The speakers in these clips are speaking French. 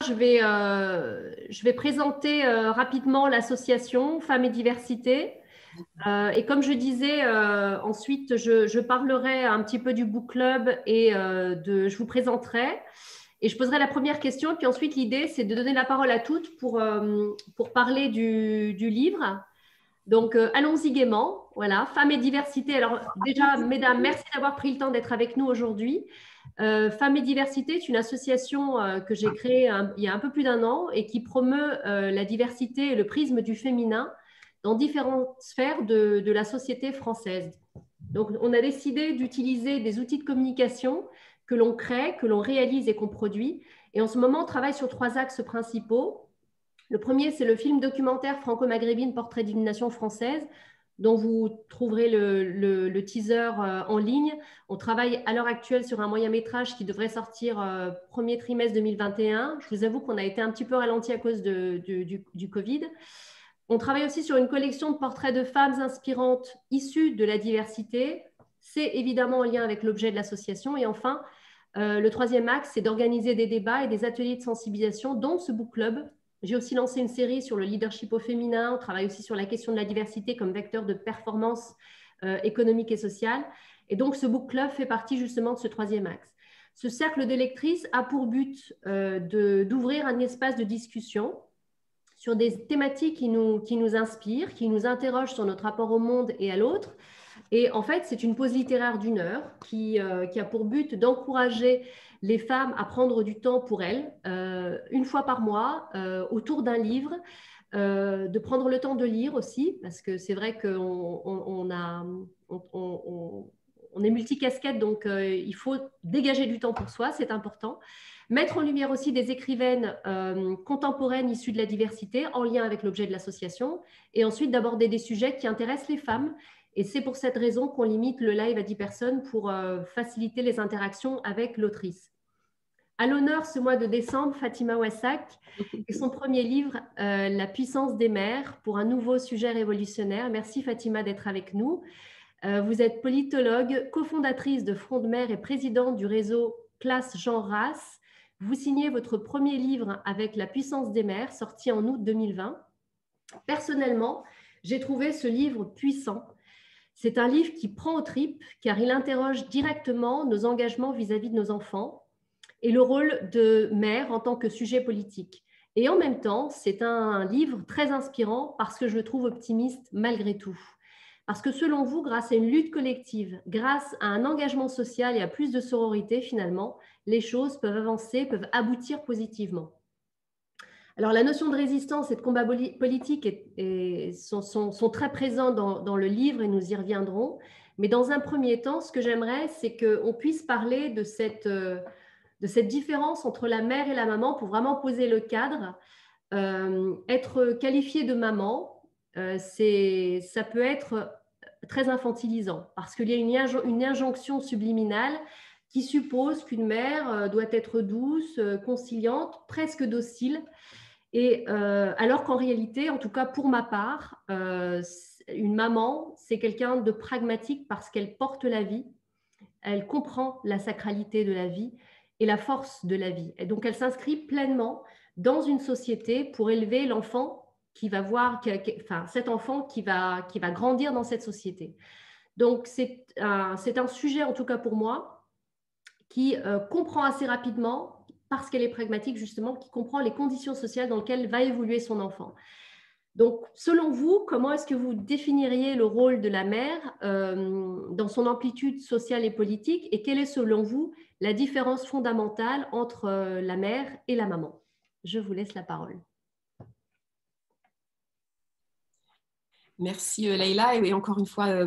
je vais présenter rapidement l'association Femmes et Diversité. Et comme je disais, ensuite, je parlerai un petit peu du book club et je vous présenterai. Et je poserai la première question. Et puis ensuite, l'idée, c'est de donner la parole à toutes pour parler du livre. Donc, allons-y gaiement. Voilà, Femmes et Diversité. Alors, déjà, mesdames, merci d'avoir pris le temps d'être avec nous aujourd'hui. Femmes et Diversité est une association que j'ai créée il y a un peu plus d'un an et qui promeut la diversité et le prisme du féminin dans différentes sphères de la société française. Donc, on a décidé d'utiliser des outils de communication que l'on crée, que l'on réalise et qu'on produit. Et en ce moment, on travaille sur 3 axes principaux. Le premier, c'est le film documentaire franco-maghrébine Portrait d'une nation française, dont vous trouverez le teaser en ligne. On travaille à l'heure actuelle sur un moyen métrage qui devrait sortir premier trimestre 2021. Je vous avoue qu'on a été un petit peu ralenti à cause du Covid. On travaille aussi sur une collection de portraits de femmes inspirantes issues de la diversité. C'est évidemment en lien avec l'objet de l'association. Et enfin, le troisième axe, c'est d'organiser des débats et des ateliers de sensibilisation, dont ce book club. J'ai aussi lancé une série sur le leadership au féminin. On travaille aussi sur la question de la diversité comme vecteur de performance économique et sociale. Et donc, ce book club fait partie justement de ce troisième axe. Ce cercle de lectrices a pour but d'ouvrir un espace de discussion sur des thématiques qui nous inspirent, qui nous interrogent sur notre rapport au monde et à l'autre. Et en fait, c'est une pause littéraire d'1 heure qui a pour but d'encourager les femmes à prendre du temps pour elles, une fois par mois, autour d'un livre, de prendre le temps de lire aussi, parce que c'est vrai qu'on est multicasquette, donc il faut dégager du temps pour soi, c'est important. Mettre en lumière aussi des écrivaines contemporaines issues de la diversité en lien avec l'objet de l'association, et ensuite d'aborder des sujets qui intéressent les femmes. Et c'est pour cette raison qu'on limite le live à 10 personnes pour faciliter les interactions avec l'autrice. À l'honneur ce mois de décembre, Fatima Wassak et son premier livre, La puissance des mères, pour un nouveau sujet révolutionnaire. Merci Fatima d'être avec nous. Vous êtes politologue, cofondatrice de Front de Mères et présidente du réseau Classe Genre Race. Vous signez votre premier livre avec La puissance des mères, sorti en août 2020. Personnellement, j'ai trouvé ce livre puissant. C'est un livre qui prend aux tripes car il interroge directement nos engagements vis-à-vis de nos enfants et le rôle de mère en tant que sujet politique. Et en même temps, c'est un livre très inspirant parce que je le trouve optimiste malgré tout. Parce que selon vous, grâce à une lutte collective, grâce à un engagement social et à plus de sororité, finalement, les choses peuvent avancer, peuvent aboutir positivement. Alors, la notion de résistance et de combat politique sont très présents dans le livre et nous y reviendrons. Mais dans un premier temps, ce que j'aimerais, c'est qu'on puisse parler de cette différence entre la mère et la maman pour vraiment poser le cadre. Être qualifiée de maman, ça peut être très infantilisant parce qu'il y a une injonction subliminale qui suppose qu'une mère doit être douce, conciliante, presque docile. Et alors qu'en réalité, en tout cas pour ma part, une maman, c'est quelqu'un de pragmatique parce qu'elle porte la vie, elle comprend la sacralité de la vie et la force de la vie. Et donc, elle s'inscrit pleinement dans une société pour élever l'enfant qui va voir, cet enfant qui va grandir dans cette société. Donc, c'est un sujet, en tout cas pour moi, qui comprend assez rapidement, parce qu'elle est pragmatique justement, qui comprend les conditions sociales dans lesquelles va évoluer son enfant. Donc, selon vous, comment est-ce que vous définiriez le rôle de la mère dans son amplitude sociale et politique et quelle est, selon vous, la différence fondamentale entre la mère et la maman? Je vous laisse la parole. Merci Leïla et encore une fois,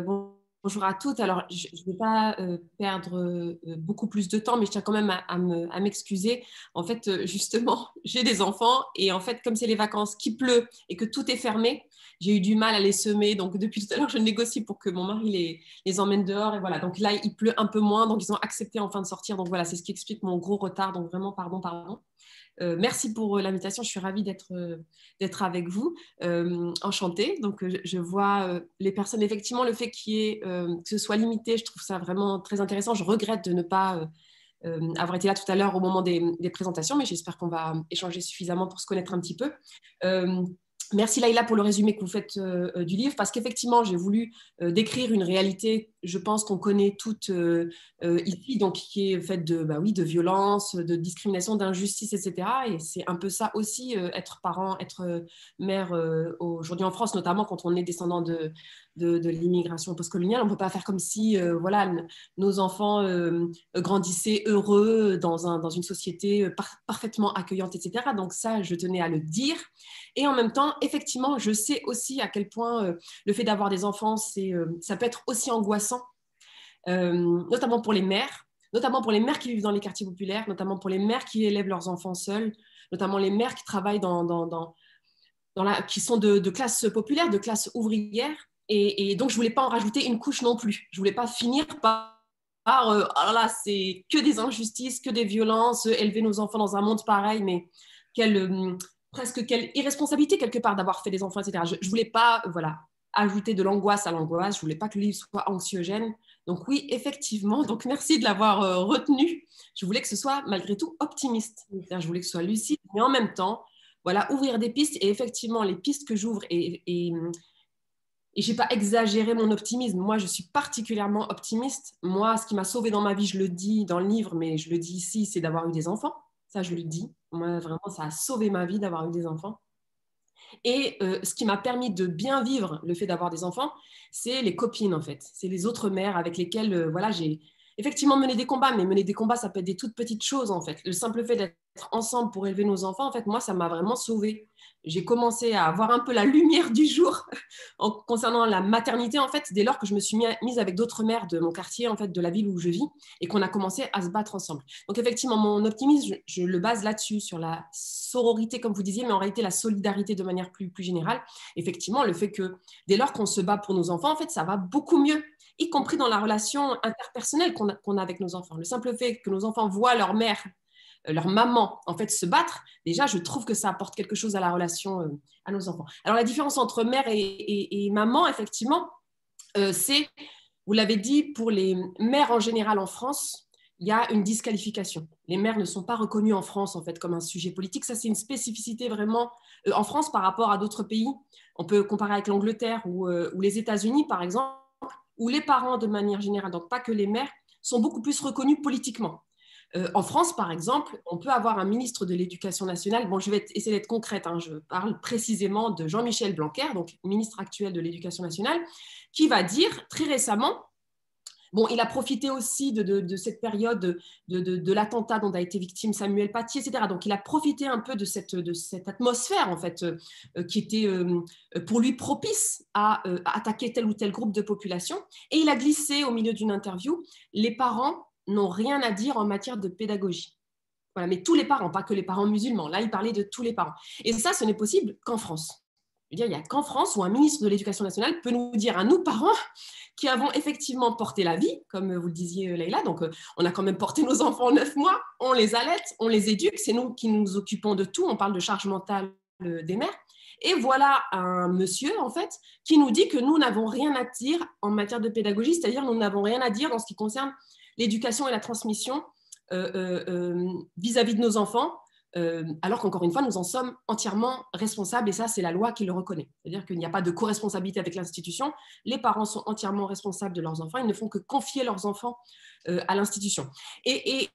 bonjour à toutes. Alors, je ne vais pas perdre beaucoup plus de temps, mais je tiens quand même à m'excuser. En fait, justement, j'ai des enfants et en fait, comme c'est les vacances, qu'il pleut et que tout est fermé, j'ai eu du mal à les semer. Donc, depuis tout à l'heure, je négocie pour que mon mari les emmène dehors. Et voilà, donc là, il pleut un peu moins. Donc, ils ont accepté enfin de sortir. Donc, voilà, c'est ce qui explique mon gros retard. Donc, vraiment, pardon. Merci pour l'invitation, je suis ravie d'être avec vous, enchantée. Donc, je vois les personnes, effectivement, le fait que ce soit limité, je trouve ça vraiment très intéressant. Je regrette de ne pas avoir été là tout à l'heure au moment des présentations, mais j'espère qu'on va échanger suffisamment pour se connaître un petit peu. Merci Laïla pour le résumé que vous faites du livre, parce qu'effectivement, j'ai voulu décrire une réalité, je pense qu'on connaît toutes ici, donc qui est faite de, oui, de violence, de discrimination, d'injustice, etc. Et c'est un peu ça aussi, être parent, être mère aujourd'hui en France, notamment quand on est descendant de l'immigration postcoloniale. On ne peut pas faire comme si voilà, nos enfants grandissaient heureux dans une société parfaitement accueillante, etc. Donc ça, je tenais à le dire. Et en même temps, effectivement, je sais aussi à quel point le fait d'avoir des enfants, ça peut être aussi angoissant, notamment pour les mères. Notamment pour les mères qui vivent dans les quartiers populaires, notamment pour les mères qui élèvent leurs enfants seuls, notamment les mères qui travaillent qui sont de classe populaire, de classe ouvrière. Et donc, je ne voulais pas en rajouter une couche non plus. Je ne voulais pas finir alors là, c'est que des injustices, que des violences, élever nos enfants dans un monde pareil, mais presque quelle irresponsabilité quelque part d'avoir fait des enfants, etc. Je ne voulais pas ajouter de l'angoisse à l'angoisse. Je ne voulais pas que le livre soit anxiogène. Donc oui, effectivement, donc merci de l'avoir retenu. Je voulais que ce soit malgré tout optimiste. Je voulais que ce soit lucide, mais en même temps, voilà, ouvrir des pistes. Et effectivement, les pistes que j'ouvre, et je n'ai pas exagéré mon optimisme. Moi, je suis particulièrement optimiste. Moi, ce qui m'a sauvée dans ma vie, je le dis dans le livre, mais je le dis ici, c'est d'avoir eu des enfants. Ça, je le dis. Moi, vraiment, ça a sauvé ma vie d'avoir eu des enfants. Et ce qui m'a permis de bien vivre le fait d'avoir des enfants, c'est les copines, en fait. C'est les autres mères avec lesquelles voilà, j'ai effectivement mené des combats, mais mener des combats, ça peut être des toutes petites choses, en fait. Le simple fait d'être ensemble pour élever nos enfants, en fait, moi, ça m'a vraiment sauvée. J'ai commencé à avoir un peu la lumière du jour concernant la maternité, en fait, dès lors que je me suis mise avec d'autres mères de mon quartier, en fait, de la ville où je vis, et qu'on a commencé à se battre ensemble. Donc, effectivement, mon optimisme, je le base là-dessus, sur la sororité, comme vous disiez, mais en réalité, la solidarité de manière plus générale. Effectivement, le fait que dès lors qu'on se bat pour nos enfants, en fait, ça va beaucoup mieux, y compris dans la relation interpersonnelle qu'on a avec nos enfants. Le simple fait que nos enfants voient leur mère, leur maman, en fait, se battre, déjà, je trouve que ça apporte quelque chose à la relation à nos enfants. Alors, la différence entre mère et maman, effectivement, c'est, vous l'avez dit, pour les mères en général en France, il y a une disqualification. Les mères ne sont pas reconnues en France, en fait, comme un sujet politique. Ça, c'est une spécificité vraiment en France par rapport à d'autres pays. On peut comparer avec l'Angleterre ou les États-Unis, par exemple, où les parents, de manière générale, donc pas que les mères, sont beaucoup plus reconnus politiquement. En France, par exemple, on peut avoir un ministre de l'Éducation nationale. Bon, je vais essayer d'être concrète. Je parle précisément de Jean-Michel Blanquer, donc ministre actuel de l'Éducation nationale, qui va dire très récemment, bon, il a profité aussi de cette période de l'attentat dont a été victime Samuel Paty, etc. Donc, il a profité un peu de cette atmosphère, en fait, qui était pour lui propice à attaquer tel ou tel groupe de population. Et il a glissé au milieu d'une interview, les parents n'ont rien à dire en matière de pédagogie. Voilà, mais tous les parents, pas que les parents musulmans. Là, il parlait de tous les parents. Et ça, ce n'est possible qu'en France. Je veux dire, il n'y a qu'en France où un ministre de l'Éducation nationale peut nous dire à nous, parents, qui avons effectivement porté la vie, comme vous le disiez, Leïla. Donc, on a quand même porté nos enfants 9 mois, on les allaite, on les éduque, c'est nous qui nous occupons de tout. On parle de charge mentale des mères. Et voilà un monsieur, en fait, qui nous dit que nous n'avons rien à dire en matière de pédagogie, c'est-à-dire nous n'avons rien à dire dans ce qui concerne l'éducation et la transmission vis-à-vis de nos enfants, alors qu'encore une fois, nous en sommes entièrement responsables, et ça, c'est la loi qui le reconnaît. C'est-à-dire qu'il n'y a pas de co-responsabilité avec l'institution, les parents sont entièrement responsables de leurs enfants, ils ne font que confier leurs enfants à l'institution. Et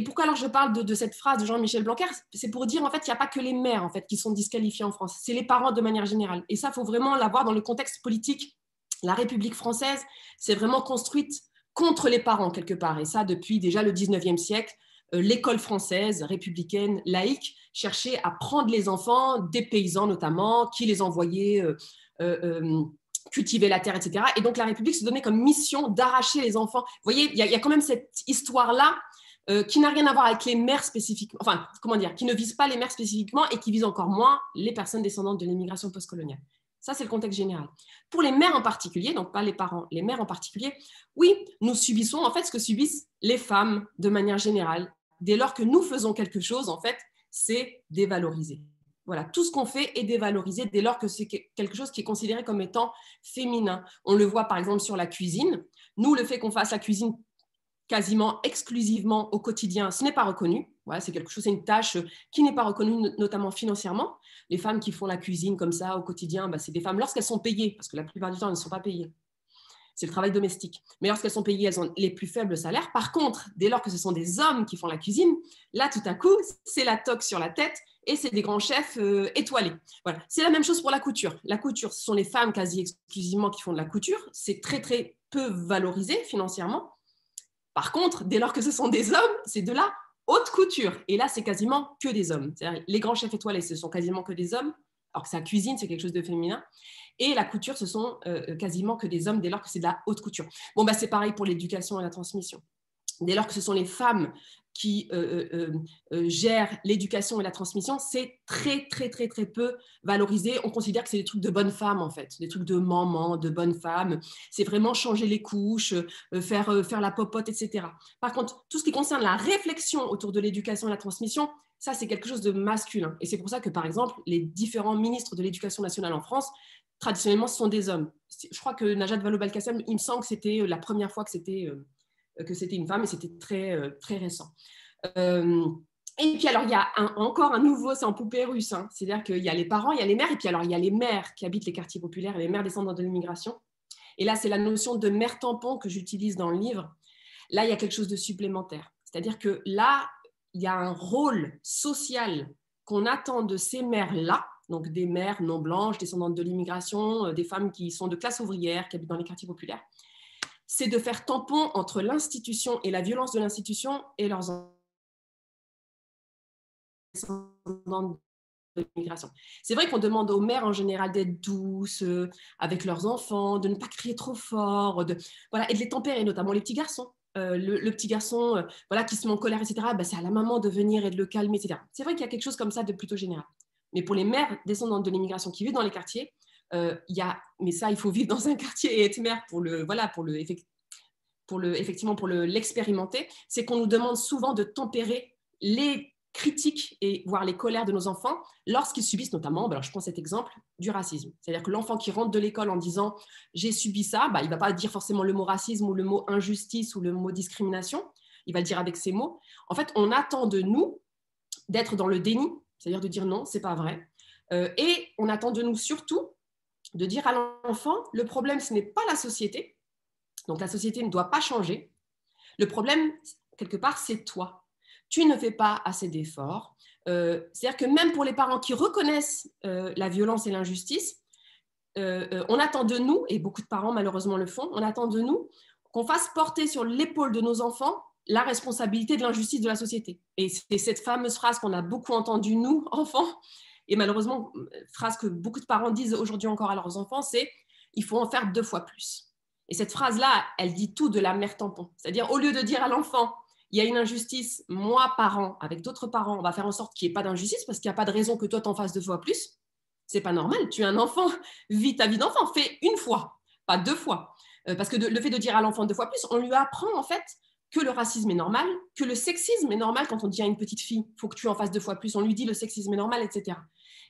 pourquoi alors je parle de cette phrase de Jean-Michel Blanquer? C'est pour dire, en fait, qu'il n'y a pas que les mères, en fait, qui sont disqualifiées en France, c'est les parents de manière générale. Et ça, il faut vraiment l'avoir dans le contexte politique. La République française s'est vraiment construite contre les parents, quelque part. Et ça, depuis déjà le 19e siècle, l'école française, républicaine, laïque, cherchait à prendre les enfants, des paysans notamment, qui les envoyaient cultiver la terre, etc. Et donc, la République se donnait comme mission d'arracher les enfants. Vous voyez, il y a quand même cette histoire-là qui n'a rien à voir avec les mères spécifiquement, enfin, comment dire, qui ne vise pas les mères spécifiquement et qui vise encore moins les personnes descendantes de l'immigration postcoloniale. Ça, c'est le contexte général. Pour les mères en particulier, donc pas les parents, les mères en particulier, oui, nous subissons en fait ce que subissent les femmes de manière générale. Dès lors que nous faisons quelque chose, en fait, c'est dévalorisé. Voilà, tout ce qu'on fait est dévalorisé dès lors que c'est quelque chose qui est considéré comme étant féminin. On le voit par exemple sur la cuisine. Nous, le fait qu'on fasse la cuisine quasiment exclusivement au quotidien, ce n'est pas reconnu. Voilà, c'est quelque chose, c'est une tâche qui n'est pas reconnue, notamment financièrement. Les femmes qui font la cuisine comme ça au quotidien, c'est des femmes lorsqu'elles sont payées, parce que la plupart du temps, elles ne sont pas payées. C'est le travail domestique. Mais lorsqu'elles sont payées, elles ont les plus faibles salaires. Par contre, dès lors que ce sont des hommes qui font la cuisine, là, tout à coup, c'est la toque sur la tête et c'est des grands chefs étoilés. Voilà. C'est la même chose pour la couture. La couture, ce sont les femmes quasi exclusivement qui font de la couture. C'est très, très peu valorisé financièrement. Par contre, dès lors que ce sont des hommes, c'est de la haute couture. Et là, c'est quasiment que des hommes. C'est-à-dire, les grands chefs étoilés, ce sont quasiment que des hommes, alors que sa cuisine, c'est quelque chose de féminin. Et la couture, ce sont quasiment que des hommes, dès lors que c'est de la haute couture. Bon, c'est pareil pour l'éducation et la transmission. Dès lors que ce sont les femmes qui gèrent l'éducation et la transmission, c'est très, très, très, très peu valorisé. On considère que c'est des trucs de bonnes femmes, en fait, des trucs de maman, de bonnes femmes. C'est vraiment changer les couches, faire la popote, etc. Par contre, tout ce qui concerne la réflexion autour de l'éducation et la transmission, ça, c'est quelque chose de masculin. Et c'est pour ça que, par exemple, les différents ministres de l'éducation nationale en France, traditionnellement, ce sont des hommes. Je crois que Najat Vallaud-Belkacem, il me semble que c'était la première fois que c'était une femme, et c'était très, très récent. Et puis alors, il y a encore un nouveau, c'est en poupée russe, hein. C'est-à-dire qu'il y a les parents, il y a les mères, et puis alors il y a les mères qui habitent les quartiers populaires, et les mères descendantes de l'immigration. Et là, c'est la notion de mère tampon que j'utilise dans le livre. Là, il y a quelque chose de supplémentaire. C'est-à-dire que là, il y a un rôle social qu'on attend de ces mères-là, donc des mères non blanches, descendantes de l'immigration, des femmes qui sont de classe ouvrière, qui habitent dans les quartiers populaires, c'est de faire tampon entre l'institution et la violence de l'institution et leurs descendants de l'immigration. C'est vrai qu'on demande aux mères en général d'être douces avec leurs enfants, de ne pas crier trop fort, et de les tempérer, notamment les petits garçons. Le petit garçon qui se met en colère, etc., c'est à la maman de venir et de le calmer, etc. C'est vrai qu'il y a quelque chose comme ça de plutôt général. Mais pour les mères descendantes de l'immigration qui vivent dans les quartiers, mais ça, il faut vivre dans un quartier et être mère pour l'expérimenter, c'est qu'on nous demande souvent de tempérer les critiques et voire les colères de nos enfants lorsqu'ils subissent notamment, je prends cet exemple, du racisme. C'est-à-dire que l'enfant qui rentre de l'école en disant « j'ai subi ça », il ne va pas dire forcément le mot racisme ou le mot injustice ou le mot discrimination, il va le dire avec ses mots. En fait, on attend de nous d'être dans le déni, c'est-à-dire de dire non, ce n'est pas vrai. Et on attend de nous surtout de dire à l'enfant, le problème, ce n'est pas la société, donc la société ne doit pas changer. Le problème, quelque part, c'est toi. Tu ne fais pas assez d'efforts. C'est-à-dire que même pour les parents qui reconnaissent la violence et l'injustice, on attend de nous, et beaucoup de parents malheureusement le font, on attend de nous qu'on fasse porter sur l'épaule de nos enfants la responsabilité de l'injustice de la société. Et c'est cette fameuse phrase qu'on a beaucoup entendue, nous, enfants, et malheureusement, phrase que beaucoup de parents disent aujourd'hui encore à leurs enfants, c'est « il faut en faire 2 fois plus ». Et cette phrase-là, elle dit tout de la mère tampon. C'est-à-dire, au lieu de dire à l'enfant, il y a une injustice, moi, parent, avec d'autres parents, on va faire en sorte qu'il n'y ait pas d'injustice parce qu'il n'y a pas de raison que toi, t'en fasses 2 fois plus. C'est pas normal. Tu es un enfant, vis ta vie d'enfant, fais 1 fois, pas 2 fois. Parce que le fait de dire à l'enfant 2 fois plus, on lui apprend en fait que le racisme est normal, que le sexisme est normal. Quand on dit à une petite fille, il faut que tu en fasses 2 fois plus, on lui dit le sexisme est normal, etc.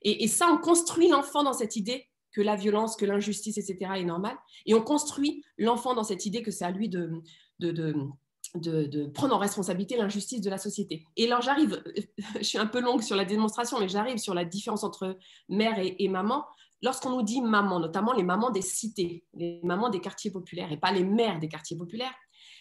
Et ça, on construit l'enfant dans cette idée que la violence, que l'injustice, etc. est normale. Et on construit l'enfant dans cette idée que c'est à lui de prendre en responsabilité l'injustice de la société. Et alors j'arrive, je suis un peu longue sur la démonstration, mais j'arrive sur la différence entre mère et maman. Lorsqu'on nous dit maman, notamment les mamans des cités, les mamans des quartiers populaires, et pas les mères des quartiers populaires,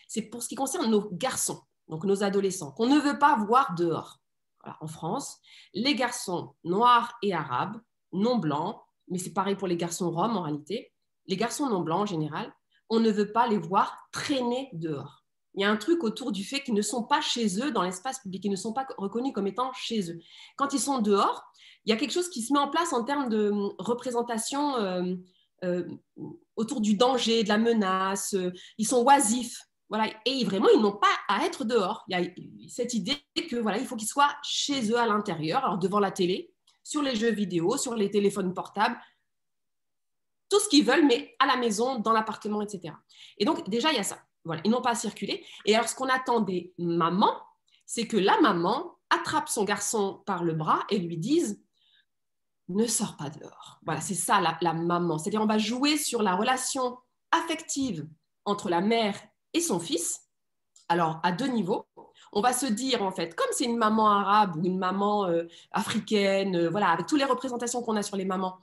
c'est pour ce qui concerne nos garçons, donc nos adolescents, qu'on ne veut pas voir dehors. Voilà, en France, les garçons noirs et arabes, non blancs, mais c'est pareil pour les garçons roms en réalité, les garçons non blancs en général, on ne veut pas les voir traîner dehors. Il y a un truc autour du fait qu'ils ne sont pas chez eux dans l'espace public, ils ne sont pas reconnus comme étant chez eux. Quand ils sont dehors, il y a quelque chose qui se met en place en termes de représentation autour du danger, de la menace, ils sont oisifs. Voilà. Et vraiment, ils n'ont pas à être dehors. Il y a cette idée que voilà, il faut qu'ils soient chez eux à l'intérieur, alors devant la télé, sur les jeux vidéo, sur les téléphones portables, tout ce qu'ils veulent, mais à la maison, dans l'appartement, etc. Et donc, déjà, il y a ça. Voilà, ils n'ont pas à circuler. Et alors, ce qu'on attend des mamans, c'est que la maman attrape son garçon par le bras et lui dise « ne sors pas dehors ». Voilà, c'est ça la maman. C'est-à-dire, on va jouer sur la relation affective entre la mère et son fils, Alors, à deux niveaux. On va se dire, en fait, comme c'est une maman arabe ou une maman africaine, voilà, avec toutes les représentations qu'on a sur les mamans,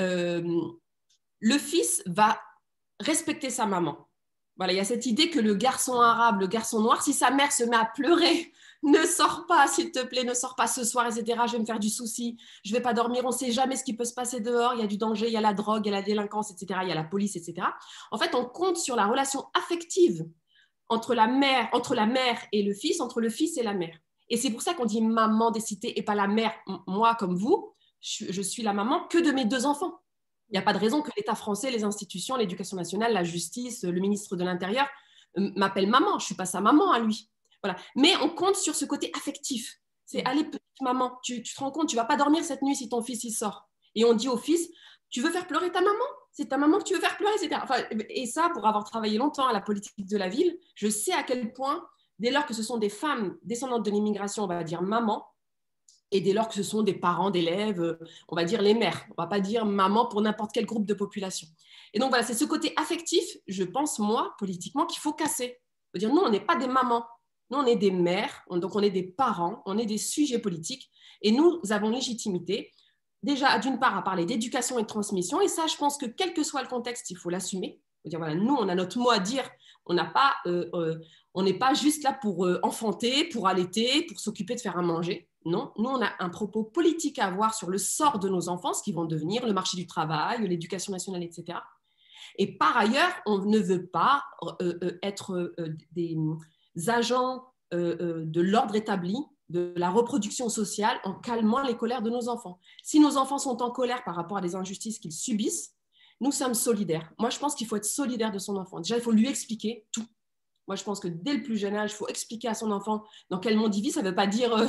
euh, le fils va respecter sa maman. Voilà, il y a cette idée que le garçon arabe, le garçon noir, si sa mère se met à pleurer, ne sors pas, s'il te plaît, ne sors pas ce soir, etc. Je vais me faire du souci, je ne vais pas dormir, on ne sait jamais ce qui peut se passer dehors, il y a du danger, il y a la drogue, il y a la délinquance, etc. Il y a la police, etc. En fait, on compte sur la relation affective entre la mère et le fils, entre le fils et la mère. Et c'est pour ça qu'on dit maman des cités et pas la mère. Moi, comme vous, je suis la maman que de mes deux enfants. Il n'y a pas de raison que l'État français, les institutions, l'éducation nationale, la justice, le ministre de l'Intérieur m'appellent maman. Je ne suis pas sa maman à lui. Voilà. Mais on compte sur ce côté affectif. C'est allez, petite maman, tu te rends compte, tu ne vas pas dormir cette nuit si ton fils y sort. Et on dit au fils, tu veux faire pleurer ta maman? C'est ta maman que tu veux faire pleurer, etc. Enfin, et ça, pour avoir travaillé longtemps à la politique de la ville, je sais à quel point, dès lors que ce sont des femmes descendantes de l'immigration, on va dire maman, et dès lors que ce sont des parents d'élèves, on va dire les mères. On ne va pas dire maman pour n'importe quel groupe de population. Et donc voilà, c'est ce côté affectif, je pense, moi, politiquement, qu'il faut casser. Il faut dire, non, on n'est pas des mamans. Nous, on est des mères, donc on est des parents, on est des sujets politiques, et nous avons légitimité, déjà, d'une part, à parler d'éducation et de transmission, et ça, je pense que quel que soit le contexte, il faut l'assumer. Il faut dire, voilà, nous, on a notre mot à dire, on n'a pas... on n'est pas juste là pour enfanter, pour allaiter, pour s'occuper de faire à manger. Non, nous, on a un propos politique à avoir sur le sort de nos enfants, ce qu'ils vont devenir, le marché du travail, l'éducation nationale, etc. Et par ailleurs, on ne veut pas être des agents de l'ordre établi, de la reproduction sociale, en calmant les colères de nos enfants. Si nos enfants sont en colère par rapport à des injustices qu'ils subissent, nous sommes solidaires. Moi, je pense qu'il faut être solidaire de son enfant. Déjà, il faut lui expliquer tout. Moi, je pense que dès le plus jeune âge, il faut expliquer à son enfant dans quel monde il vit. Ça ne veut pas dire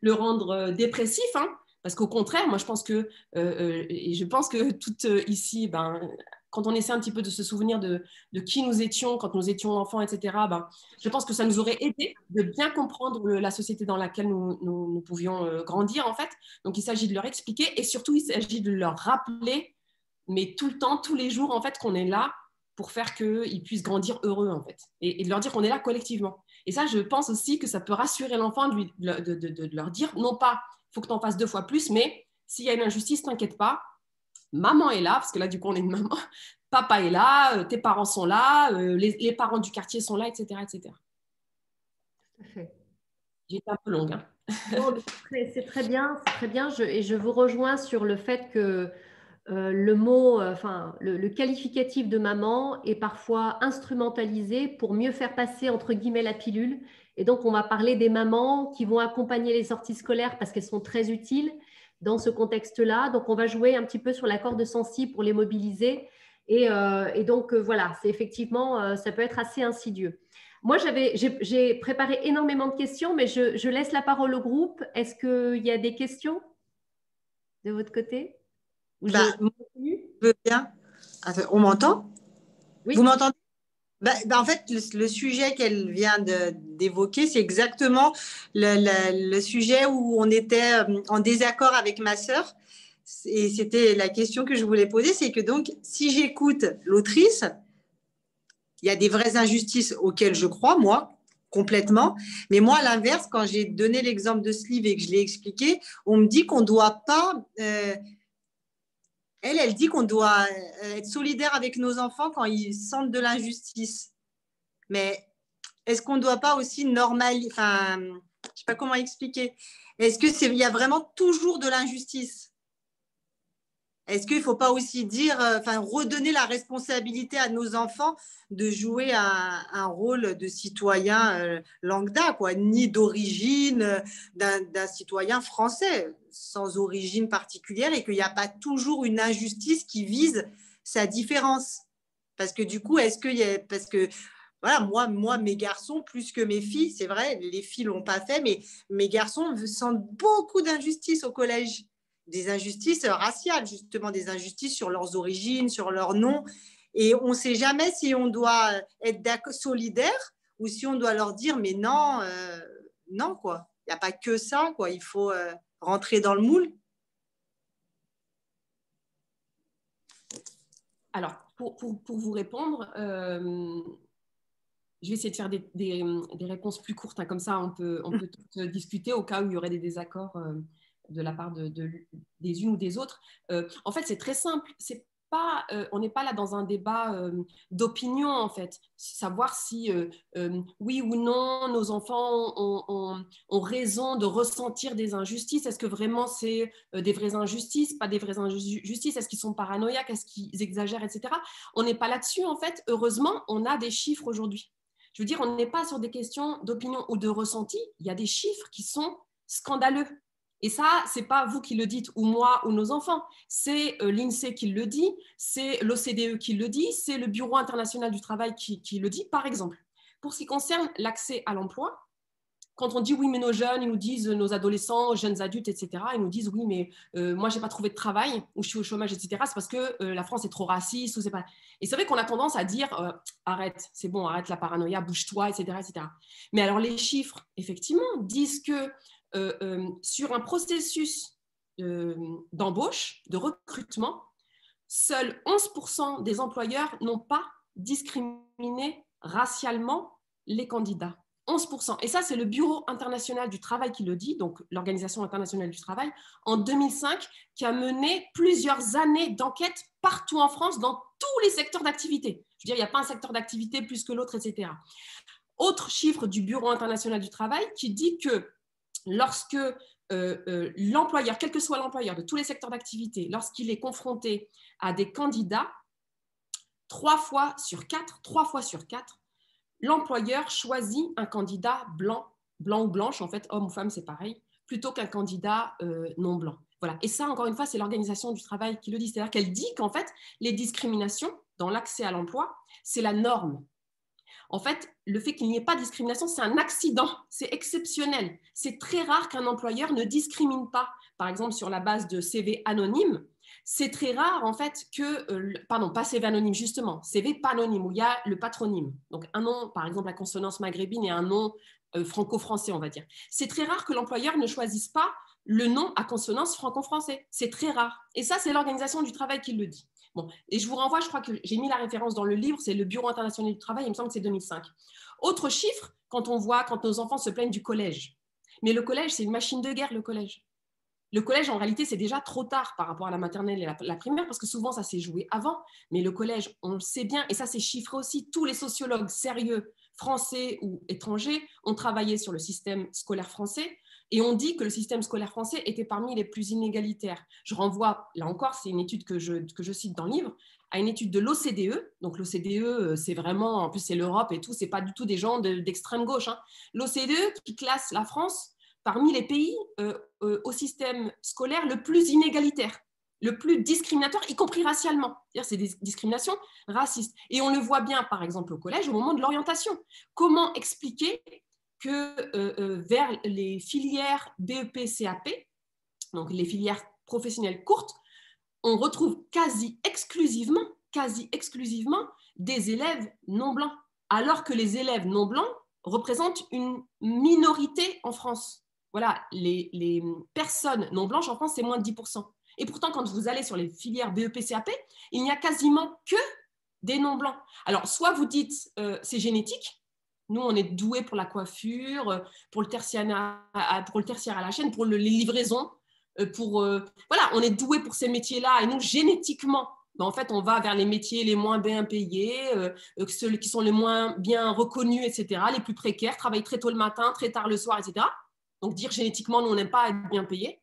le rendre dépressif, hein, parce qu'au contraire, moi, je pense que, et je pense que toutes ici, ben, quand on essaie un petit peu de se souvenir de qui nous étions quand nous étions enfants, etc., ben, je pense que ça nous aurait aidé de bien comprendre la société dans laquelle nous pouvions grandir, en fait. Donc, il s'agit de leur expliquer et surtout, il s'agit de leur rappeler, mais tout le temps, tous les jours, en fait, qu'on est là pour faire qu'ils puissent grandir heureux, en fait, et de leur dire qu'on est là collectivement. Et ça, je pense aussi que ça peut rassurer l'enfant de leur dire, non pas, il faut que tu en fasses deux fois plus, mais s'il y a une injustice, t'inquiète pas, maman est là, parce que là, du coup, on est une maman, papa est là, tes parents sont là, les parents du quartier sont là, etc., etc. Tout à fait. J'ai été un peu longue, hein. Non, c'est très bien, c'est très bien. Et je vous rejoins sur le fait que le mot, enfin, le qualificatif de maman est parfois instrumentalisé pour mieux faire passer, entre guillemets, la pilule. Et donc, on va parler des mamans qui vont accompagner les sorties scolaires parce qu'elles sont très utiles dans ce contexte-là. Donc, on va jouer un petit peu sur la corde sensible pour les mobiliser. Et donc, voilà, c'est effectivement, ça peut être assez insidieux. Moi, j'ai préparé énormément de questions, mais je laisse la parole au groupe. Est-ce qu'il y a des questions de votre côté? Ou Bah, je moi, continue? je veux bien. Attends, on m'entend? Vous Oui. m'entendez? En fait, le sujet qu'elle vient d'évoquer, c'est exactement le sujet où on était en désaccord avec ma sœur. Et c'était la question que je voulais poser, c'est que donc, si j'écoute l'autrice, il y a des vraies injustices auxquelles je crois, moi, complètement. Mais moi, à l'inverse, quand j'ai donné l'exemple de ce livre et que je l'ai expliqué, on me dit qu'on ne doit pas elle dit qu'on doit être solidaire avec nos enfants quand ils sentent de l'injustice. Mais est-ce qu'on ne doit pas aussi normaliser, enfin, je ne sais pas comment expliquer. Est-ce qu'il y a vraiment toujours de l'injustice? Est-ce qu'il ne faut pas aussi dire, redonner la responsabilité à nos enfants de jouer un rôle de citoyen lambda, quoi, ni d'origine d'un citoyen français, sans origine particulière, et qu'il n'y a pas toujours une injustice qui vise sa différence? Parce que du coup, parce que voilà, moi, mes garçons, plus que mes filles, c'est vrai, les filles ne l'ont pas fait, mais mes garçons sentent beaucoup d'injustice au collège, des injustices raciales, justement, des injustices sur leurs origines, sur leur nom. Et on ne sait jamais si on doit être solidaire ou si on doit leur dire, mais non, non, quoi. Il n'y a pas que ça, quoi. Il faut rentrer dans le moule. Alors, pour vous répondre, je vais essayer de faire des réponses plus courtes, hein, comme ça on peut tout discuter au cas où il y aurait des désaccords de la part des unes ou des autres. En fait, c'est très simple. On n'est pas là dans un débat d'opinion, en fait. Savoir si, oui ou non, nos enfants ont raison de ressentir des injustices. Est-ce que vraiment c'est des vraies injustices, pas des vraies injustices? Est-ce qu'ils sont paranoïaques? Est-ce qu'ils exagèrent, etc. On n'est pas là-dessus, en fait. Heureusement, on a des chiffres aujourd'hui. Je veux dire, on n'est pas sur des questions d'opinion ou de ressenti. Il y a des chiffres qui sont scandaleux. Et ça, ce n'est pas vous qui le dites, ou moi, ou nos enfants. C'est l'INSEE qui le dit, c'est l'OCDE qui le dit, c'est le Bureau international du travail qui le dit, par exemple. Pour ce qui concerne l'accès à l'emploi, quand on dit oui, mais nos jeunes, ils nous disent, nos adolescents, jeunes adultes, etc., ils nous disent oui, mais moi, je n'ai pas trouvé de travail, ou je suis au chômage, etc., c'est parce que la France est trop raciste, ou c'est pas... Et c'est vrai qu'on a tendance à dire arrête, c'est bon, arrête la paranoïa, bouge-toi, etc., etc. Mais alors, les chiffres, effectivement, disent que sur un processus d'embauche, de recrutement, seuls 11% des employeurs n'ont pas discriminé racialement les candidats. 11%. Et ça, c'est le Bureau international du travail qui le dit, donc l'Organisation internationale du travail, en 2005, qui a mené plusieurs années d'enquête partout en France, dans tous les secteurs d'activité. Je veux dire, il n'y a pas un secteur d'activité plus que l'autre, etc. Autre chiffre du Bureau international du travail qui dit que lorsque l'employeur, quel que soit l'employeur de tous les secteurs d'activité, lorsqu'il est confronté à des candidats, 3 fois sur 4, l'employeur choisit un candidat blanc ou blanche, en fait, homme ou femme, c'est pareil, plutôt qu'un candidat non blanc. Voilà. Et ça, encore une fois, c'est l'Organisation du travail qui le dit. C'est-à-dire qu'elle dit qu'en fait, les discriminations dans l'accès à l'emploi, c'est la norme. En fait, le fait qu'il n'y ait pas de discrimination, c'est un accident, c'est exceptionnel. C'est très rare qu'un employeur ne discrimine pas, par exemple, sur la base de CV anonyme. C'est très rare, en fait, pardon, pas CV anonyme, justement, CV pas anonyme, où il y a le patronyme. Donc, un nom, par exemple, la consonance maghrébine et un nom franco-français, on va dire. C'est très rare que l'employeur ne choisisse pas le nom à consonance franco-français. C'est très rare. Et ça, c'est l'Organisation du travail qui le dit. Bon, et je vous renvoie, je crois que j'ai mis la référence dans le livre, c'est le Bureau international du travail, il me semble que c'est 2005. Autre chiffre, quand nos enfants se plaignent du collège. Mais le collège, c'est une machine de guerre, le collège. Le collège, en réalité, c'est déjà trop tard par rapport à la maternelle et la primaire, parce que souvent, ça s'est joué avant. Mais le collège, on le sait bien, et ça, c'est chiffré aussi. Tous les sociologues sérieux, français ou étrangers, ont travaillé sur le système scolaire français. Et on dit que le système scolaire français était parmi les plus inégalitaires. Je renvoie, là encore, c'est une étude que je cite dans le livre, à une étude de l'OCDE. Donc l'OCDE, c'est vraiment, en plus c'est l'Europe et tout, c'est pas du tout des gens d'extrême gauche. Hein. L'OCDE qui classe la France parmi les pays au système scolaire le plus inégalitaire, le plus discriminatoire, y compris racialement. C'est-à-dire c'est des discriminations racistes. Et on le voit bien, par exemple, au collège, au moment de l'orientation. Comment expliquer que vers les filières BEP, CAP, donc les filières professionnelles courtes, on retrouve quasi exclusivement des élèves non blancs, alors que les élèves non blancs représentent une minorité en France. Voilà, les personnes non blanches en France, c'est moins de 10%. Et pourtant, quand vous allez sur les filières BEP, CAP, il n'y a quasiment que des non blancs. Alors, soit vous dites c'est génétique. Nous, on est doués pour la coiffure, pour le tertiaire à la chaîne, pour les livraisons. Voilà, on est doués pour ces métiers-là. Et nous, génétiquement, en fait, on va vers les métiers les moins bien payés, ceux qui sont les moins bien reconnus, etc., les plus précaires, travaillent très tôt le matin, très tard le soir, etc. Donc, dire génétiquement, nous, on n'aime pas être bien payés.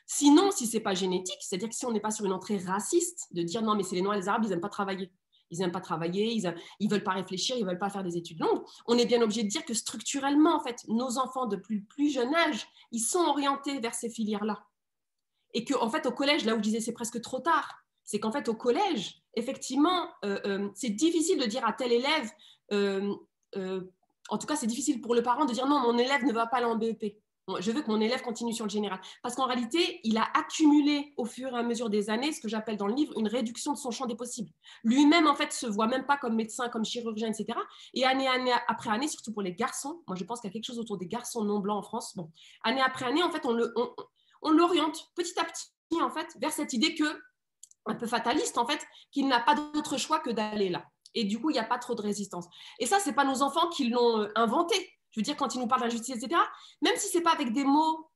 Sinon, si ce n'est pas génétique, c'est-à-dire que si on n'est pas sur une entrée raciste, de dire non, mais c'est les Noirs et les Arabes, ils n'aiment pas travailler. Ils n'aiment pas travailler, ils ne veulent pas réfléchir, ils ne veulent pas faire des études longues. On est bien obligé de dire que structurellement, en fait, nos enfants de plus jeune âge, ils sont orientés vers ces filières-là. Et qu'en fait, au collège, là où je disais c'est presque trop tard, c'est qu'en fait, au collège, effectivement, c'est difficile de dire à tel élève, en tout cas, c'est difficile pour le parent de dire non, mon élève ne va pas aller en BEP. Je veux que mon élève continue sur le général. Parce qu'en réalité, il a accumulé au fur et à mesure des années, ce que j'appelle dans le livre, une réduction de son champ des possibles. Lui-même, en fait, se voit même pas comme médecin, comme chirurgien, etc. Et année après année, surtout pour les garçons, moi je pense qu'il y a quelque chose autour des garçons non blancs en France. Bon, année après année, en fait, on l'oriente petit à petit, en fait, vers cette idée que, un peu fataliste, en fait, qu'il n'a pas d'autre choix que d'aller là. Et du coup, il n'y a pas trop de résistance. Et ça, ce n'est pas nos enfants qui l'ont inventé. Je veux dire, quand ils nous parlent d'injustice, etc., même si ce n'est pas avec des mots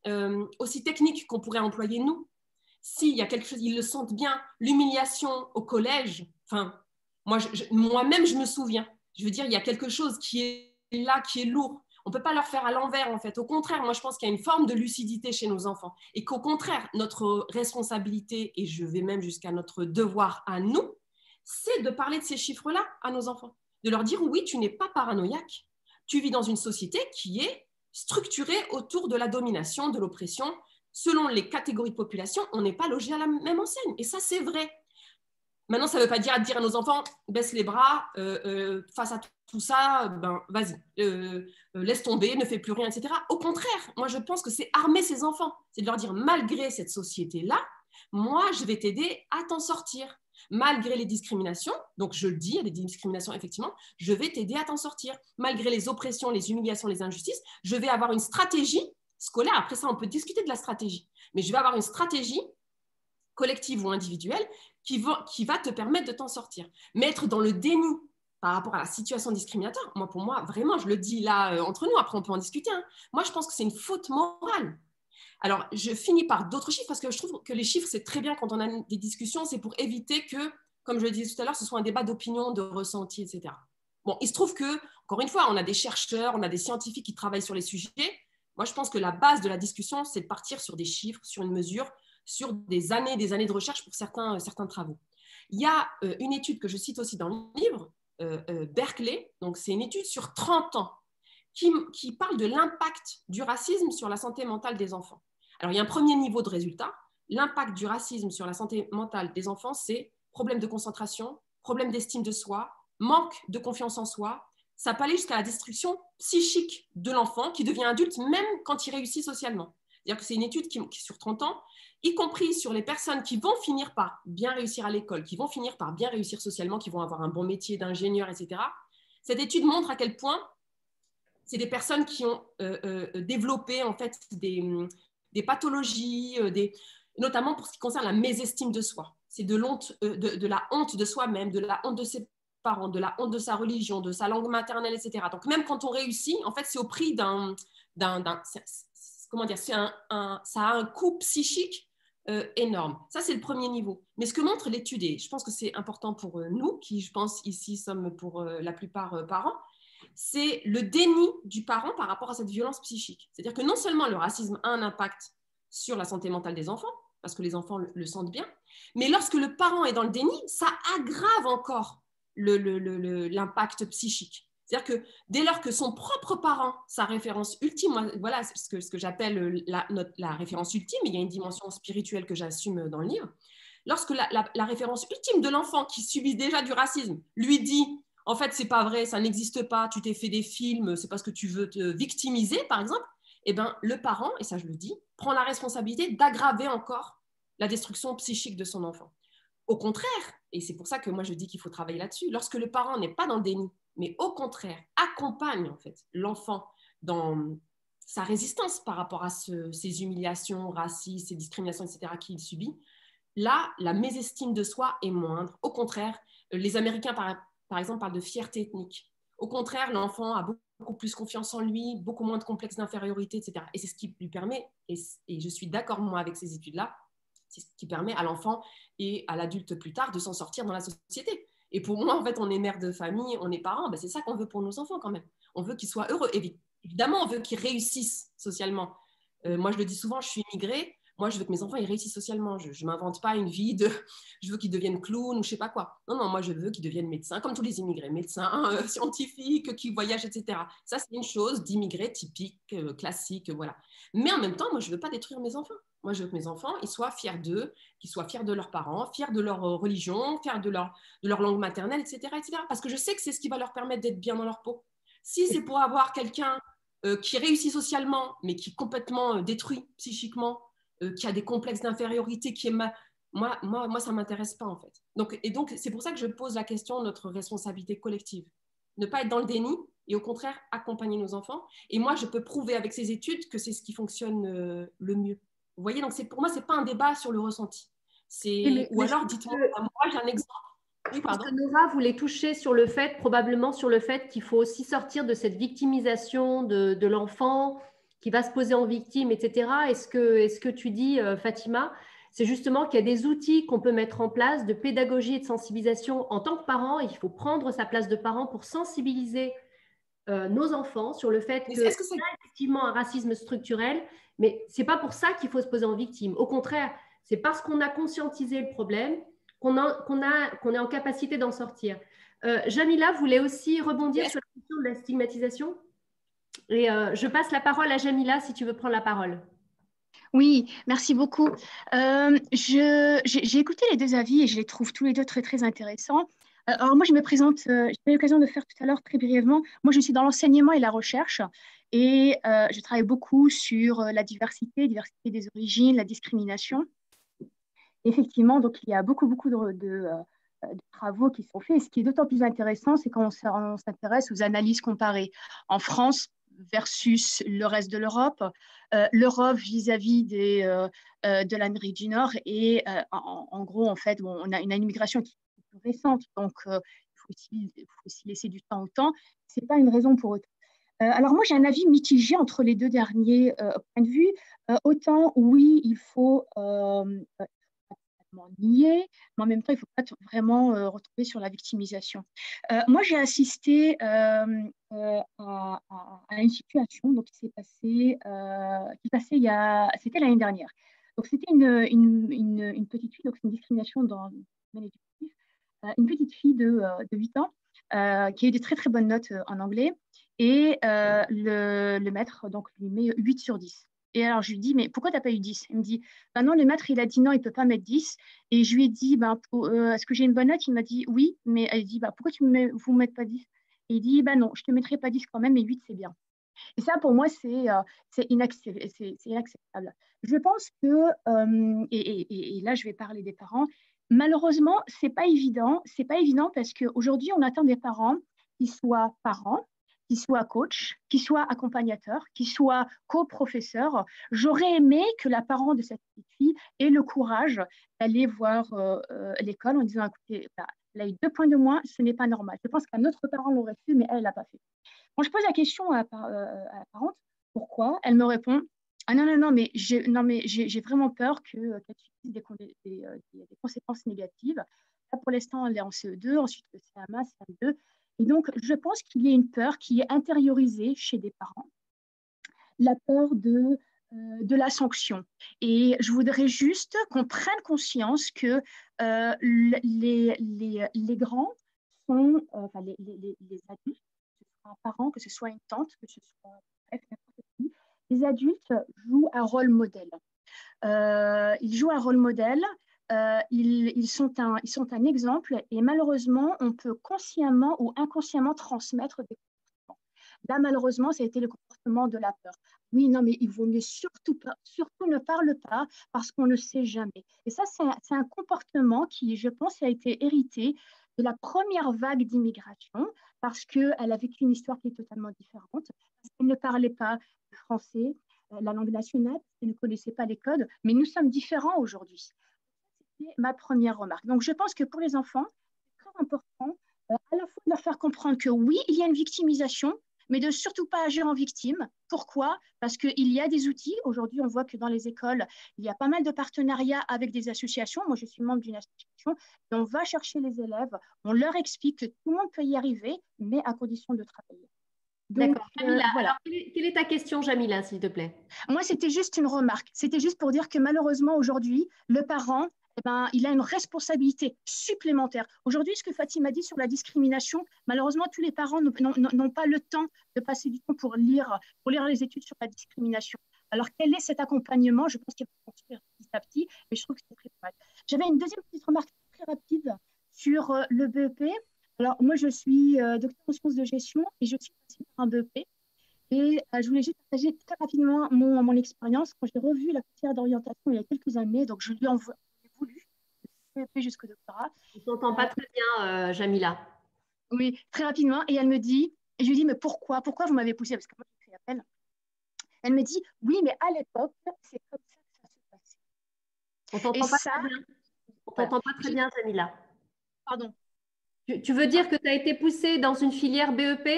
aussi techniques qu'on pourrait employer nous, s'il y a quelque chose, ils le sentent bien, l'humiliation au collège, enfin, moi-même, je me souviens. Je veux dire, il y a quelque chose qui est là, qui est lourd. On ne peut pas leur faire à l'envers, en fait. Au contraire, moi, je pense qu'il y a une forme de lucidité chez nos enfants. Et qu'au contraire, notre responsabilité, et je vais même jusqu'à notre devoir à nous, c'est de parler de ces chiffres-là à nos enfants. De leur dire, oui, tu n'es pas paranoïaque. Tu vis dans une société qui est structurée autour de la domination, de l'oppression. Selon les catégories de population, on n'est pas logé à la même enseigne. Et ça, c'est vrai. Maintenant, ça ne veut pas dire à nos enfants, baisse les bras, face à tout ça, ben, vas-y, laisse tomber, ne fais plus rien, etc. Au contraire, moi, je pense que c'est armer ses enfants. C'est de leur dire, malgré cette société-là, moi, je vais t'aider à t'en sortir. Malgré les discriminations, donc je le dis, il y a des discriminations, effectivement, je vais t'aider à t'en sortir. Malgré les oppressions, les humiliations, les injustices, je vais avoir une stratégie scolaire. Après ça, on peut discuter de la stratégie, mais je vais avoir une stratégie collective ou individuelle qui va te permettre de t'en sortir. Mais être dans le déni par rapport à la situation discriminatoire, moi, pour moi, vraiment, je le dis là entre nous, après on peut en discuter, hein. Moi, je pense que c'est une faute morale. Alors, je finis par d'autres chiffres parce que je trouve que les chiffres, c'est très bien quand on a des discussions, c'est pour éviter que, comme je le disais tout à l'heure, ce soit un débat d'opinion, de ressenti, etc. Bon, il se trouve que, encore une fois, on a des chercheurs, on a des scientifiques qui travaillent sur les sujets. Moi, je pense que la base de la discussion, c'est de partir sur des chiffres, sur une mesure, sur des années de recherche pour certains travaux. Il y a une étude que je cite aussi dans le livre, Berkeley, donc c'est une étude sur 30 ans, qui parle de l'impact du racisme sur la santé mentale des enfants. Alors, il y a un premier niveau de résultat. L'impact du racisme sur la santé mentale des enfants, c'est problème de concentration, problème d'estime de soi, manque de confiance en soi. Ça peut aller jusqu'à la destruction psychique de l'enfant qui devient adulte même quand il réussit socialement. C'est-à-dire que c'est une étude qui sur 30 ans, y compris sur les personnes qui vont finir par bien réussir à l'école, qui vont finir par bien réussir socialement, qui vont avoir un bon métier d'ingénieur, etc. Cette étude montre à quel point c'est des personnes qui ont développé en fait des pathologies, notamment pour ce qui concerne la mésestime de soi. C'est de la honte de soi-même, de la honte de ses parents, de la honte de sa religion, de sa langue maternelle, etc. Donc même quand on réussit, en fait, c'est au prix comment dire, ça a un coût psychique énorme. Ça, c'est le premier niveau. Mais ce que montre l'étude, et je pense que c'est important pour nous, qui, je pense, ici, sommes pour la plupart parents, c'est le déni du parent par rapport à cette violence psychique. C'est-à-dire que non seulement le racisme a un impact sur la santé mentale des enfants, parce que les enfants le sentent bien, mais lorsque le parent est dans le déni, ça aggrave encore l'impact psychique. C'est-à-dire que dès lors que son propre parent, sa référence ultime, voilà ce que j'appelle la référence ultime, il y a une dimension spirituelle que j'assume dans le livre, lorsque la référence ultime de l'enfant qui subit déjà du racisme lui dit en fait, c'est pas vrai, ça n'existe pas, tu t'es fait des films, c'est parce que tu veux te victimiser, par exemple, eh bien, le parent, et ça je le dis, prend la responsabilité d'aggraver encore la destruction psychique de son enfant. Au contraire, et c'est pour ça que moi je dis qu'il faut travailler là-dessus, lorsque le parent n'est pas dans le déni, mais au contraire, accompagne en fait l'enfant dans sa résistance par rapport à ces humiliations, racistes, ces discriminations, etc. qu'il subit, là, la mésestime de soi est moindre. Au contraire, les Américains, par exemple, parle de fierté ethnique. Au contraire, l'enfant a beaucoup plus confiance en lui, beaucoup moins de complexe d'infériorité, etc. Et c'est ce qui lui permet, et je suis d'accord moi avec ces études-là, c'est ce qui permet à l'enfant et à l'adulte plus tard de s'en sortir dans la société. Et pour moi, en fait, on est mère de famille, on est parents, ben c'est ça qu'on veut pour nos enfants quand même. On veut qu'ils soient heureux. Évidemment, on veut qu'ils réussissent socialement. Moi, je le dis souvent, je suis immigrée. Moi, je veux que mes enfants ils réussissent socialement. Je ne m'invente pas une vie je veux qu'ils deviennent clowns ou je ne sais pas quoi. Non, moi, je veux qu'ils deviennent médecins, comme tous les immigrés, médecins, scientifiques, qui voyagent, etc. Ça, c'est une chose d'immigrés typique, classique, voilà. Mais en même temps, moi, je ne veux pas détruire mes enfants. Moi, je veux que mes enfants ils soient fiers d'eux, qu'ils soient fiers de leurs parents, fiers de leur religion, fiers de leur langue maternelle, etc., etc. Parce que je sais que c'est ce qui va leur permettre d'être bien dans leur peau. Si c'est pour avoir quelqu'un qui réussit socialement, mais qui est complètement détruit psychiquement, qui a des complexes d'infériorité, qui est moi, ça ne m'intéresse pas en fait. Donc, c'est pour ça que je pose la question de notre responsabilité collective. Ne pas être dans le déni et au contraire accompagner nos enfants. Et moi, je peux prouver avec ces études que c'est ce qui fonctionne le mieux. Vous voyez, donc pour moi, ce n'est pas un débat sur le ressenti. Ou alors, dites-moi, moi j'ai un exemple. Je pense que Nora voulait toucher sur le fait, probablement sur le fait qu'il faut aussi sortir de cette victimisation de l'enfant qui va se poser en victime, etc. Est-ce que tu dis, Fatima, c'est justement qu'il y a des outils qu'on peut mettre en place de pédagogie et de sensibilisation en tant que parent, et il faut prendre sa place de parent pour sensibiliser nos enfants sur le fait qu'il y a effectivement un racisme structurel, mais ce n'est pas pour ça qu'il faut se poser en victime. Au contraire, c'est parce qu'on a conscientisé le problème qu'on est en capacité d'en sortir. Jamila voulait aussi rebondir sur la question de la stigmatisation. Et je passe la parole à Jamila si tu veux prendre la parole. Oui, merci beaucoup. J'ai écouté les deux avis et je les trouve tous les deux très, très intéressants. Alors moi, je me présente, j'ai eu l'occasion de faire tout à l'heure très brièvement. Moi, je suis dans l'enseignement et la recherche et je travaille beaucoup sur la diversité des origines, la discrimination. Effectivement, donc il y a beaucoup de travaux qui sont faits. Et ce qui est d'autant plus intéressant, c'est quand on s'intéresse aux analyses comparées en France versus le reste de l'Europe, l'Europe vis-à-vis de l'Amérique du Nord. Et en gros, en fait, bon, on a une immigration qui est plus récente, donc il faut aussi laisser du temps au temps. Ce n'est pas une raison pour autant. Alors moi, j'ai un avis mitigé entre les deux derniers points de vue. Autant, oui, il faut nier, mais en même temps, il ne faut pas vraiment retomber sur la victimisation. Moi, j'ai assisté à une situation donc, qui s'est passée, c'était l'année dernière. Donc, c'était une petite fille, donc c'est une discrimination dans le domaine éducatif, une petite fille de 8 ans qui a eu des très, très bonnes notes en anglais et le maître donc, lui met 8 sur 10. Et alors, je lui dis, mais pourquoi tu n'as pas eu 10? Il me dit, bah non, le maître, il a dit non, il ne peut pas mettre 10. Et je lui ai dit, bah, est-ce que j'ai une bonne note? Il m'a dit oui, mais elle dit, bah, pourquoi vous ne mettez pas 10? Et il dit, bah non, je ne te mettrai pas 10 quand même, mais 8, c'est bien. Et ça, pour moi, c'est inacceptable. Je pense que, et là, je vais parler des parents, malheureusement, ce n'est pas évident. C'est pas évident parce qu'aujourd'hui, on attend des parents, qui soient coach, qui soient accompagnateurs, qui soient coprofesseurs. J'aurais aimé que la parent de cette petite fille ait le courage d'aller voir l'école en disant, écoutez, elle a eu 2 points de moins, ce n'est pas normal. Je pense qu'un autre parent l'aurait fait, mais elle ne l'a pas fait. Quand je pose la question à la parente, pourquoi? Elle me répond, ah non, mais j'ai vraiment peur qu'elle subisse des conséquences négatives. Là, pour l'instant, elle est en CE2, ensuite le CMA, CM2. Et donc, je pense qu'il y a une peur qui est intériorisée chez des parents, la peur de la sanction. Et je voudrais juste qu'on prenne conscience que les grands sont, les adultes, que ce soit un parent, que ce soit une tante, que ce soit bref, n'importe qui, les adultes jouent un rôle modèle. Ils jouent un rôle modèle. Ils sont un exemple et malheureusement, on peut consciemment ou inconsciemment transmettre des comportements. Là, malheureusement, ça a été le comportement de la peur. Oui, non, mais il vaut mieux surtout ne parle pas parce qu'on ne sait jamais. Et ça, c'est un comportement qui, je pense, a été hérité de la première vague d'immigration parce qu'elle a vécu une histoire qui est totalement différente, parce qu'elle ne parlait pas le français, la langue nationale, elle ne connaissait pas les codes, mais nous sommes différents aujourd'hui. C'était ma première remarque. Donc, je pense que pour les enfants, c'est très important à la fois de leur faire comprendre que oui, il y a une victimisation, mais de surtout pas agir en victime. Pourquoi? Parce qu'il y a des outils. Aujourd'hui, on voit que dans les écoles, il y a pas mal de partenariats avec des associations. Moi, je suis membre d'une association et on va chercher les élèves. On leur explique que tout le monde peut y arriver, mais à condition de travailler. D'accord. Jamila, voilà. Alors, quelle est ta question, Jamila, s'il te plaît? Moi, c'était juste une remarque. C'était juste pour dire que malheureusement, aujourd'hui, le parent, il a une responsabilité supplémentaire. Aujourd'hui, ce que Fatima dit sur la discrimination, malheureusement, tous les parents n'ont pas le temps de passer du temps pour lire les études sur la discrimination. Alors, quel est cet accompagnement? Je pense qu'il faut construire petit à petit, mais je trouve que c'est très mal. J'avais une deuxième petite remarque très rapide sur le BEP. Alors, moi, je suis docteur en sciences de gestion et je suis passée par un BEP. Et je voulais juste partager très rapidement mon expérience. Quand j'ai revu la conseillère d'orientation il y a quelques années, donc je lui ai voulu jusqu'au doctorat. Je ne t'entends pas très bien, Jamila. Oui, très rapidement. Et elle me dit, et je lui dis, mais pourquoi vous m'avez poussé? Parce que moi, j'ai fait appel. Elle me dit, oui, mais à l'époque, c'est comme ça que ça se passait. On ne t'entend pas très bien. On t'entend pas très bien, Jamila. Pardon. Tu veux dire que tu as été poussée dans une filière BEP?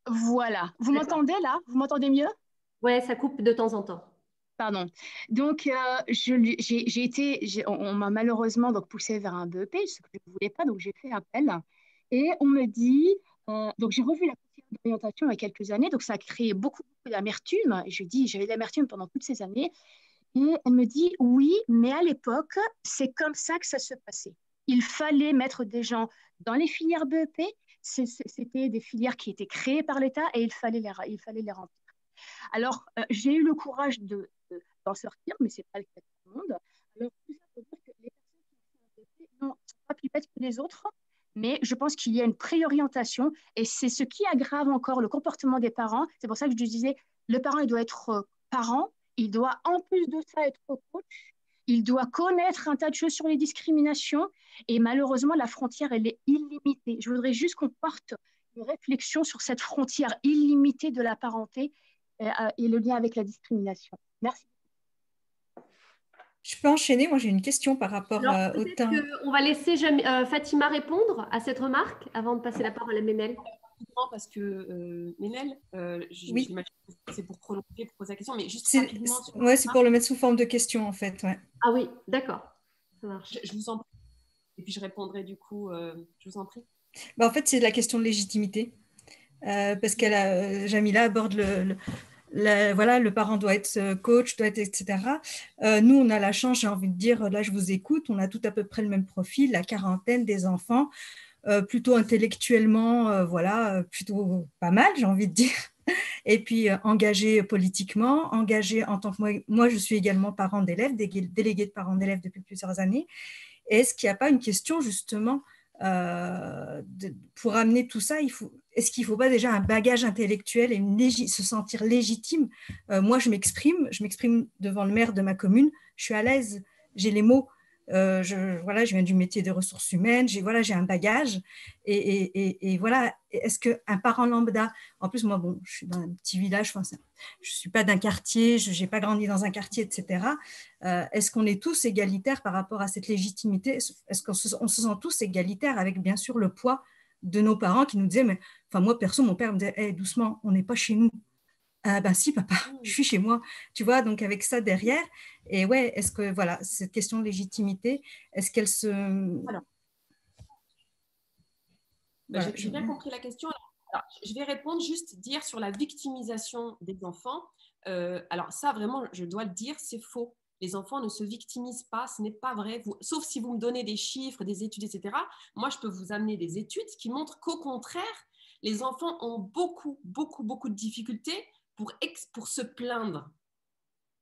Voilà. Vous D'accord. m'entendez là? Vous m'entendez mieux? Ouais, ça coupe de temps en temps. Pardon. Donc, j'ai été, on m'a malheureusement donc poussée vers un BEP, ce que je ne voulais pas, donc j'ai fait appel. Et on me dit, donc j'ai revu la conseillère d'orientation il y a quelques années, donc ça a créé beaucoup d'amertume. Et je dis, j'avais de l'amertume pendant toutes ces années. Et elle me dit, oui, mais à l'époque, c'est comme ça que ça se passait. Il fallait mettre des gens dans les filières BEP. C'était des filières qui étaient créées par l'État et il fallait les remplir. Alors, j'ai eu le courage d'en sortir, mais ce n'est pas le cas de tout le monde. Alors, tout ça pour dire que les personnes qui ont fait un BEP ne sont pas plus bêtes que les autres, mais je pense qu'il y a une préorientation et c'est ce qui aggrave encore le comportement des parents. C'est pour ça que je disais, le parent, il doit être parent, il doit en plus de ça être coach, il doit connaître un tas de choses sur les discriminations et malheureusement, la frontière, elle est illimitée. Je voudrais juste qu'on porte une réflexion sur cette frontière illimitée de la parenté et le lien avec la discrimination. Merci. Je peux enchaîner. Moi, j'ai une question par rapport Alors, au peut-être temps. qu'on va laisser Fatima répondre à cette remarque avant de passer la parole à Ménel. Parce que Ménel, Oui. j'imagine que c'est pour prolonger, pour poser la question, mais juste C'est rapidement. c'est pour le mettre sous forme de question, en fait. Ouais. Ah oui, d'accord. Ça marche. Je vous en prie. Et puis je répondrai du coup, je vous en prie. En fait, c'est la question de légitimité. Parce Jamila aborde voilà, le parent doit être coach, doit être, etc. Nous, on a la chance, j'ai envie de dire, là, je vous écoute, on a tout à peu près le même profil, la quarantaine des enfants, plutôt intellectuellement, voilà, plutôt pas mal, j'ai envie de dire. Et puis engagés politiquement, engagés en tant que moi, je suis également parent d'élèves, déléguée de parents d'élèves depuis plusieurs années. Et est-ce qu'il n'y a pas une question justement pour amener tout ça, est-ce qu'il ne faut pas déjà un bagage intellectuel et se sentir légitime? Moi, je m'exprime devant le maire de ma commune, je suis à l'aise, j'ai les mots, voilà, je viens du métier des ressources humaines, j'ai un bagage, et voilà, est-ce qu'un parent lambda, en plus moi, bon, je suis dans un petit village, je ne suis pas d'un quartier, je n'ai pas grandi dans un quartier, etc. Est-ce qu'on est tous égalitaires par rapport à cette légitimité? Est-ce qu'on se sent tous égalitaires avec bien sûr le poids de nos parents qui nous disaient, mais enfin moi perso, mon père me disait, hey, doucement, on n'est pas chez nous. Ben si papa, je suis chez moi, tu vois, donc avec ça derrière. Et ouais, est-ce que voilà, cette question de légitimité, est-ce qu'elle se... Alors, voilà, j'ai bien compris la question. Alors, je vais répondre, juste dire sur la victimisation des enfants. Alors ça, vraiment, je dois le dire, c'est faux. Les enfants ne se victimisent pas, ce n'est pas vrai. Sauf si vous me donnez des chiffres, des études, etc. Moi, je peux vous amener des études qui montrent qu'au contraire, les enfants ont beaucoup de difficultés pour se plaindre.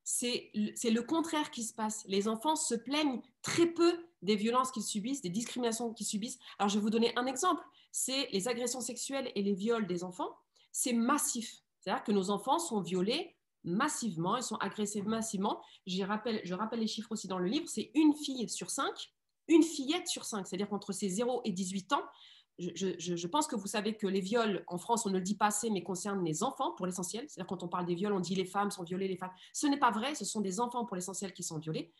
C'est le contraire qui se passe. Les enfants se plaignent très peu des violences qu'ils subissent, des discriminations qu'ils subissent. Alors, je vais vous donner un exemple. C'est les agressions sexuelles et les viols des enfants. C'est massif. C'est-à-dire que nos enfants sont violés massivement, ils sont agressés massivement. Je rappelle les chiffres aussi dans le livre, c'est une fille sur 5, une fillette sur 5. C'est-à-dire qu'entre ses 0 et 18 ans, je pense que vous savez que les viols, en France, on ne le dit pas assez, mais concernent les enfants pour l'essentiel. C'est-à-dire quand on parle des viols, on dit les femmes sont violées, les femmes. Ce n'est pas vrai, ce sont des enfants pour l'essentiel qui sont violés.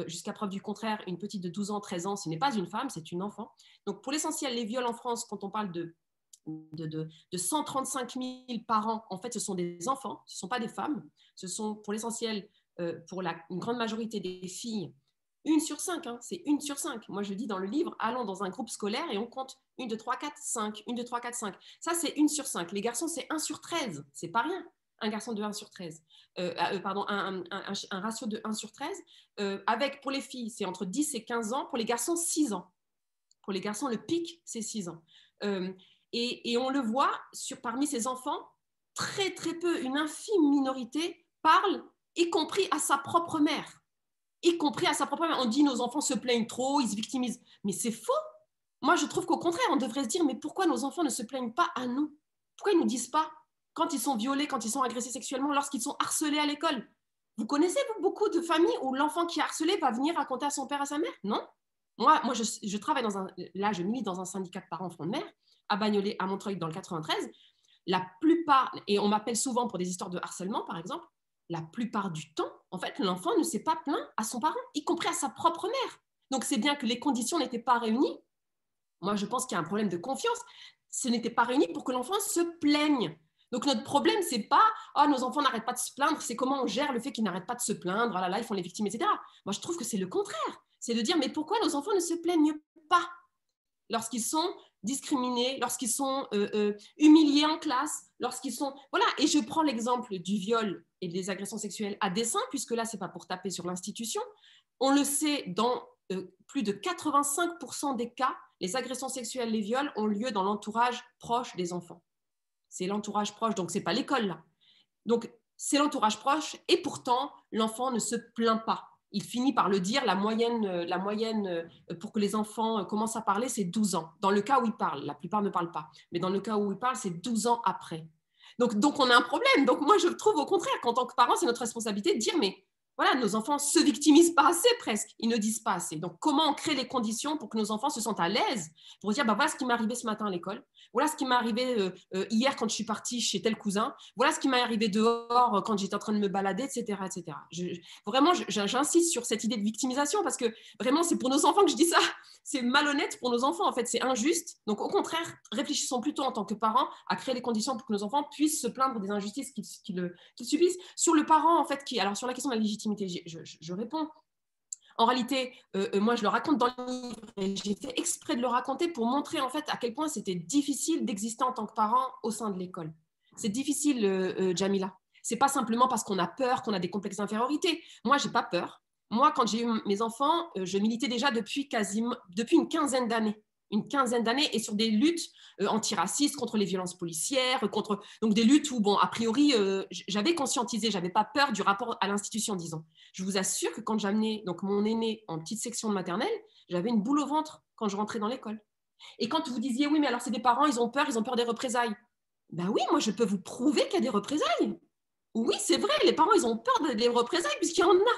Jusqu'à preuve du contraire, une petite de 12 ans, 13 ans, ce n'est pas une femme, c'est une enfant. Donc pour l'essentiel, les viols en France, quand on parle de 135 000 par an, en fait, ce sont des enfants, ce ne sont pas des femmes. Ce sont pour l'essentiel, pour une grande majorité des filles, 1 sur 5, hein, c'est 1 sur 5. Moi, je dis dans le livre, allons dans un groupe scolaire et on compte 1, 2, 3, 4, 5, 1, 2, 3, 4, 5. Ça, c'est 1 sur 5. Les garçons, c'est 1 sur 13. C'est pas rien, un garçon de 1 sur 13. Un ratio de 1 sur 13. Avec, pour les filles, c'est entre 10 et 15 ans. Pour les garçons, 6 ans. Pour les garçons, le pic, c'est 6 ans. Et on le voit, parmi ces enfants, très, très peu, une infime minorité parle, y compris à sa propre mère. Y compris à sa propre mère. On dit nos enfants se plaignent trop, ils se victimisent. Mais c'est faux. Moi, je trouve qu'au contraire, on devrait se dire, mais pourquoi nos enfants ne se plaignent pas à nous? Pourquoi ils ne nous disent pas quand ils sont violés, quand ils sont agressés sexuellement, lorsqu'ils sont harcelés à l'école? Vous connaissez beaucoup de familles où l'enfant qui est harcelé va venir raconter à son père, à sa mère? Non. Moi je travaille là, je milite dans un syndicat de parents front de mer, à Bagnolet, à Montreuil, dans le 93. La plupart, et on m'appelle souvent pour des histoires de harcèlement, par exemple, la plupart du temps, en fait, l'enfant ne s'est pas plaint à son parent, y compris à sa propre mère. Donc, c'est bien que les conditions n'étaient pas réunies Moi, je pense qu'il y a un problème de confiance. Ce n'était pas réuni pour que l'enfant se plaigne. Donc, notre problème, ce n'est pas « Oh, nos enfants n'arrêtent pas de se plaindre », c'est comment on gère le fait qu'ils n'arrêtent pas de se plaindre, oh là là, ils font les victimes, etc. Moi, je trouve que c'est le contraire. C'est de dire « Mais pourquoi nos enfants ne se plaignent pas lorsqu'ils sont discriminés, lorsqu'ils sont humiliés en classe, lorsqu'ils sont… » Voilà, et je prends l'exemple du viol et des agressions sexuelles à dessein, puisque là, ce n'est pas pour taper sur l'institution. On le sait, dans plus de 85% des cas, les agressions sexuelles, les viols ont lieu dans l'entourage proche des enfants. C'est l'entourage proche, donc ce n'est pas l'école là. Donc, c'est l'entourage proche et pourtant, l'enfant ne se plaint pas. Il finit par le dire, la moyenne pour que les enfants commencent à parler, c'est 12 ans. Dans le cas où ils parlent, la plupart ne parlent pas, mais dans le cas où ils parlent, c'est 12 ans après. Donc, on a un problème. Donc, moi, je trouve au contraire qu'en tant que parents, c'est notre responsabilité de dire, mais voilà, nos enfants ne se victimisent pas assez presque, ils ne disent pas assez. Donc, comment on crée les conditions pour que nos enfants se sentent à l'aise pour dire, bah, voilà ce qui m'est arrivé ce matin à l'école, voilà ce qui m'est arrivé hier quand je suis partie chez tel cousin, voilà ce qui m'est arrivé dehors quand j'étais en train de me balader, etc. etc. Vraiment, j'insiste sur cette idée de victimisation parce que vraiment, c'est pour nos enfants que je dis ça. C'est malhonnête pour nos enfants, en fait, c'est injuste. Donc, au contraire, réfléchissons plutôt en tant que parents à créer les conditions pour que nos enfants puissent se plaindre des injustices qu'ils subissent. Sur le parent, en fait, alors sur la question de la légitimité, je réponds. En réalité, moi, je le raconte dans le livre et j'ai fait exprès de le raconter pour montrer en fait à quel point c'était difficile d'exister en tant que parent au sein de l'école. C'est difficile, Jamila. C'est pas simplement parce qu'on a peur, qu'on a des complexes d'infériorité. Moi, j'ai pas peur. Moi, quand j'ai eu mes enfants, je militais déjà depuis une quinzaine d'années. Et sur des luttes antiracistes, contre les violences policières, donc des luttes où, bon, a priori, j'avais conscientisé, j'avais pas peur du rapport à l'institution, disons. Je vous assure que quand j'amenais donc mon aîné en petite section de maternelle, j'avais une boule au ventre quand je rentrais dans l'école. Et quand vous disiez, oui, mais alors c'est des parents, ils ont peur des représailles. Ben oui, moi, je peux vous prouver qu'il y a des représailles. Oui, c'est vrai, les parents, ils ont peur des représailles puisqu'il y en a.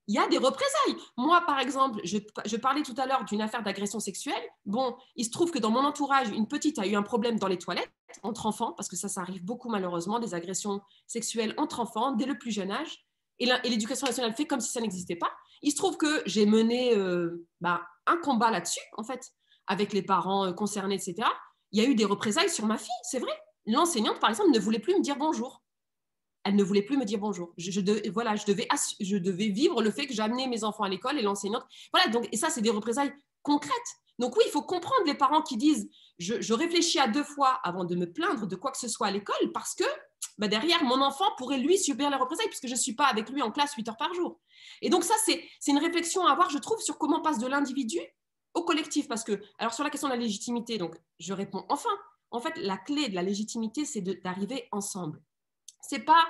Il y a des représailles. Moi, par exemple, je parlais tout à l'heure d'une affaire d'agression sexuelle. Bon, il se trouve que dans mon entourage, une petite a eu un problème dans les toilettes entre enfants, parce que ça arrive beaucoup malheureusement, des agressions sexuelles entre enfants dès le plus jeune âge. Et l'éducation nationale fait comme si ça n'existait pas. Il se trouve que j'ai mené un combat là-dessus, en fait, avec les parents concernés, etc. Il y a eu des représailles sur ma fille, c'est vrai. L'enseignante, par exemple, ne voulait plus me dire bonjour. Elle ne voulait plus me dire bonjour. Je devais vivre le fait que j'amenais mes enfants à l'école et l'enseignante. Voilà, donc, et ça, c'est des représailles concrètes. Donc oui, il faut comprendre les parents qui disent je réfléchis à 2 fois avant de me plaindre de quoi que ce soit à l'école parce que derrière, mon enfant pourrait lui subir les représailles puisque je ne suis pas avec lui en classe 8 heures par jour. Et donc ça, c'est une réflexion à avoir, je trouve, sur comment on passe de l'individu au collectif. Parce que, alors sur la question de la légitimité, donc je réponds enfin. En fait, la clé de la légitimité, c'est d'arriver ensemble. C'est pas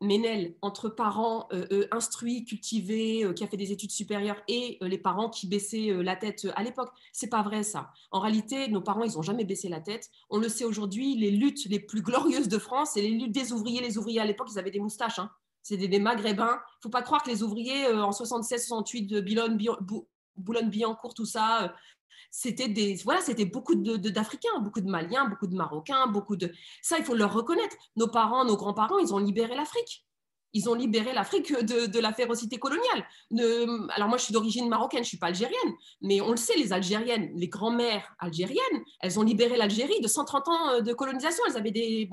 Ménel, entre parents instruits, cultivés, qui a fait des études supérieures et les parents qui baissaient la tête à l'époque. C'est pas vrai ça. En réalité, nos parents, ils n'ont jamais baissé la tête. On le sait aujourd'hui, les luttes les plus glorieuses de France, c'est les luttes des ouvriers. Les ouvriers à l'époque, ils avaient des moustaches. Hein. C'était des maghrébins. Il ne faut pas croire que les ouvriers en 76, 68 de Boulogne-Billancourt, tout ça… C'était beaucoup d'Africains, beaucoup de Maliens, beaucoup de Marocains, ça, il faut leur reconnaître. Nos parents, nos grands-parents, ils ont libéré l'Afrique. Ils ont libéré l'Afrique de la férocité coloniale. Alors moi, je suis d'origine marocaine, je ne suis pas algérienne, mais on le sait, les Algériennes, les grands-mères algériennes, elles ont libéré l'Algérie de 130 ans de colonisation. Elles avaient des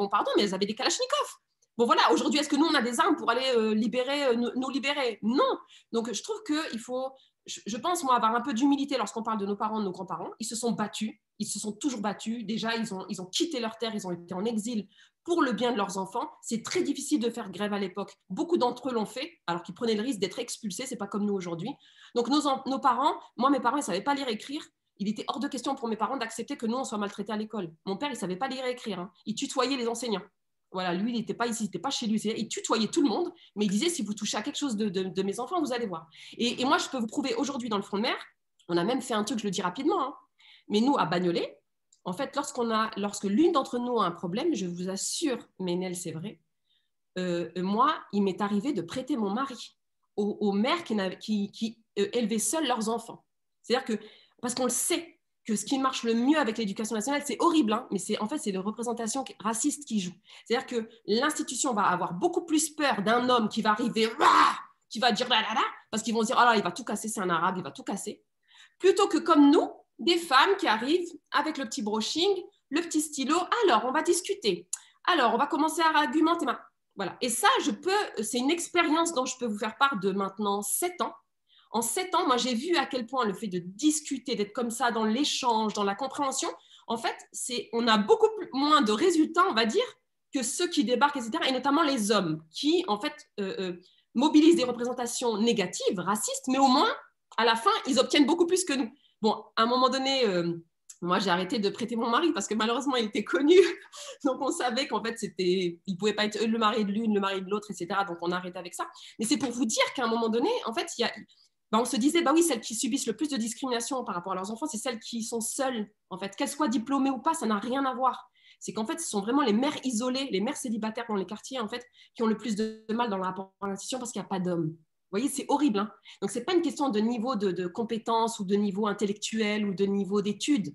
kalachnikovs. Bon voilà, aujourd'hui, est-ce que nous, on a des armes pour aller nous libérer? Non. Donc, je trouve qu'il faut… Je pense, moi, avoir un peu d'humilité lorsqu'on parle de nos parents, de nos grands-parents. Ils se sont battus, ils se sont toujours battus. Déjà, ils ont quitté leur terre, ils ont été en exil pour le bien de leurs enfants. C'est très difficile de faire grève à l'époque. Beaucoup d'entre eux l'ont fait, alors qu'ils prenaient le risque d'être expulsés. Ce n'est pas comme nous aujourd'hui. Donc, nos parents, moi, mes parents, ils ne savaient pas lire et écrire. Il était hors de question pour mes parents d'accepter que nous, on soit maltraités à l'école. Mon père, il ne savait pas lire et écrire. Hein. Il tutoyait les enseignants. Voilà, lui, il n'était pas ici, il n'était pas chez lui. Il tutoyait tout le monde, mais il disait, si vous touchez à quelque chose de mes enfants, vous allez voir. Et moi, je peux vous prouver aujourd'hui dans le front de mer, on a même fait un truc, je le dis rapidement, hein, mais nous, à Bagnolet, en fait, lorsque l'une d'entre nous a un problème, je vous assure, Ménel, c'est vrai, moi, il m'est arrivé de prêter mon mari aux mères qui élevaient seules leurs enfants. C'est-à-dire que, parce qu'on le sait, que ce qui marche le mieux avec l'éducation nationale, c'est horrible, hein, mais c'est les représentations racistes qui jouent. C'est-à-dire que l'institution va avoir beaucoup plus peur d'un homme qui va arriver, qui va dire là, parce qu'ils vont se dire, oh là, il va tout casser, c'est un arabe, il va tout casser, plutôt que comme nous, des femmes qui arrivent avec le petit brushing, le petit stylo. Alors, on va discuter. Alors, on va commencer à argumenter. Voilà. Et ça, c'est une expérience dont je peux vous faire part de maintenant 7 ans. En 7 ans, moi, j'ai vu à quel point le fait de discuter, d'être comme ça dans l'échange, dans la compréhension, en fait, on a beaucoup moins de résultats, on va dire, que ceux qui débarquent, etc., et notamment les hommes qui, en fait, mobilisent des représentations négatives, racistes, mais au moins, à la fin, ils obtiennent beaucoup plus que nous. Bon, à un moment donné, moi, j'ai arrêté de prêter mon mari parce que malheureusement, il était connu. Donc, on savait qu'en fait, il ne pouvait pas être le mari de l'une, le mari de l'autre, etc. Donc, on a arrêté avec ça. Mais c'est pour vous dire qu'à un moment donné, en fait, on se disait, oui, celles qui subissent le plus de discrimination par rapport à leurs enfants, c'est celles qui sont seules, en fait. Qu'elles soient diplômées ou pas, ça n'a rien à voir. C'est qu'en fait, ce sont vraiment les mères isolées, les mères célibataires dans les quartiers, en fait, qui ont le plus de mal dans le rapport à l'institution parce qu'il n'y a pas d'hommes. Vous voyez, c'est horrible. Hein. Donc, ce n'est pas une question de niveau de compétence ou de niveau intellectuel ou de niveau d'études.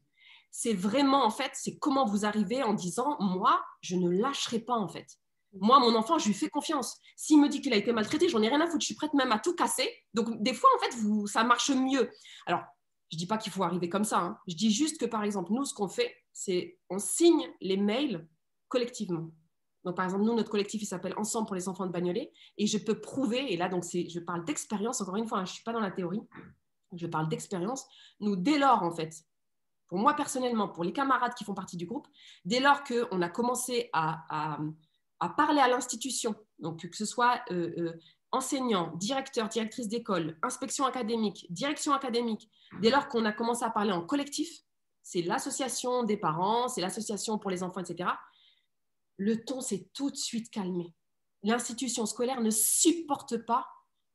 C'est vraiment, en fait, c'est comment vous arrivez en disant, moi, je ne lâcherai pas, en fait. Moi, mon enfant, je lui fais confiance. S'il me dit qu'il a été maltraité, j'en ai rien à foutre. Je suis prête même à tout casser. Donc, des fois, en fait, ça marche mieux. Alors, je ne dis pas qu'il faut arriver comme ça. Hein. Je dis juste que, par exemple, nous, ce qu'on fait, c'est on signe les mails collectivement. Donc, par exemple, nous, notre collectif, il s'appelle Ensemble pour les enfants de Bagnolet. Et je peux prouver, et là, donc, je parle d'expérience, encore une fois, hein, je ne suis pas dans la théorie, je parle d'expérience. Nous, dès lors, en fait, pour moi personnellement, pour les camarades qui font partie du groupe, dès lors qu'on a commencé à parler à l'institution, donc que ce soit enseignants, directeurs, directrices d'école, inspection académique, direction académique, dès lors qu'on a commencé à parler en collectif, c'est l'association des parents, c'est l'association pour les enfants, etc., le ton s'est tout de suite calmé. L'institution scolaire ne supporte pas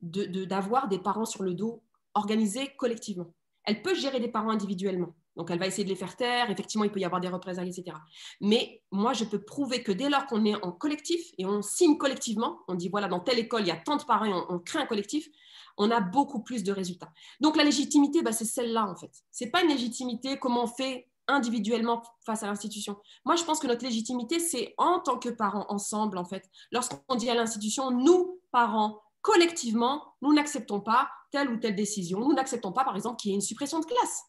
d'avoir des parents sur le dos organisés collectivement. Elle peut gérer des parents individuellement. Donc, elle va essayer de les faire taire. Effectivement, il peut y avoir des représailles, etc. Mais moi, je peux prouver que dès lors qu'on est en collectif et on signe collectivement, on dit, voilà, dans telle école, il y a tant de parents et on crée un collectif, on a beaucoup plus de résultats. Donc, la légitimité, c'est celle-là, en fait. Ce n'est pas une légitimité comme on fait individuellement face à l'institution. Moi, je pense que notre légitimité, c'est en tant que parents ensemble, en fait. Lorsqu'on dit à l'institution, nous, parents, collectivement, nous n'acceptons pas telle ou telle décision. Nous n'acceptons pas, par exemple, qu'il y ait une suppression de classe.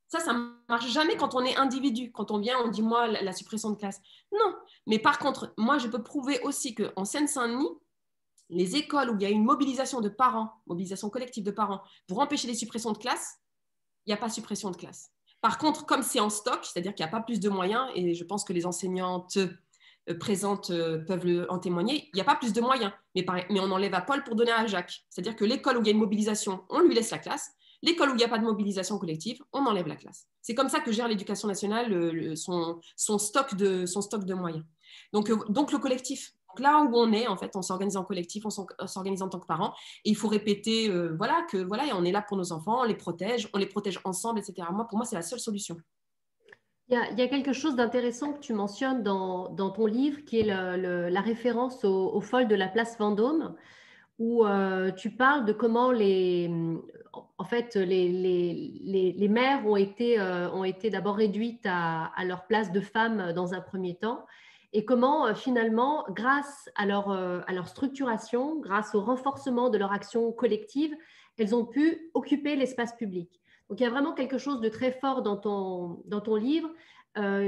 Ça ne marche jamais quand on est individu. Quand on vient, on dit, moi, la suppression de classe. Non. Mais par contre, moi, je peux prouver aussi qu'en Seine-Saint-Denis, les écoles où il y a une mobilisation de parents, mobilisation collective de parents, pour empêcher les suppressions de classe, il n'y a pas suppression de classe. Par contre, comme c'est en stock, c'est-à-dire qu'il n'y a pas plus de moyens, et je pense que les enseignantes présentes peuvent en témoigner, il n'y a pas plus de moyens. Mais on enlève à Paul pour donner à Jacques. C'est-à-dire que l'école où il y a une mobilisation, on lui laisse la classe. L'école où il n'y a pas de mobilisation collective, on enlève la classe. C'est comme ça que gère l'éducation nationale son stock de moyens. Donc le collectif, donc là où on est, en fait, on s'organise en collectif, on s'organise en tant que parents, et il faut répéter on est là pour nos enfants, on les protège ensemble, etc. Pour moi, c'est la seule solution. Il y a quelque chose d'intéressant que tu mentionnes dans ton livre, qui est la référence aux folles de la place Vendôme, où tu parles de comment les mères ont été d'abord réduites à leur place de femmes dans un premier temps, et comment finalement, grâce à leur structuration, grâce au renforcement de leur action collective, elles ont pu occuper l'espace public. Donc il y a vraiment quelque chose de très fort dans ton livre,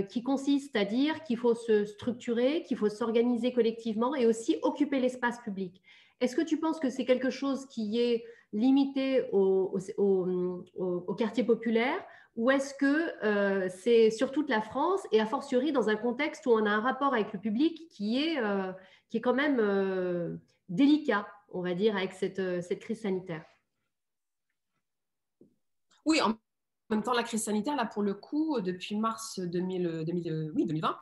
qui consiste à dire qu'il faut se structurer, qu'il faut s'organiser collectivement et aussi occuper l'espace public. Est-ce que tu penses que c'est quelque chose qui est limité au quartier populaire, ou est-ce que c'est sur toute la France, et a fortiori dans un contexte où on a un rapport avec le public qui est quand même délicat, on va dire, avec cette crise sanitaire? Oui, en même temps, la crise sanitaire, là, pour le coup, depuis mars 2020,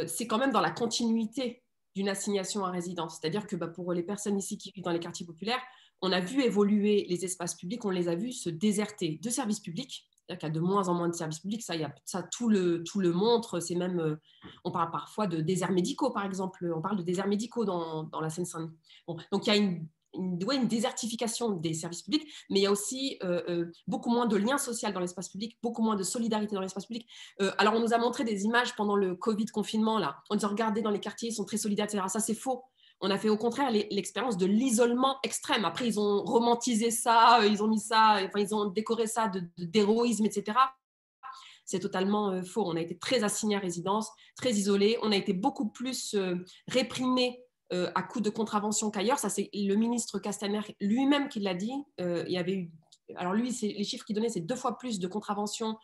c'est quand même dans la continuité d'une assignation à résidence. C'est-à-dire que pour les personnes ici qui vivent dans les quartiers populaires, on a vu évoluer les espaces publics, on les a vus se déserter de services publics. C'est-à-dire qu'il y a de moins en moins de services publics, ça tout le montre. C'est même, on parle parfois de déserts médicaux, par exemple. On parle de déserts médicaux dans la Seine-Saint-Denis. Bon, donc il y a une désertification des services publics, mais il y a aussi beaucoup moins de liens sociaux dans l'espace public, beaucoup moins de solidarité dans l'espace public. Alors, on nous a montré des images pendant le Covid confinement, là, en disant, regardez, dans les quartiers, ils sont très solidaires, etc. Ça, c'est faux. On a fait au contraire l'expérience de l'isolement extrême. Après, ils ont romantisé ça, ils ont décoré ça d'héroïsme, etc. C'est totalement faux. On a été très assignés à résidence, très isolés. On a été beaucoup plus réprimés à coups de contraventions qu'ailleurs. Ça, c'est le ministre Castaner lui-même qui l'a dit. Il y avait eu, alors lui, les chiffres qu'il donnait, c'est 2 fois plus de contraventions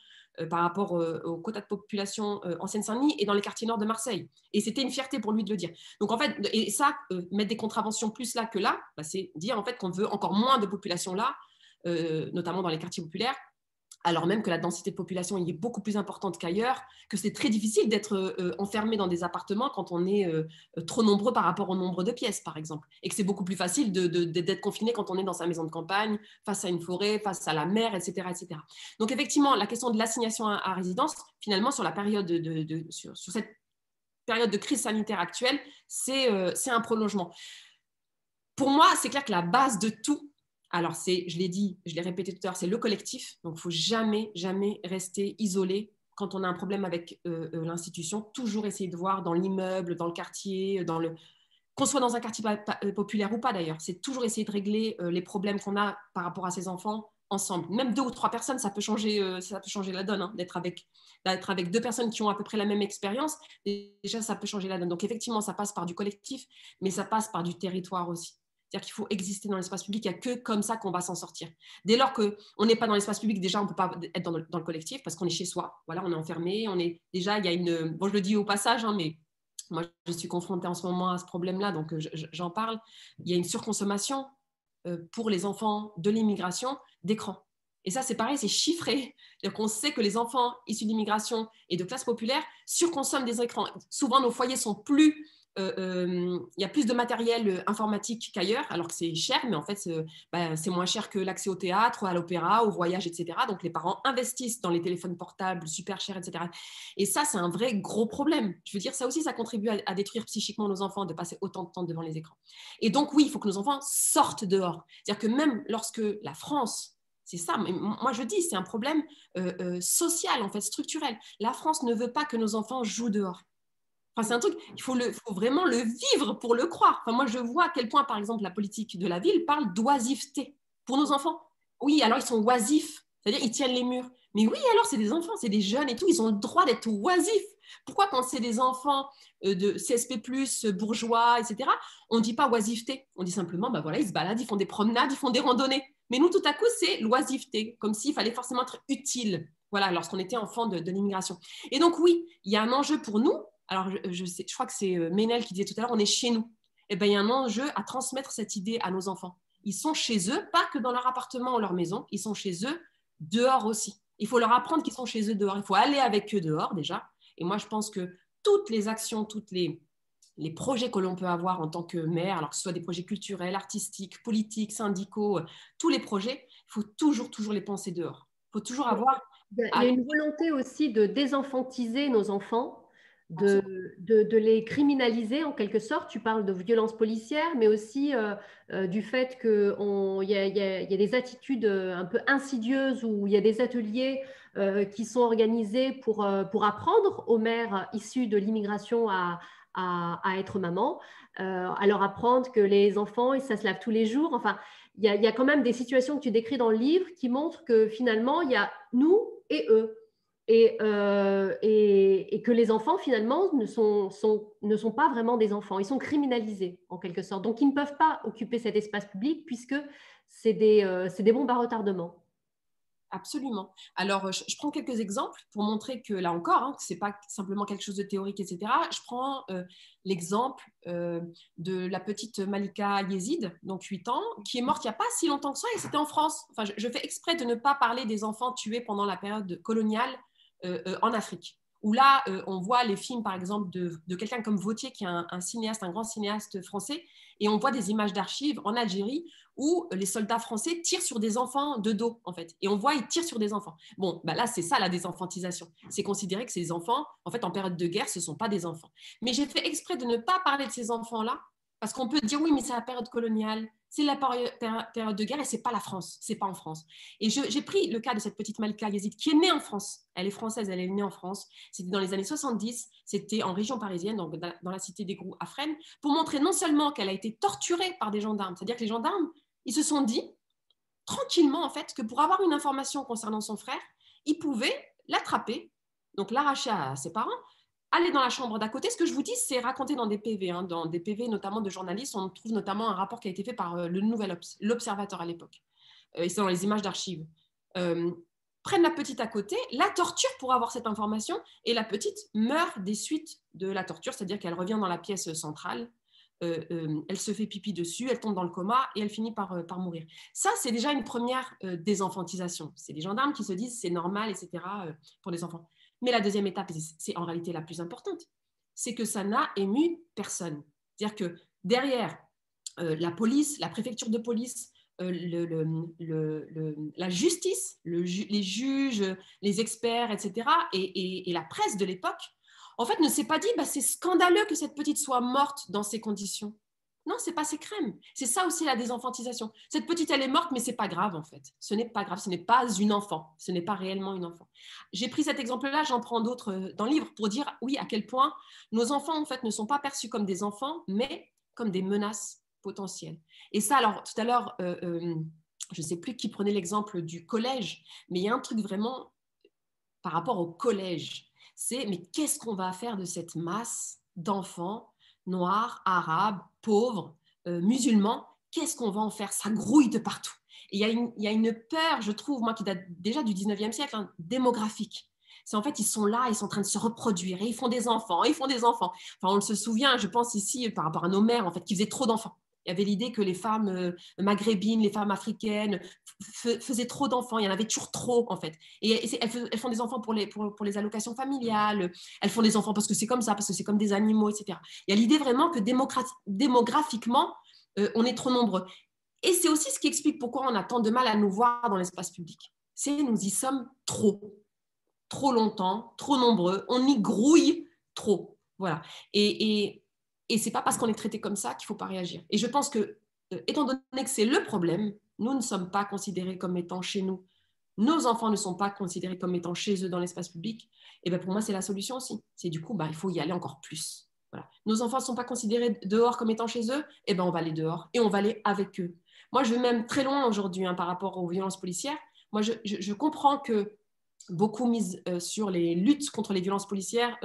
par rapport au quota de population en Seine-Saint-Denis et dans les quartiers nord de Marseille. Et c'était une fierté pour lui de le dire. Donc en fait, et ça, mettre des contraventions plus là que là, c'est dire en fait qu'on veut encore moins de population là, notamment dans les quartiers populaires, alors même que la densité de population y est beaucoup plus importante qu'ailleurs, que c'est très difficile d'être enfermé dans des appartements quand on est trop nombreux par rapport au nombre de pièces, par exemple. Et que c'est beaucoup plus facile d'être confiné quand on est dans sa maison de campagne, face à une forêt, face à la mer, etc. etc. Donc effectivement, la question de l'assignation à résidence, finalement, sur la période sur cette période de crise sanitaire actuelle, c'est un prolongement. Pour moi, c'est clair que la base de tout, alors, je l'ai dit, je l'ai répété tout à l'heure, c'est le collectif. Donc, il ne faut jamais, jamais rester isolé quand on a un problème avec l'institution. Toujours essayer de voir dans l'immeuble, dans le quartier, qu'on soit dans un quartier populaire ou pas d'ailleurs. C'est toujours essayer de régler les problèmes qu'on a par rapport à ses enfants ensemble. Même 2 ou 3 personnes, ça peut changer la donne. Hein, d'être avec 2 personnes qui ont à peu près la même expérience, déjà, ça peut changer la donne. Donc, effectivement, ça passe par du collectif, mais ça passe par du territoire aussi. C'est-à-dire qu'il faut exister dans l'espace public, il n'y a que comme ça qu'on va s'en sortir. Dès lors qu'on n'est pas dans l'espace public, déjà, on ne peut pas être dans le collectif parce qu'on est chez soi. Voilà, on est enfermé. Déjà, il y a une... Bon, je le dis au passage, hein, mais moi, je suis confrontée en ce moment à ce problème-là, donc j'en parle. Il y a une surconsommation pour les enfants de l'immigration d'écran. Et ça, c'est pareil, c'est chiffré. C'est-à-dire qu'on sait que les enfants issus d'immigration et de classe populaire surconsomment des écrans. Souvent, nos foyers sont plus... il y a plus de matériel informatique qu'ailleurs, alors que c'est cher, mais en fait, c'est moins cher que l'accès au théâtre, à l'opéra, au voyage, etc. Donc, les parents investissent dans les téléphones portables super chers, etc. Et ça, c'est un vrai gros problème. Je veux dire, ça aussi, ça contribue à détruire psychiquement nos enfants de passer autant de temps devant les écrans. Et donc, oui, il faut que nos enfants sortent dehors. C'est-à-dire que même lorsque la France... C'est ça, moi je dis, c'est un problème social, en fait, structurel. La France ne veut pas que nos enfants jouent dehors. Enfin, c'est un truc, il faut vraiment le vivre pour le croire. Enfin, moi, je vois à quel point, par exemple, la politique de la ville parle d'oisiveté pour nos enfants. Oui, alors ils sont oisifs, c'est-à-dire ils tiennent les murs. Mais oui, alors c'est des enfants, c'est des jeunes et tout, ils ont le droit d'être oisifs. Pourquoi quand c'est des enfants de CSP+, bourgeois, etc., on ne dit pas oisiveté? On dit simplement, bah voilà, ils se baladent, ils font des promenades, ils font des randonnées. Mais nous, tout à coup, c'est l'oisiveté, comme s'il fallait forcément être utile, voilà, lorsqu'on était enfant de l'immigration. Et donc oui, il y a un enjeu pour nous. Alors, je crois que c'est Ménel qui disait tout à l'heure, on est chez nous. Eh bien, il y a un enjeu à transmettre cette idée à nos enfants. Ils sont chez eux, pas que dans leur appartement ou leur maison, ils sont chez eux dehors aussi. Il faut leur apprendre qu'ils sont chez eux dehors. Il faut aller avec eux dehors déjà. Et moi, je pense que toutes les actions, tous les projets que l'on peut avoir en tant que maire, alors que ce soit des projets culturels, artistiques, politiques, syndicaux, tous les projets, il faut toujours les penser dehors. Il faut toujours avoir... Il y a une volonté aussi de désenfantiser nos enfants, de les criminaliser en quelque sorte. Tu parles de violence policière, mais aussi du fait qu'il y a des attitudes un peu insidieuses où il y a des ateliers qui sont organisés pour apprendre aux mères issues de l'immigration à être maman, à leur apprendre que les enfants, ça se lave tous les jours. Enfin, il y a quand même des situations que tu décris dans le livre qui montrent que finalement, il y a nous et eux. Et que les enfants, finalement, ne sont pas vraiment des enfants. Ils sont criminalisés, en quelque sorte. Donc, ils ne peuvent pas occuper cet espace public puisque c'est des bombes à retardement. Absolument. Alors, je prends quelques exemples pour montrer que, là encore, hein, ce n'est pas simplement quelque chose de théorique, etc. Je prends l'exemple de la petite Malika Yezid, donc 8 ans, qui est morte il n'y a pas si longtemps que ça, et c'était en France. Enfin, je fais exprès de ne pas parler des enfants tués pendant la période coloniale en Afrique, où là, on voit les films, par exemple, de quelqu'un comme Vautier, qui est un cinéaste, un grand cinéaste français, et on voit des images d'archives en Algérie où les soldats français tirent sur des enfants de dos, en fait. Et on voit, ils tirent sur des enfants. Bon, bah là, c'est ça, la désenfantisation. C'est considérer que ces enfants, en fait, en période de guerre, ce ne sont pas des enfants. Mais j'ai fait exprès de ne pas parler de ces enfants-là, Parce qu'on peut dire, oui, mais c'est la période coloniale, c'est la période de guerre et ce n'est pas la France, c'est pas en France. Et j'ai pris le cas de cette petite Malika Yazid qui est née en France. Elle est française, elle est née en France. C'était dans les années 70, c'était en région parisienne, donc dans la cité d'Égrou à Fresnes, pour montrer non seulement qu'elle a été torturée par des gendarmes, c'est-à-dire que les gendarmes, ils se sont dit tranquillement en fait que pour avoir une information concernant son frère, ils pouvaient l'attraper, donc l'arracher à ses parents, aller dans la chambre d'à côté. Ce que je vous dis, c'est raconté dans des PV, hein, dans des PV notamment de journalistes. On trouve notamment un rapport qui a été fait par le Nouvel l'Observateur à l'époque. Et c'est dans les images d'archives. Prennent la petite à côté, la torture pour avoir cette information, et la petite meurt des suites de la torture, c'est-à-dire qu'elle revient dans la pièce centrale, elle se fait pipi dessus, elle tombe dans le coma et elle finit par mourir. Ça, c'est déjà une première désenfantisation. C'est les gendarmes qui se disent c'est normal, etc. Pour les enfants. Mais la deuxième étape, c'est en réalité la plus importante, c'est que ça n'a ému personne. C'est-à-dire que derrière la police, la préfecture de police, la justice, les juges, les experts, etc., et la presse de l'époque, en fait, ne s'est pas dit bah, c'est scandaleux que cette petite soit morte dans ces conditions. Non, c'est pas ses crèmes. C'est ça aussi la désenfantisation. Cette petite, elle est morte, mais c'est pas grave en fait. Ce n'est pas grave, ce n'est pas une enfant. Ce n'est pas réellement une enfant. J'ai pris cet exemple-là, j'en prends d'autres dans le livre pour dire oui à quel point nos enfants en fait ne sont pas perçus comme des enfants, mais comme des menaces potentielles. Et ça, alors tout à l'heure, je ne sais plus qui prenait l'exemple du collège, mais il y a un truc vraiment par rapport au collège. C'est mais qu'est-ce qu'on va faire de cette masse d'enfants noirs, arabes, pauvres, musulmans? Qu'est-ce qu'on va en faire? Ça grouille de partout. Et il y a une peur, je trouve, moi, qui date déjà du 19e siècle, hein, démographique. C'est en fait, ils sont là, ils sont en train de se reproduire, et ils font des enfants, ils font des enfants. Enfin, on se souvient, je pense ici, par rapport à nos mères, en fait, qui faisaient trop d'enfants. Il y avait l'idée que les femmes maghrébines, les femmes africaines faisaient trop d'enfants. Il y en avait toujours trop, en fait. Et elles font des enfants pour les allocations familiales. Elles font des enfants parce que c'est comme ça, parce que c'est comme des animaux, etc. Il y a l'idée vraiment que démographiquement, on est trop nombreux. Et c'est aussi ce qui explique pourquoi on a tant de mal à nous voir dans l'espace public. C'est nous y sommes trop longtemps, trop nombreux. On y grouille trop. Voilà. Et ce n'est pas parce qu'on est traité comme ça qu'il ne faut pas réagir. Et je pense que, étant donné que c'est le problème, nous ne sommes pas considérés comme étant chez nous. Nos enfants ne sont pas considérés comme étant chez eux dans l'espace public. Et bien pour moi, c'est la solution aussi. C'est du coup, il faut y aller encore plus. Voilà. Nos enfants ne sont pas considérés dehors comme étant chez eux. Et ben on va aller dehors et on va aller avec eux. Moi, je vais même très loin aujourd'hui par rapport aux violences policières. Moi, je comprends que beaucoup mise sur les luttes contre les violences policières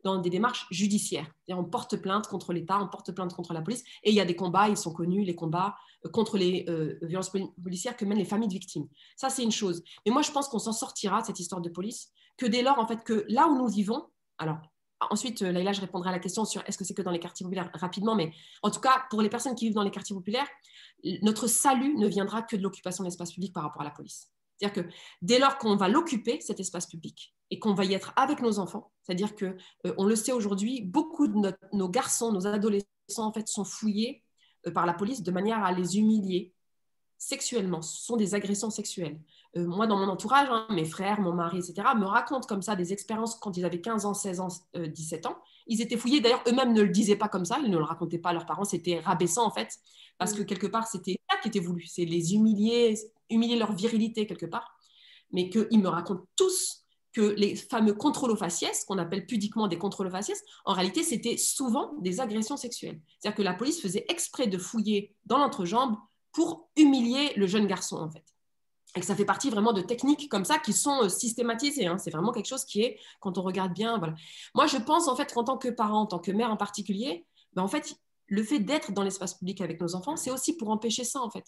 dans des démarches judiciaires. On porte plainte contre l'État, on porte plainte contre la police, et il y a des combats, ils sont connus, les combats contre les violences policières que mènent les familles de victimes. Ça, c'est une chose. Mais moi, je pense qu'on s'en sortira, cette histoire de police, que dès lors, en fait, que là où nous vivons, alors, ensuite, Laïla, je répondrai à la question sur est-ce que c'est que dans les quartiers populaires rapidement, mais en tout cas, pour les personnes qui vivent dans les quartiers populaires, notre salut ne viendra que de l'occupation de l'espace public par rapport à la police. C'est-à-dire que dès lors qu'on va l'occuper, cet espace public, et qu'on va y être avec nos enfants, c'est-à-dire qu'on le sait aujourd'hui, beaucoup de nos garçons, nos adolescents, en fait, sont fouillés par la police de manière à les humilier sexuellement. Ce sont des agressions sexuelles. Moi, dans mon entourage, hein, mes frères, mon mari, etc., me racontent comme ça des expériences quand ils avaient 15 ans, 16 ans, 17 ans. Ils étaient fouillés. D'ailleurs, eux-mêmes ne le disaient pas comme ça. Ils ne le racontaient pas à leurs parents. C'était rabaissant, en fait, parce que quelque part, c'était ça qui était voulu. C'est les humilier leur virilité, quelque part. Mais qu'ils me racontent tous que les fameux contrôles aux faciès, qu'on appelle pudiquement des contrôles aux faciès, en réalité, c'était souvent des agressions sexuelles. C'est-à-dire que la police faisait exprès de fouiller dans l'entrejambe pour humilier le jeune garçon, en fait. Et que ça fait partie vraiment de techniques comme ça qui sont systématisées. Hein. C'est vraiment quelque chose qui est, quand on regarde bien, voilà. Moi, je pense, en fait, qu'en tant que parent, en tant que mère en particulier, en fait, le fait d'être dans l'espace public avec nos enfants, c'est aussi pour empêcher ça, en fait.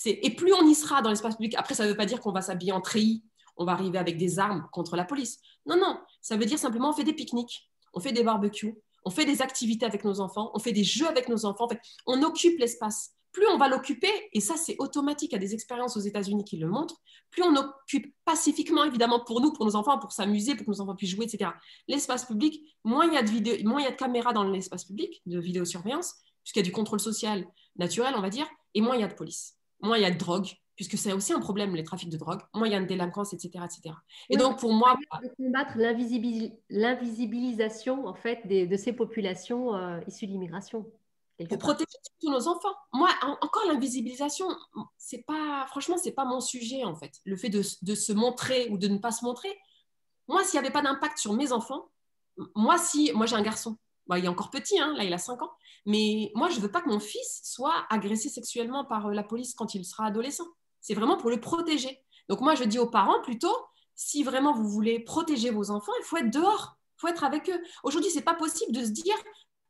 Et plus on y sera dans l'espace public, après, ça ne veut pas dire qu'on va s'habiller en treillis, on va arriver avec des armes contre la police. Non, non, ça veut dire simplement on fait des pique-niques, on fait des barbecues, on fait des activités avec nos enfants, on fait des jeux avec nos enfants. En fait, on occupe l'espace. Plus on va l'occuper, et ça c'est automatique, il y a des expériences aux États-Unis qui le montrent, plus on occupe pacifiquement, évidemment pour nous, pour nos enfants, pour s'amuser, pour que nos enfants puissent jouer, etc. L'espace public, moins il y a de caméras dans l'espace public, de vidéosurveillance, puisqu'il y a du contrôle social naturel, on va dire, et moins il y a de police, moins il y a de drogue, puisque c'est aussi un problème, les trafics de drogue, moins il y a de délinquance, etc. etc. Et oui, donc pour moi... de combattre l'invisibilisation en fait, de ces populations issues de l'immigration. Pour protéger tous nos enfants. Moi, encore l'invisibilisation, franchement, c'est pas mon sujet en fait. Le fait de se montrer ou de ne pas se montrer. Moi, s'il n'y avait pas d'impact sur mes enfants, moi j'ai un garçon. Bon, il est encore petit, hein, là il a 5 ans, mais moi je veux pas que mon fils soit agressé sexuellement par la police quand il sera adolescent. C'est vraiment pour le protéger. Donc moi je dis aux parents plutôt, si vraiment vous voulez protéger vos enfants, il faut être dehors, il faut être avec eux. Aujourd'hui, c'est pas possible de se dire,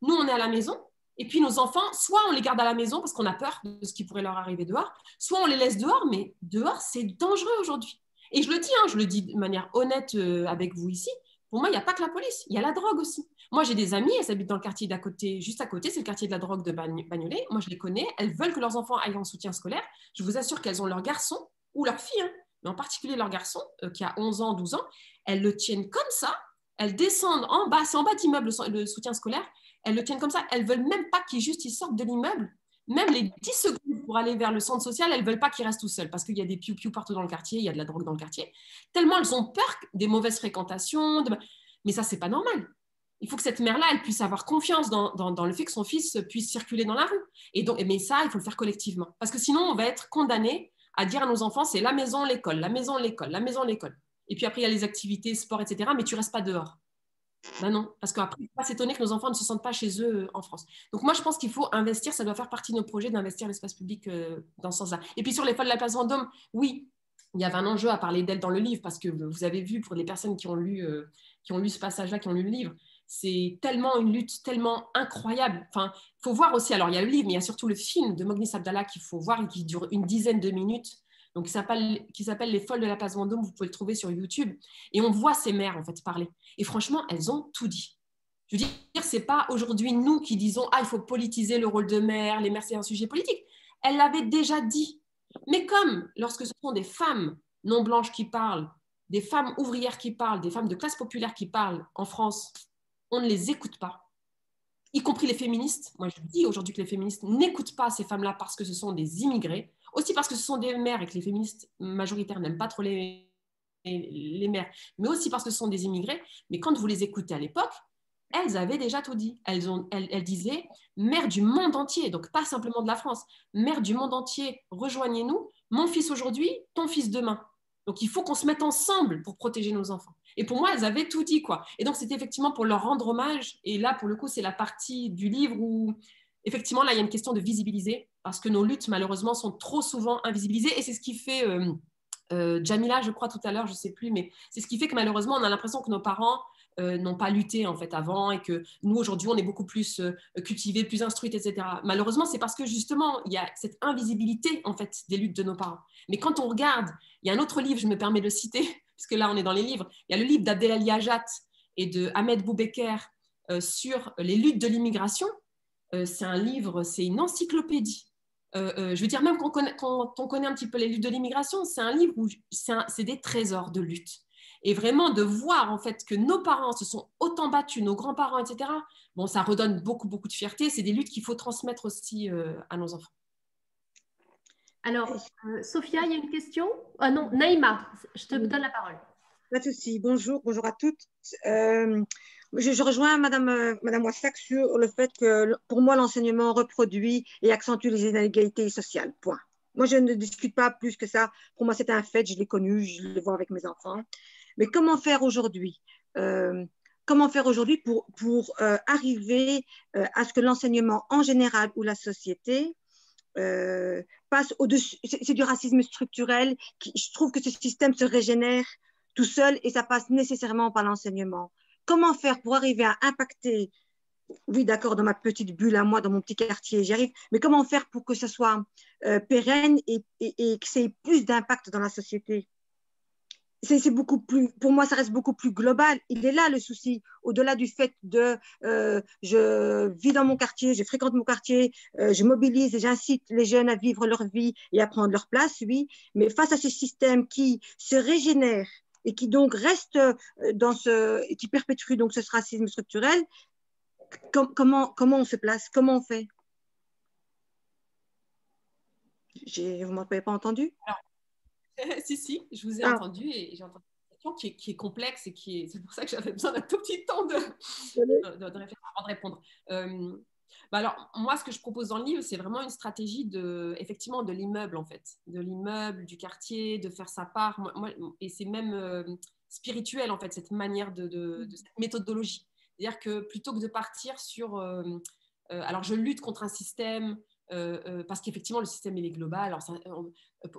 nous on est à la maison, et puis nos enfants, soit on les garde à la maison parce qu'on a peur de ce qui pourrait leur arriver dehors, soit on les laisse dehors, mais dehors c'est dangereux aujourd'hui. Et je le dis de manière honnête avec vous ici, pour moi il n'y a pas que la police, il y a la drogue aussi. Moi j'ai des amies, elles habitent dans le quartier d'à côté, juste à côté, c'est le quartier de la drogue de Bagnolet, moi je les connais, elles veulent que leurs enfants aillent en soutien scolaire, je vous assure qu'elles ont leur garçon, ou leur fille, hein, mais en particulier leur garçon, qui a 11 ans, 12 ans, elles le tiennent comme ça, elles descendent en bas, c'est en bas d'immeuble le soutien scolaire, elles le tiennent comme ça, elles ne veulent même pas qu'ils sortent de l'immeuble, même les 10 secondes pour aller vers le centre social, elles ne veulent pas qu'ils restent tout seuls parce qu'il y a des piou-piou partout dans le quartier, il y a de la drogue dans le quartier. Tellement elles ont peur des mauvaises fréquentations. Mais ça, ce n'est pas normal. Il faut que cette mère-là, elle puisse avoir confiance dans le fait que son fils puisse circuler dans la rue. Mais ça, il faut le faire collectivement. Parce que sinon, on va être condamné à dire à nos enfants, c'est la maison, l'école, la maison, l'école, la maison, l'école. Et puis après, il y a les activités, sport, etc. Mais tu ne restes pas dehors. Ben non, parce qu'après, il ne faut pas s'étonner que nos enfants ne se sentent pas chez eux en France. Donc moi, je pense qu'il faut investir, ça doit faire partie de nos projets d'investir l'espace public dans ce sens-là. Et puis sur les folles de la place Vendôme, oui, il y avait un enjeu à parler d'elle dans le livre, parce que vous avez vu, pour les personnes qui ont lu ce passage-là, qui ont lu le livre, c'est tellement une lutte tellement incroyable. Enfin, il faut voir aussi, alors il y a le livre, mais il y a surtout le film de Mognis Abdallah qu'il faut voir et qui dure une dizaine de minutes. Donc, qui s'appelle Les Folles de la place Vendôme, vous pouvez le trouver sur YouTube. Et on voit ces mères, en fait, parler. Et franchement, elles ont tout dit. Je veux dire, ce n'est pas aujourd'hui nous qui disons « Ah, il faut politiser le rôle de mère, les mères, c'est un sujet politique ». Elles l'avaient déjà dit. Mais comme, lorsque ce sont des femmes non blanches qui parlent, des femmes ouvrières qui parlent, des femmes de classe populaire qui parlent en France, on ne les écoute pas. Y compris les féministes. Moi, je dis aujourd'hui que les féministes n'écoutent pas ces femmes-là parce que ce sont des immigrés. Aussi parce que ce sont des mères et que les féministes majoritaires n'aiment pas trop les mères, mais aussi parce que ce sont des immigrés. Mais quand vous les écoutez à l'époque, elles avaient déjà tout dit. Elles disaient « Mères du monde entier », donc pas simplement de la France, « Mères du monde entier, rejoignez-nous, mon fils aujourd'hui, ton fils demain ». Donc il faut qu'on se mette ensemble pour protéger nos enfants. Et pour moi, elles avaient tout dit, quoi. Et donc c'était effectivement pour leur rendre hommage. Et là, pour le coup, c'est la partie du livre où effectivement, là, il y a une question de visibiliser, parce que nos luttes, malheureusement, sont trop souvent invisibilisées. Et c'est ce qui fait, Jamila, je crois, tout à l'heure, je ne sais plus, mais c'est ce qui fait que malheureusement, on a l'impression que nos parents n'ont pas lutté, en fait, avant, et que nous, aujourd'hui, on est beaucoup plus cultivés, plus instruites, etc. Malheureusement, c'est parce que, justement, il y a cette invisibilité, en fait, des luttes de nos parents. Mais quand on regarde, il y a un autre livre, je me permets de le citer, puisque là, on est dans les livres, il y a le livre d'Abdelali Ajat et de Ahmed Boubeker sur les luttes de l'immigration. C'est un livre, c'est une encyclopédie. Je veux dire, même quand on connaît un petit peu les luttes de l'immigration, c'est un livre où c'est des trésors de lutte. Et vraiment de voir en fait que nos parents se sont autant battus, nos grands-parents, etc. Bon, ça redonne beaucoup, beaucoup de fierté. C'est des luttes qu'il faut transmettre aussi à nos enfants. Alors, Sophia, il y a une question? Ah non, Naïma, je te donne la parole. Pas de souci. Bonjour à toutes. Je rejoins Madame Wassak sur le fait que pour moi, l'enseignement reproduit et accentue les inégalités sociales. Point. Moi, je ne discute pas plus que ça. Pour moi, c'est un fait. Je l'ai connu, je le vois avec mes enfants. Mais comment faire aujourd'hui pour arriver à ce que l'enseignement en général ou la société passe au-dessus? C'est du racisme structurel. Je trouve que ce système se régénère tout seul et ça passe nécessairement par l'enseignement. Comment faire pour arriver à impacter, oui d'accord, dans ma petite bulle à moi, dans mon petit quartier, j'y arrive, mais comment faire pour que ça soit pérenne et que ça ait plus d'impact dans la société? C'est beaucoup plus, pour moi, ça reste beaucoup plus global. Il est là le souci, au-delà du fait de je vis dans mon quartier, je fréquente mon quartier, je mobilise et j'incite les jeunes à vivre leur vie et à prendre leur place, oui, mais face à ce système qui se régénère et qui donc reste qui perpétue donc ce racisme structurel, comment on se place, comment on fait? Vous ne m'avez pas entendu? Si, je vous ai entendu et j'ai entendu une question qui est complexe et c'est pour ça que j'avais besoin d'un tout petit temps de réflexion avant de répondre. Bah alors, moi, ce que je propose dans le livre, c'est vraiment une stratégie effectivement, de l'immeuble, en fait. De l'immeuble, du quartier, de faire sa part. Et c'est même spirituel, en fait, cette manière de cette méthodologie. C'est-à-dire que plutôt que de partir sur... alors, je lutte contre un système, parce qu'effectivement, le système, il est global. Alors,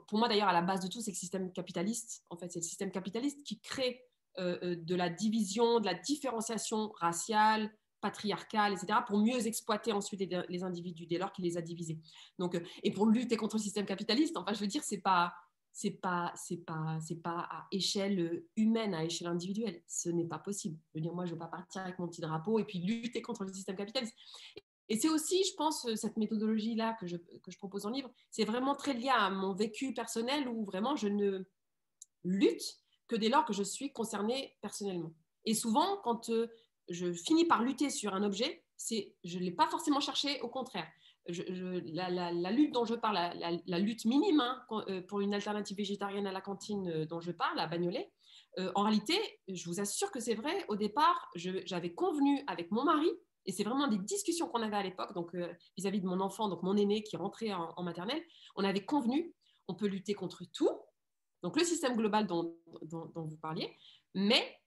pour moi, d'ailleurs, à la base de tout, c'est le système capitaliste. En fait, c'est le système capitaliste qui crée de la division, de la différenciation raciale, patriarcale, etc., pour mieux exploiter ensuite les individus dès lors qu'il les a divisés. Donc, et pour lutter contre le système capitaliste, enfin, je veux dire, c'est pas à échelle humaine, à échelle individuelle. Ce n'est pas possible. Je veux dire, moi, je ne vais pas partir avec mon petit drapeau et puis lutter contre le système capitaliste. Et c'est aussi, je pense, cette méthodologie-là que je propose en livre, c'est vraiment très lié à mon vécu personnel où vraiment je ne lutte que dès lors que je suis concernée personnellement. Et souvent, quand je finis par lutter sur un objet, je ne l'ai pas forcément cherché, au contraire. La lutte dont je parle, la lutte minime pour une alternative végétarienne à la cantine dont je parle, à Bagnolet, en réalité, je vous assure que c'est vrai, au départ, j'avais convenu avec mon mari, et c'est vraiment des discussions qu'on avait à l'époque, donc vis-à-vis de mon enfant, donc mon aîné qui rentrait en maternelle, on avait convenu, on peut lutter contre tout, donc le système global dont vous parliez, mais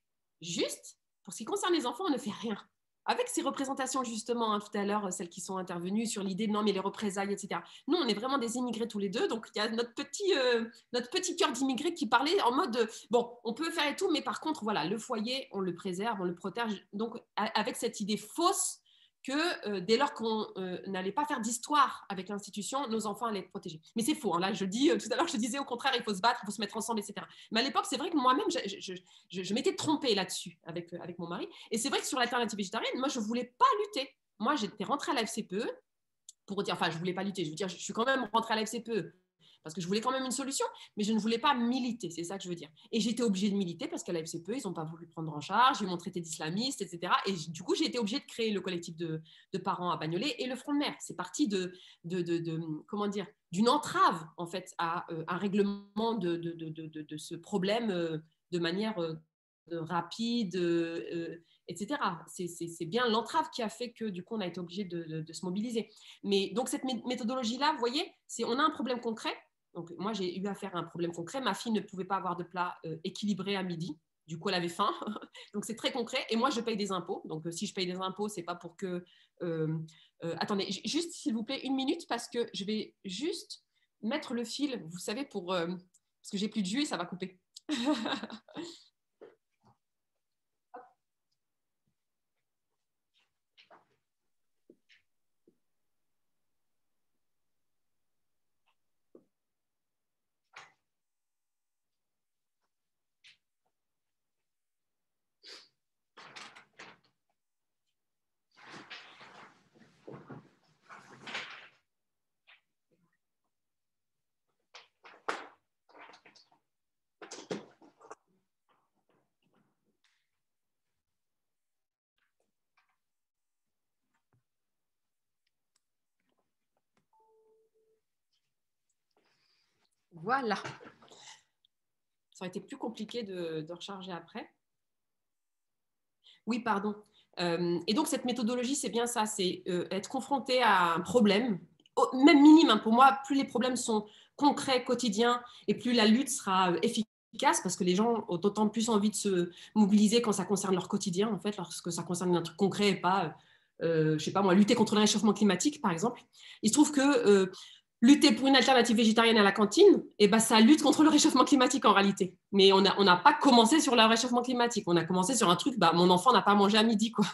juste, pour ce qui concerne les enfants, on ne fait rien. Avec ces représentations justement, tout à l'heure, celles qui sont intervenues sur l'idée de non mais les représailles, etc. Nous, on est vraiment des immigrés tous les deux, donc il y a notre petit cœur d'immigrés qui parlait en mode, bon, on peut faire et tout, mais par contre, voilà, le foyer, on le préserve, on le protège, donc avec cette idée fausse que dès lors qu'on n'allait pas faire d'histoire avec l'institution, nos enfants allaient être protégés. Mais c'est faux, hein. Là, je dis, tout à l'heure, je disais au contraire, il faut se battre, il faut se mettre ensemble, etc. Mais à l'époque, c'est vrai que moi-même, je m'étais trompée là-dessus avec mon mari. Et c'est vrai que sur l'alternative végétarienne, moi, je ne voulais pas lutter. Moi, j'étais rentrée à la FCPE pour dire, enfin, je ne voulais pas lutter, je veux dire, je suis quand même rentrée à la FCPE parce que je voulais quand même une solution, mais je ne voulais pas militer, c'est ça que je veux dire. Et j'étais obligée de militer parce qu'à la FCPE, ils n'ont pas voulu prendre en charge, ils m'ont traité d'islamiste, etc. Et du coup, j'ai été obligée de créer le collectif de parents à Bagnolet et le Front de mer. C'est parti comment dire, d'une entrave, en fait, à un règlement de ce problème de manière rapide, etc. C'est bien l'entrave qui a fait que, du coup, on a été obligé de se mobiliser. Mais donc, cette méthodologie-là, vous voyez, on a un problème concret. Donc, moi, j'ai eu affaire à un problème concret. Ma fille ne pouvait pas avoir de plat équilibré à midi. Du coup, elle avait faim. Donc, c'est très concret. Et moi, je paye des impôts. Donc, si je paye des impôts, ce n'est pas pour que... attendez, juste, s'il vous plaît, une minute, parce que je vais juste mettre le fil, vous savez, parce que j'ai plus de jus et ça va couper. Voilà. Ça aurait été plus compliqué de recharger après. Oui, pardon. Et donc, cette méthodologie, c'est bien ça, c'est être confronté à un problème, même minime. Hein, pour moi, plus les problèmes sont concrets, quotidiens, et plus la lutte sera efficace, parce que les gens ont d'autant plus envie de se mobiliser quand ça concerne leur quotidien, en fait, lorsque ça concerne un truc concret et pas, je sais pas moi, lutter contre le réchauffement climatique, par exemple. Il se trouve que lutter pour une alternative végétarienne à la cantine, eh ben, ça lutte contre le réchauffement climatique en réalité. Mais on n'a pas commencé sur le réchauffement climatique. On a commencé sur un truc, mon enfant n'a pas mangé à midi, quoi.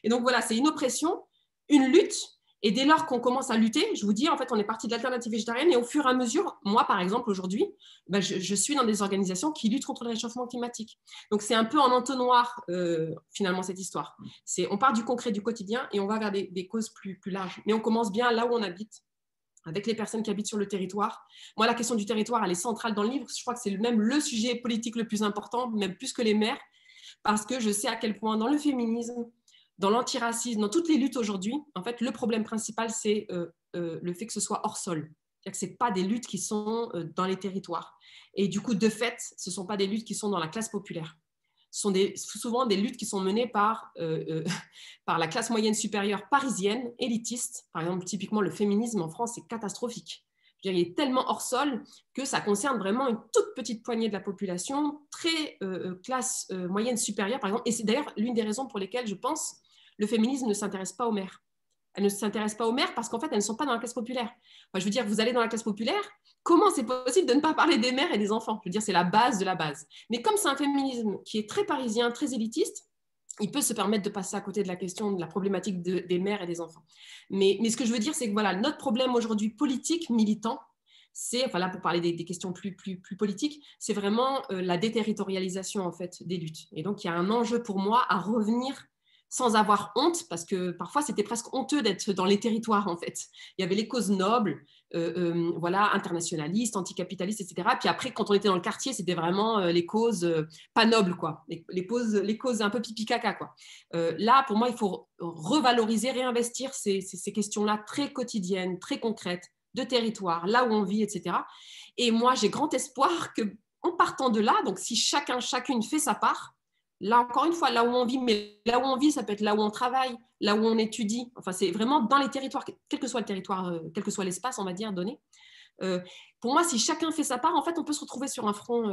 Et donc voilà, c'est une oppression, une lutte. Et dès lors qu'on commence à lutter, je vous dis, en fait, on est parti de l'alternative végétarienne et au fur et à mesure, moi, par exemple, aujourd'hui, je suis dans des organisations qui luttent contre le réchauffement climatique. Donc, c'est un peu en entonnoir, finalement, cette histoire. On part du concret, du quotidien et on va vers des causes plus larges. Mais on commence bien là où on habite, avec les personnes qui habitent sur le territoire. Moi, la question du territoire, elle est centrale dans le livre. Je crois que c'est même le sujet politique le plus important, même plus que les maires, parce que je sais à quel point dans le féminisme, dans l'antiracisme, dans toutes les luttes aujourd'hui, en fait, le problème principal, c'est le fait que ce soit hors sol. C'est-à-dire que ce n'est pas des luttes qui sont dans les territoires. Et du coup, de fait, ce ne sont pas des luttes qui sont dans la classe populaire. sont souvent des luttes qui sont menées par la classe moyenne supérieure parisienne, élitiste. Par exemple, typiquement, le féminisme en France, c'est catastrophique. Je veux dire, il est tellement hors sol que ça concerne vraiment une toute petite poignée de la population, très classe moyenne supérieure, par exemple. Et c'est d'ailleurs l'une des raisons pour lesquelles, je pense, le féminisme ne s'intéresse pas aux mères. Elles ne s'intéressent pas aux mères parce qu'en fait, elles ne sont pas dans la classe populaire. Enfin, je veux dire, vous allez dans la classe populaire, comment c'est possible de ne pas parler des mères et des enfants? Je veux dire, c'est la base de la base. Mais comme c'est un féminisme qui est très parisien, très élitiste, il peut se permettre de passer à côté de la question de la problématique des mères et des enfants. Mais ce que je veux dire, c'est que voilà, notre problème aujourd'hui politique, militant, c'est, enfin là pour parler des questions plus politiques, c'est vraiment la déterritorialisation en fait des luttes. Et donc il y a un enjeu pour moi à revenir sans avoir honte, parce que parfois c'était presque honteux d'être dans les territoires en fait. Il y avait les causes nobles, voilà, internationalistes, anticapitalistes, etc. Puis après, quand on était dans le quartier, c'était vraiment les causes pas nobles, quoi. Les causes un peu pipi caca, quoi. Là, pour moi, il faut revaloriser, réinvestir ces questions-là très quotidiennes, très concrètes, de territoire, là où on vit, etc. Et moi, j'ai grand espoir qu'en partant de là, donc si chacune fait sa part, là, encore une fois, là où on vit, mais là où on vit, ça peut être là où on travaille, là où on étudie. Enfin, c'est vraiment dans les territoires, quel que soit le territoire, quel que soit l'espace, on va dire, donné. Pour moi, si chacun fait sa part, en fait, on peut se retrouver sur un front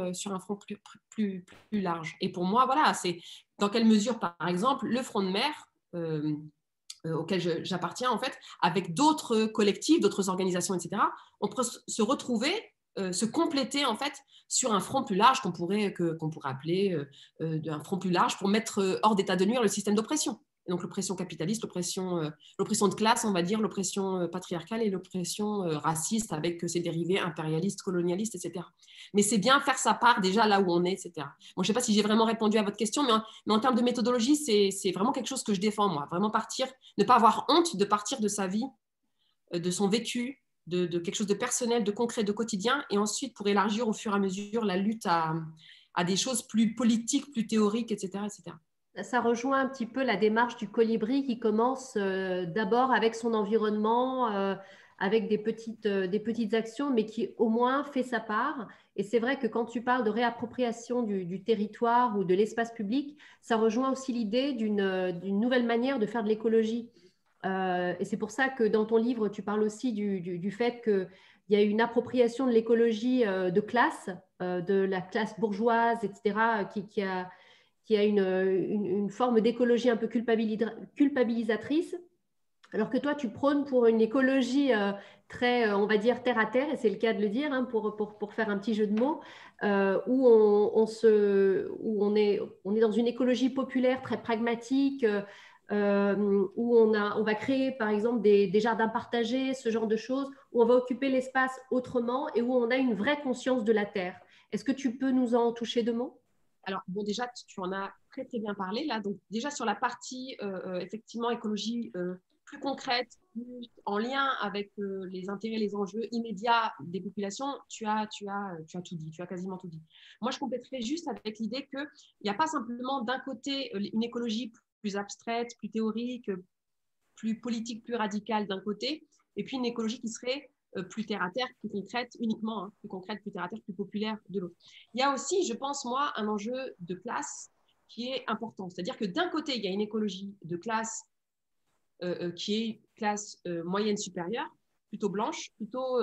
plus large. Et pour moi, voilà, c'est dans quelle mesure, par exemple, le Front de mer, auquel j'appartiens, en fait, avec d'autres collectifs, d'autres organisations, etc., on peut se retrouver, se compléter, en fait, sur un front plus large qu'on pourrait appeler un front plus large pour mettre hors d'état de nuire le système d'oppression. Et donc l'oppression capitaliste, l'oppression de classe, on va dire, l'oppression patriarcale et l'oppression raciste avec ses dérivés impérialistes, colonialistes, etc. Mais c'est bien faire sa part déjà là où on est, etc. Bon, je ne sais pas si j'ai vraiment répondu à votre question, mais en termes de méthodologie, c'est vraiment quelque chose que je défends, moi. Vraiment ne pas avoir honte de partir de sa vie, de son vécu, de quelque chose de personnel, de concret, de quotidien, et ensuite pour élargir au fur et à mesure la lutte à des choses plus politiques, plus théoriques, etc., etc. Ça rejoint un petit peu la démarche du colibri qui commence d'abord avec son environnement, avec des petites actions, mais qui au moins fait sa part. Et c'est vrai que quand tu parles de réappropriation du territoire ou de l'espace public, ça rejoint aussi l'idée d'une nouvelle manière de faire de l'écologie. Et c'est pour ça que dans ton livre, tu parles aussi du fait qu'il y a une appropriation de l'écologie de classe, de la classe bourgeoise, etc., qui a une forme d'écologie un peu culpabilisatrice, alors que toi, tu prônes pour une écologie très, on va dire, terre à terre, et c'est le cas de le dire, hein, pour faire un petit jeu de mots, où on est dans une écologie populaire très pragmatique, où on va créer, par exemple, des jardins partagés, ce genre de choses, où on va occuper l'espace autrement et où on a une vraie conscience de la terre. Est-ce que tu peux nous en toucher deux mots ? Alors, bon, déjà, tu en as très, très bien parlé, là. Donc, déjà, sur la partie, effectivement, écologie plus concrète, plus en lien avec les intérêts, les enjeux immédiats des populations, tu as tout dit, tu as quasiment tout dit. Moi, je compléterais juste avec l'idée qu'il n'y a pas simplement d'un côté une écologie plus abstraite, plus théorique, plus politique, plus radicale d'un côté, et puis une écologie qui serait plus terre-à-terre, plus concrète uniquement, hein, plus concrète, plus terre-à-terre, plus populaire de l'autre. Il y a aussi, je pense, moi, un enjeu de classe qui est important. C'est-à-dire que d'un côté, il y a une écologie de classe qui est classe moyenne supérieure, plutôt blanche, plutôt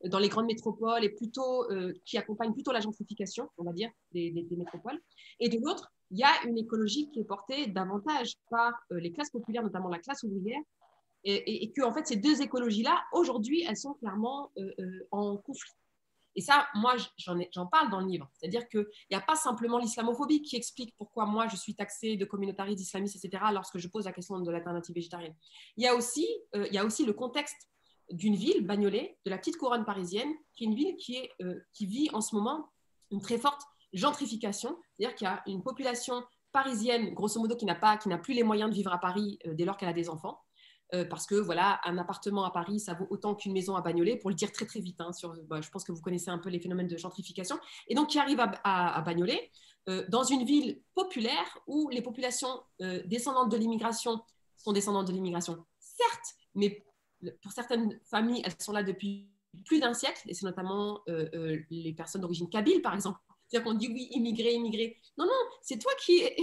dans les grandes métropoles et plutôt qui accompagne plutôt la gentrification, on va dire, des métropoles. Et de l'autre, il y a une écologie qui est portée davantage par les classes populaires, notamment la classe ouvrière, et que en fait ces deux écologies-là, aujourd'hui, elles sont clairement en conflit. Et ça, moi, j'en parle dans le livre. C'est-à-dire qu'il n'y a pas simplement l'islamophobie qui explique pourquoi moi, je suis taxée de communautariste, islamiste, etc., lorsque je pose la question de l'alternative végétarienne. Il y a aussi le contexte d'une ville, Bagnolet, de la petite couronne parisienne, qui est une ville qui vit en ce moment une très forte gentrification. C'est-à-dire qu'il y a une population parisienne, grosso modo, qui n'a plus les moyens de vivre à Paris dès lors qu'elle a des enfants. Parce que voilà, un appartement à Paris, ça vaut autant qu'une maison à Bagnolet, pour le dire très très vite. Hein, je pense que vous connaissez un peu les phénomènes de gentrification. Et donc, qui arrive à Bagnolet, dans une ville populaire où les populations descendantes de l'immigration sont descendantes de l'immigration, certes, mais pour certaines familles, elles sont là depuis plus d'un siècle, et c'est notamment les personnes d'origine kabyle, par exemple, C'est-à-dire qu'on dit oui, immigré, immigré. Non, non, c'est toi qui es,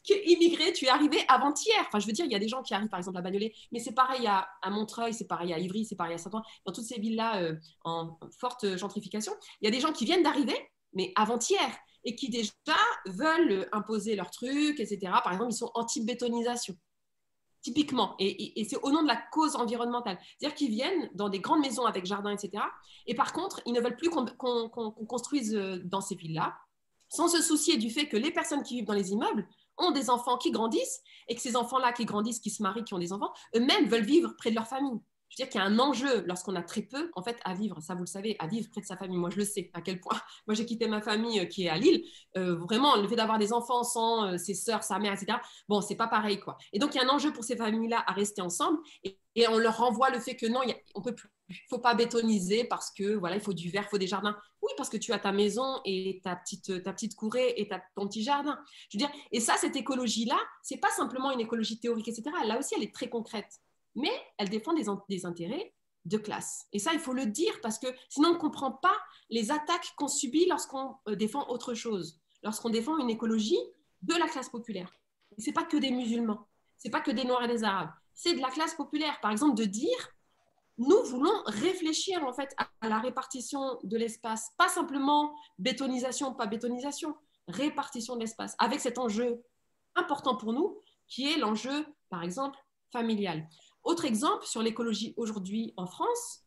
qui es immigré, tu es arrivé avant-hier. Enfin, je veux dire, il y a des gens qui arrivent par exemple à Bagnolet, mais c'est pareil à Montreuil, c'est pareil à Ivry, c'est pareil à Saint-Ouen. Dans toutes ces villes-là en forte gentrification, il y a des gens qui viennent d'arriver, mais avant-hier, et qui déjà veulent imposer leurs trucs, etc. Par exemple, ils sont anti-bétonisation. Typiquement, et c'est au nom de la cause environnementale. C'est-à-dire qu'ils viennent dans des grandes maisons avec jardin, etc. Et par contre, ils ne veulent plus qu'on construise dans ces villes-là, sans se soucier du fait que les personnes qui vivent dans les immeubles ont des enfants qui grandissent, et que ces enfants-là qui grandissent, qui se marient, qui ont des enfants, eux-mêmes veulent vivre près de leur famille. Je veux dire qu'il y a un enjeu lorsqu'on a très peu, en fait, à vivre, ça vous le savez, à vivre près de sa famille. Moi, je le sais à quel point. Moi, j'ai quitté ma famille qui est à Lille. Vraiment, le fait d'avoir des enfants sans ses sœurs, sa mère, etc., bon, c'est pas pareil, quoi. Et donc, il y a un enjeu pour ces familles-là à rester ensemble et on leur renvoie le fait que non, on peut plus. Il ne faut pas bétoniser parce que voilà, il faut du verre, il faut des jardins. Oui, parce que tu as ta maison et ta petite courée et ton petit jardin. Je veux dire, et ça, cette écologie-là, c'est pas simplement une écologie théorique, etc. Là aussi, elle est très concrète. Mais elle défend des intérêts de classe. Et ça, il faut le dire parce que sinon, on ne comprend pas les attaques qu'on subit lorsqu'on défend autre chose, lorsqu'on défend une écologie de la classe populaire. Et ce n'est pas que des musulmans, ce n'est pas que des Noirs et des Arabes, c'est de la classe populaire. Par exemple, de dire, nous voulons réfléchir en fait à la répartition de l'espace, pas simplement bétonisation, pas bétonisation, répartition de l'espace, avec cet enjeu important pour nous, qui est l'enjeu, par exemple, familial. Autre exemple sur l'écologie aujourd'hui en France,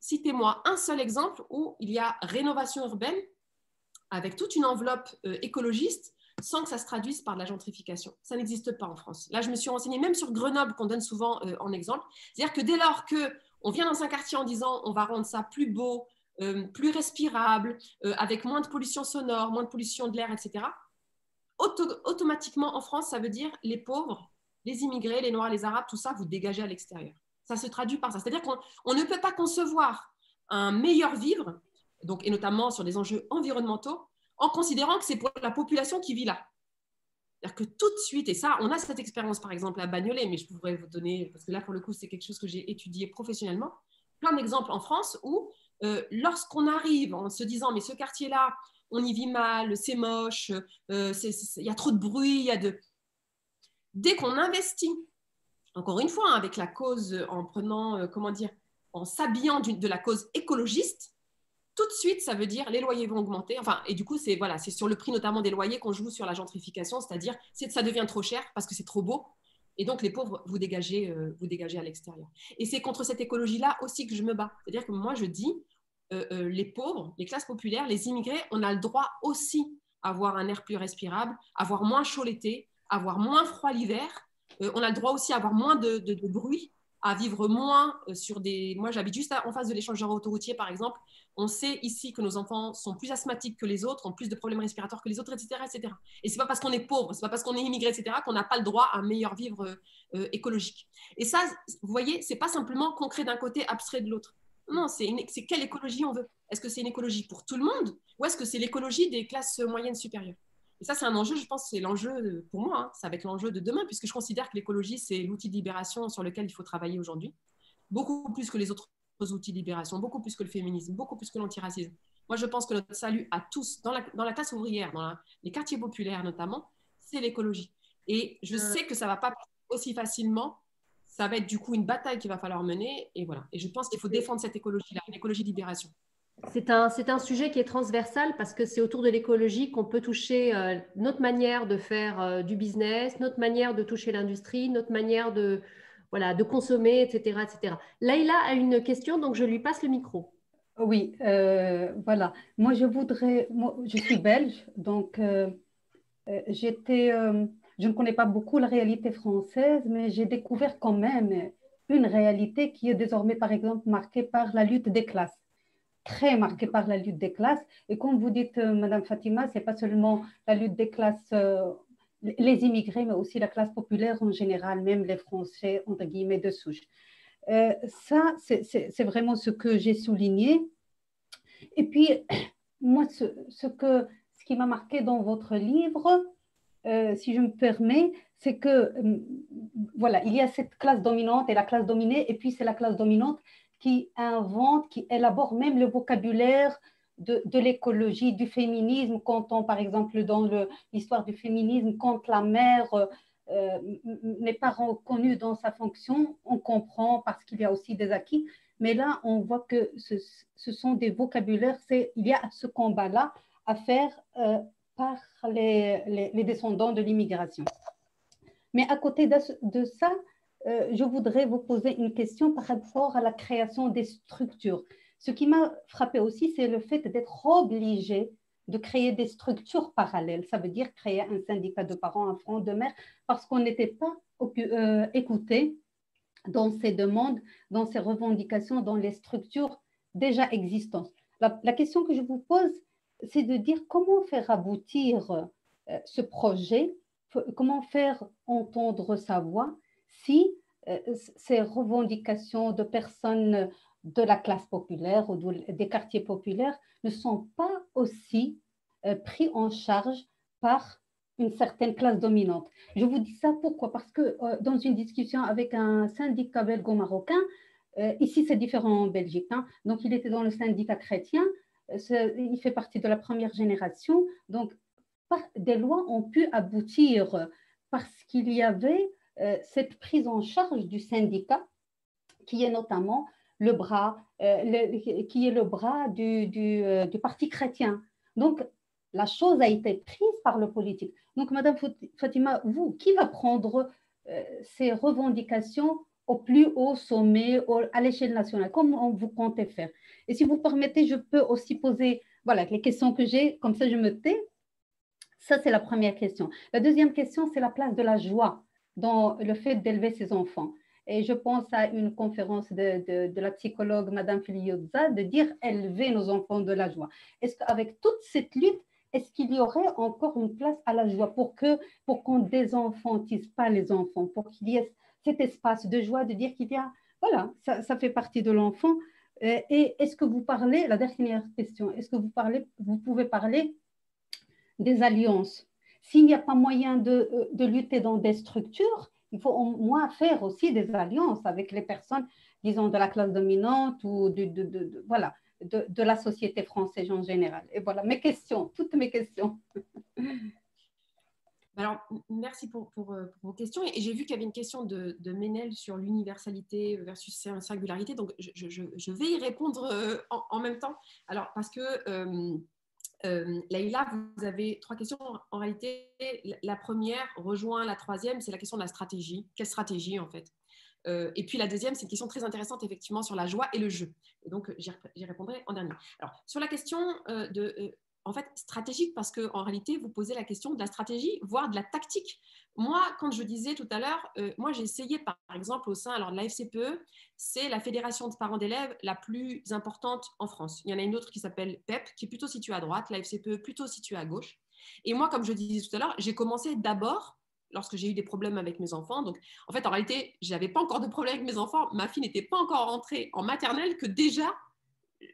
citez-moi un seul exemple où il y a rénovation urbaine avec toute une enveloppe écologiste sans que ça se traduise par de la gentrification. Ça n'existe pas en France. Là, je me suis renseignée même sur Grenoble, qu'on donne souvent en exemple. C'est-à-dire que dès lors qu'on vient dans un quartier en disant on va rendre ça plus beau, plus respirable, avec moins de pollution sonore, moins de pollution de l'air, etc., automatiquement en France, ça veut dire les pauvres, les immigrés, les Noirs, les Arabes, tout ça, vous dégagez à l'extérieur. Ça se traduit par ça. C'est-à-dire qu'on ne peut pas concevoir un meilleur vivre, donc, et notamment sur des enjeux environnementaux, en considérant que c'est pour la population qui vit là. C'est-à-dire que tout de suite, et ça, on a cette expérience par exemple à Bagnolet, mais je pourrais vous donner, parce que là pour le coup c'est quelque chose que j'ai étudié professionnellement, plein d'exemples en France où lorsqu'on arrive en se disant mais ce quartier-là, on y vit mal, c'est moche, il y a trop de bruit, dès qu'on investit, encore une fois, hein, avec la cause, en prenant, en s'habillant de la cause écologiste, tout de suite, ça veut dire les loyers vont augmenter. Enfin, et du coup, c'est sur le prix notamment des loyers qu'on joue sur la gentrification, c'est-à-dire ça devient trop cher parce que c'est trop beau. Et donc, les pauvres, vous dégagez à l'extérieur. Et c'est contre cette écologie-là aussi que je me bats. C'est-à-dire que moi, je dis, les pauvres, les classes populaires, les immigrés, on a le droit aussi à avoir un air plus respirable, avoir moins chaud l'été, avoir moins froid l'hiver. On a le droit aussi à avoir moins de bruit, à vivre moins sur des... Moi, j'habite juste en face de l'échangeur autoroutier, par exemple. On sait ici que nos enfants sont plus asthmatiques que les autres, ont plus de problèmes respiratoires que les autres, etc. etc. Et ce n'est pas parce qu'on est pauvre, ce n'est pas parce qu'on est immigré, etc., qu'on n'a pas le droit à un meilleur vivre écologique. Et ça, vous voyez, ce n'est pas simplement concret d'un côté, abstrait de l'autre. Non, c'est quelle écologie on veut. Est-ce que c'est une écologie pour tout le monde ou est-ce que c'est l'écologie des classes moyennes supérieures? Et ça, c'est un enjeu, je pense, c'est l'enjeu pour moi, hein, ça va être l'enjeu de demain, puisque je considère que l'écologie, c'est l'outil de libération sur lequel il faut travailler aujourd'hui, beaucoup plus que les autres outils de libération, beaucoup plus que le féminisme, beaucoup plus que l'antiracisme. Moi, je pense que notre salut à tous, dans la classe ouvrière, dans les quartiers populaires notamment, c'est l'écologie. Et je sais que ça ne va pas aussi facilement, ça va être du coup une bataille qu'il va falloir mener, et voilà. Et je pense qu'il faut défendre cette écologie-là, l'écologie de libération. C'est un sujet qui est transversal parce que c'est autour de l'écologie qu'on peut toucher notre manière de faire du business, notre manière de toucher l'industrie, notre manière de consommer, etc., etc. Laïla a une question, donc je lui passe le micro. Oui, voilà. Moi, je suis belge, donc je ne connais pas beaucoup la réalité française, mais j'ai découvert quand même une réalité qui est désormais, par exemple, marquée par la lutte des classes. Très marquée par la lutte des classes. Et comme vous dites, Madame Fatima, ce n'est pas seulement la lutte des classes, les immigrés, mais aussi la classe populaire en général, même les Français, entre guillemets, de souche. Ça, c'est vraiment ce que j'ai souligné. Et puis, moi, ce qui m'a marqué dans votre livre, si je me permets, c'est que, voilà, il y a cette classe dominante et la classe dominée, et puis c'est la classe dominante qui invente, qui élabore même le vocabulaire de l'écologie, du féminisme, quand on, par exemple, dans l'histoire du féminisme, quand la mère n'est pas reconnue dans sa fonction, on comprend parce qu'il y a aussi des acquis. Mais là, on voit que ce sont des vocabulaires, il y a ce combat-là à faire par les descendants de l'immigration. Mais à côté de ça, je voudrais vous poser une question par rapport à la création des structures. Ce qui m'a frappé aussi, c'est le fait d'être obligé de créer des structures parallèles. Ça veut dire créer un syndicat de parents, un front de mères, parce qu'on n'était pas écouté dans ces demandes, dans ces revendications, dans les structures déjà existantes. La question que je vous pose, c'est de dire comment faire aboutir ce projet, comment faire entendre sa voix si ces revendications de personnes de la classe populaire ou des quartiers populaires ne sont pas aussi pris en charge par une certaine classe dominante. Je vous dis ça pourquoi? Parce que dans une discussion avec un syndicat belgo-marocain, ici c'est différent en Belgique, hein, donc il était dans le syndicat chrétien, il fait partie de la première génération, donc des lois ont pu aboutir parce qu'il y avait cette prise en charge du syndicat qui est notamment le bras, qui est le bras du parti chrétien. Donc, la chose a été prise par le politique. Donc, Madame Fatima, vous, qui va prendre ces revendications au plus haut sommet, à l'échelle nationale? Comment vous comptez faire? Et si vous permettez, je peux aussi poser les questions que j'ai, comme ça je me tais. Ça, c'est la première question. La deuxième question, c'est la place de la joie dans le fait d'élever ses enfants. Et je pense à une conférence de la psychologue Madame Filioza de dire « élever nos enfants de la joie ». Est-ce qu'avec toute cette lutte, est-ce qu'il y aurait encore une place à la joie pour qu'on ne désenfantise pas les enfants, pour qu'il y ait cet espace de joie, de dire qu'il y a, voilà, ça fait partie de l'enfant. Et est-ce que vous parlez, la dernière question, est-ce que vous pouvez parler des alliances? S'il n'y a pas moyen de lutter dans des structures, il faut au moins faire aussi des alliances avec les personnes, disons, de la classe dominante ou de la société française en général. Et voilà mes questions, toutes mes questions. Alors, merci pour vos questions. Et j'ai vu qu'il y avait une question de Ménel sur l'universalité versus singularité. Donc, je vais y répondre en même temps. Alors, parce que Leïla, vous avez 3 questions. En réalité, la première rejoint la troisième, c'est la question de la stratégie. Quelle stratégie, en fait? Et puis la deuxième, c'est une question très intéressante, effectivement, sur la joie et le jeu. Et donc, j'y répondrai en dernier. Alors, sur la question en fait, stratégique, parce qu'en réalité, vous posez la question de la stratégie, voire de la tactique. Moi, quand je disais tout à l'heure, moi, j'ai essayé, par exemple, au sein de la FCPE, c'est la fédération de parents d'élèves la plus importante en France. Il y en a une autre qui s'appelle PEP, qui est plutôt située à droite, la FCPE plutôt située à gauche. Et moi, comme je disais tout à l'heure, j'ai commencé d'abord lorsque j'ai eu des problèmes avec mes enfants. Donc, en fait, en réalité, je n'avais pas encore de problème avec mes enfants. Ma fille n'était pas encore rentrée en maternelle que déjà,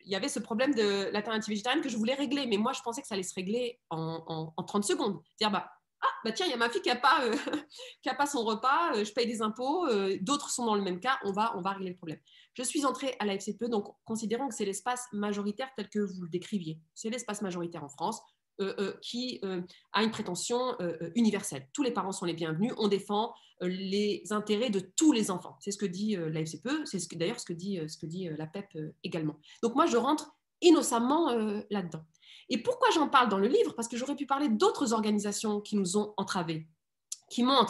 il y avait ce problème de l'alternative végétarienne que je voulais régler. Mais moi, je pensais que ça allait se régler en 30 secondes. C'est-à-dire, tiens, il y a ma fille qui n'a pas son repas, je paye des impôts, d'autres sont dans le même cas, on va régler le problème. Je suis entrée à la FCPE, donc considérons que c'est l'espace majoritaire tel que vous le décriviez. C'est l'espace majoritaire en France. Qui a une prétention universelle. Tous les parents sont les bienvenus, on défend les intérêts de tous les enfants. C'est ce que dit la FCPE, c'est d'ailleurs ce que dit la PEP également. Donc moi, je rentre innocemment là-dedans. Et pourquoi j'en parle dans le livre? Parce que j'aurais pu parler d'autres organisations qui nous ont entravés, qui m'ont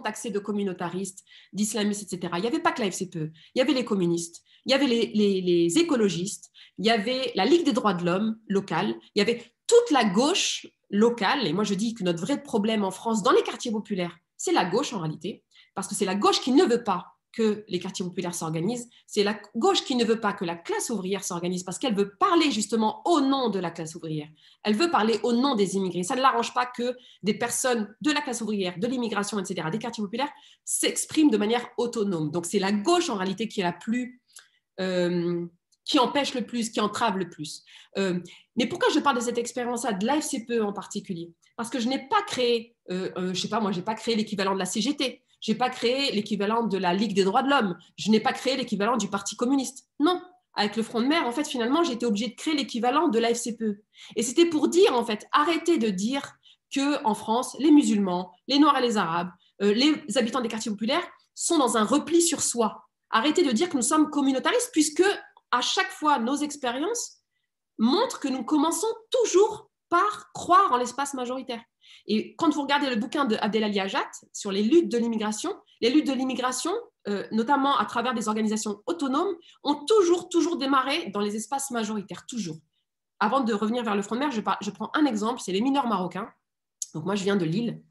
taxé de communautaristes, d'islamistes, etc. Il n'y avait pas que la FCPE, il y avait les communistes, il y avait les écologistes, il y avait la Ligue des droits de l'homme locale, il y avait toute la gauche locale, et moi je dis que notre vrai problème en France, dans les quartiers populaires, c'est la gauche en réalité, parce que c'est la gauche qui ne veut pas que les quartiers populaires s'organisent, c'est la gauche qui ne veut pas que la classe ouvrière s'organise, parce qu'elle veut parler justement au nom de la classe ouvrière, elle veut parler au nom des immigrés, ça ne l'arrange pas que des personnes de la classe ouvrière, de l'immigration, etc., des quartiers populaires, s'expriment de manière autonome. Donc c'est la gauche en réalité qui est la plus... qui empêche le plus, qui entrave le plus. Mais pourquoi je parle de cette expérience-là, de l'AFCPE en particulier? Parce que je n'ai pas créé, je sais pas, moi, je n'ai pas créé l'équivalent de la CGT, je n'ai pas créé l'équivalent de la Ligue des droits de l'homme, je n'ai pas créé l'équivalent du Parti communiste. Non, avec le Front de mer, en fait, finalement, j'ai été obligée de créer l'équivalent de la FCPE. Et c'était pour dire, en fait, arrêtez de dire qu'en France, les musulmans, les Noirs et les Arabes, les habitants des quartiers populaires sont dans un repli sur soi. Arrêtez de dire que nous sommes communautaristes, puisque à chaque fois, nos expériences montrent que nous commençons toujours par croire en l'espace majoritaire. Et quand vous regardez le bouquin de Abdelali Ajat sur les luttes de l'immigration, notamment à travers des organisations autonomes, ont toujours démarré dans les espaces majoritaires, toujours. Avant de revenir vers le Front de mer, je prends un exemple, c'est les mineurs marocains. Donc moi, je viens de Lille,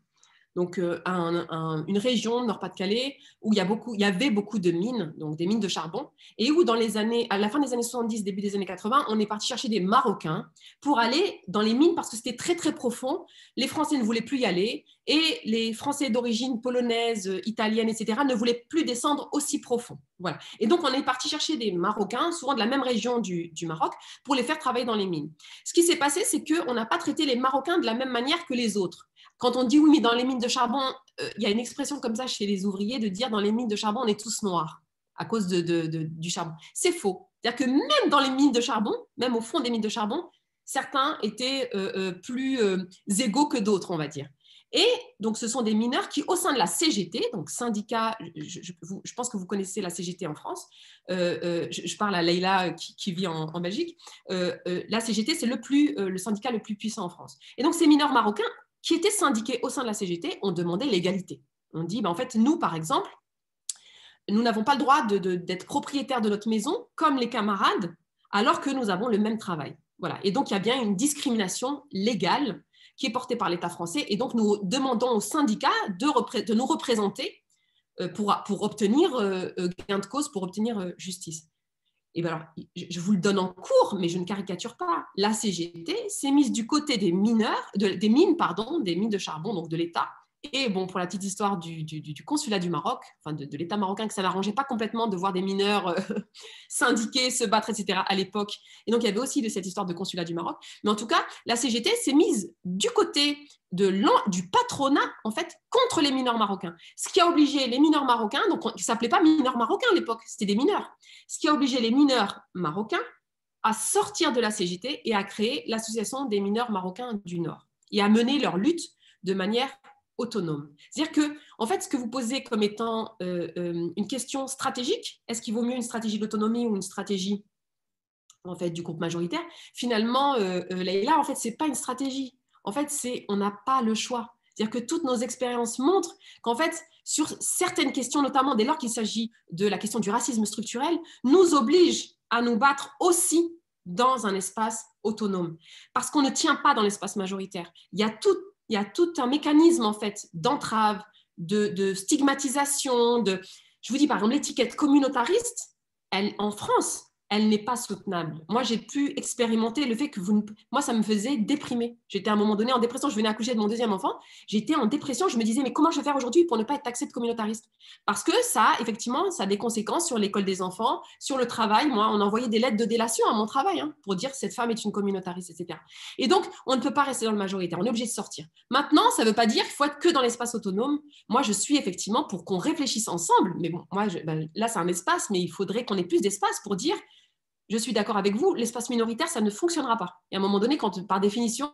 donc une région Nord-Pas-de-Calais où il y avait beaucoup de mines, donc des mines de charbon, et où à la fin des années 70, début des années 80, on est parti chercher des Marocains pour aller dans les mines parce que c'était très très profond. Les Français ne voulaient plus y aller et les Français d'origine polonaise, italienne, etc. ne voulaient plus descendre aussi profond. Voilà. Et donc on est parti chercher des Marocains, souvent de la même région du Maroc, pour les faire travailler dans les mines. Ce qui s'est passé, c'est qu'on n'a pas traité les Marocains de la même manière que les autres. Quand on dit oui, mais dans les mines de charbon, il y a une expression comme ça chez les ouvriers de dire dans les mines de charbon, on est tous noirs à cause du charbon. C'est faux. C'est-à-dire que même dans les mines de charbon, même au fond des mines de charbon, certains étaient plus égaux que d'autres, on va dire. Et donc, ce sont des mineurs qui, au sein de la CGT, donc syndicat, je pense que vous connaissez la CGT en France, je parle à Leïla qui vit en Belgique, la CGT, c'est le syndicat le plus puissant en France. Et donc, ces mineurs marocains qui étaient syndiqués au sein de la CGT ont demandé l'égalité. On dit, en fait, nous, par exemple, nous n'avons pas le droit d'être propriétaires de notre maison comme les camarades, alors que nous avons le même travail. Voilà. Et donc, il y a bien une discrimination légale qui est portée par l'État français. Et donc, nous demandons aux syndicats de nous représenter pour obtenir gain de cause, pour obtenir justice. Et bien alors, je vous le donne en cours, mais je ne caricature pas. La CGT s'est mise du côté des mines de charbon, donc de l'État. Et bon, pour la petite histoire du consulat du Maroc, enfin de l'État marocain, que ça n'arrangeait pas complètement de voir des mineurs syndiqués, se battre, etc. à l'époque. Et donc, il y avait aussi cette histoire de consulat du Maroc. Mais en tout cas, la CGT s'est mise du côté du patronat, en fait, contre les mineurs marocains. Ce qui a obligé les mineurs marocains, donc ils ne s'appelaient pas mineurs marocains à l'époque, c'était des mineurs. Ce qui a obligé les mineurs marocains à sortir de la CGT et à créer l'Association des mineurs marocains du Nord et à mener leur lutte de manière autonome. C'est-à-dire que, en fait, ce que vous posez comme étant une question stratégique, est-ce qu'il vaut mieux une stratégie d'autonomie ou une stratégie en fait, du groupe majoritaire? Finalement, là, en fait, ce n'est pas une stratégie. En fait, on n'a pas le choix. C'est-à-dire que toutes nos expériences montrent qu'en fait, sur certaines questions, notamment dès lors qu'il s'agit de la question du racisme structurel, nous obligent à nous battre aussi dans un espace autonome. Parce qu'on ne tient pas dans l'espace majoritaire. Il y a tout un mécanisme en fait d'entrave, de stigmatisation. Je vous dis par exemple, l'étiquette communautariste, en France, elle n'est pas soutenable. Moi, j'ai pu expérimenter le fait que moi, ça me faisait déprimer. J'étais à un moment donné en dépression, je venais accoucher de mon deuxième enfant, j'étais en dépression, je me disais, mais comment je vais faire aujourd'hui pour ne pas être taxée de communautariste? Parce que ça, effectivement, ça a des conséquences sur l'école des enfants, sur le travail. Moi, on envoyait des lettres de délation à mon travail pour dire cette femme est une communautariste, etc. Et donc, on ne peut pas rester dans le majoritaire, on est obligé de sortir. Maintenant, ça ne veut pas dire qu'il faut être que dans l'espace autonome. Moi, je suis effectivement pour qu'on réfléchisse ensemble, mais bon, moi, là, c'est un espace, mais il faudrait qu'on ait plus d'espace pour dire je suis d'accord avec vous, l'espace minoritaire, ça ne fonctionnera pas. Et à un moment donné, quand par définition,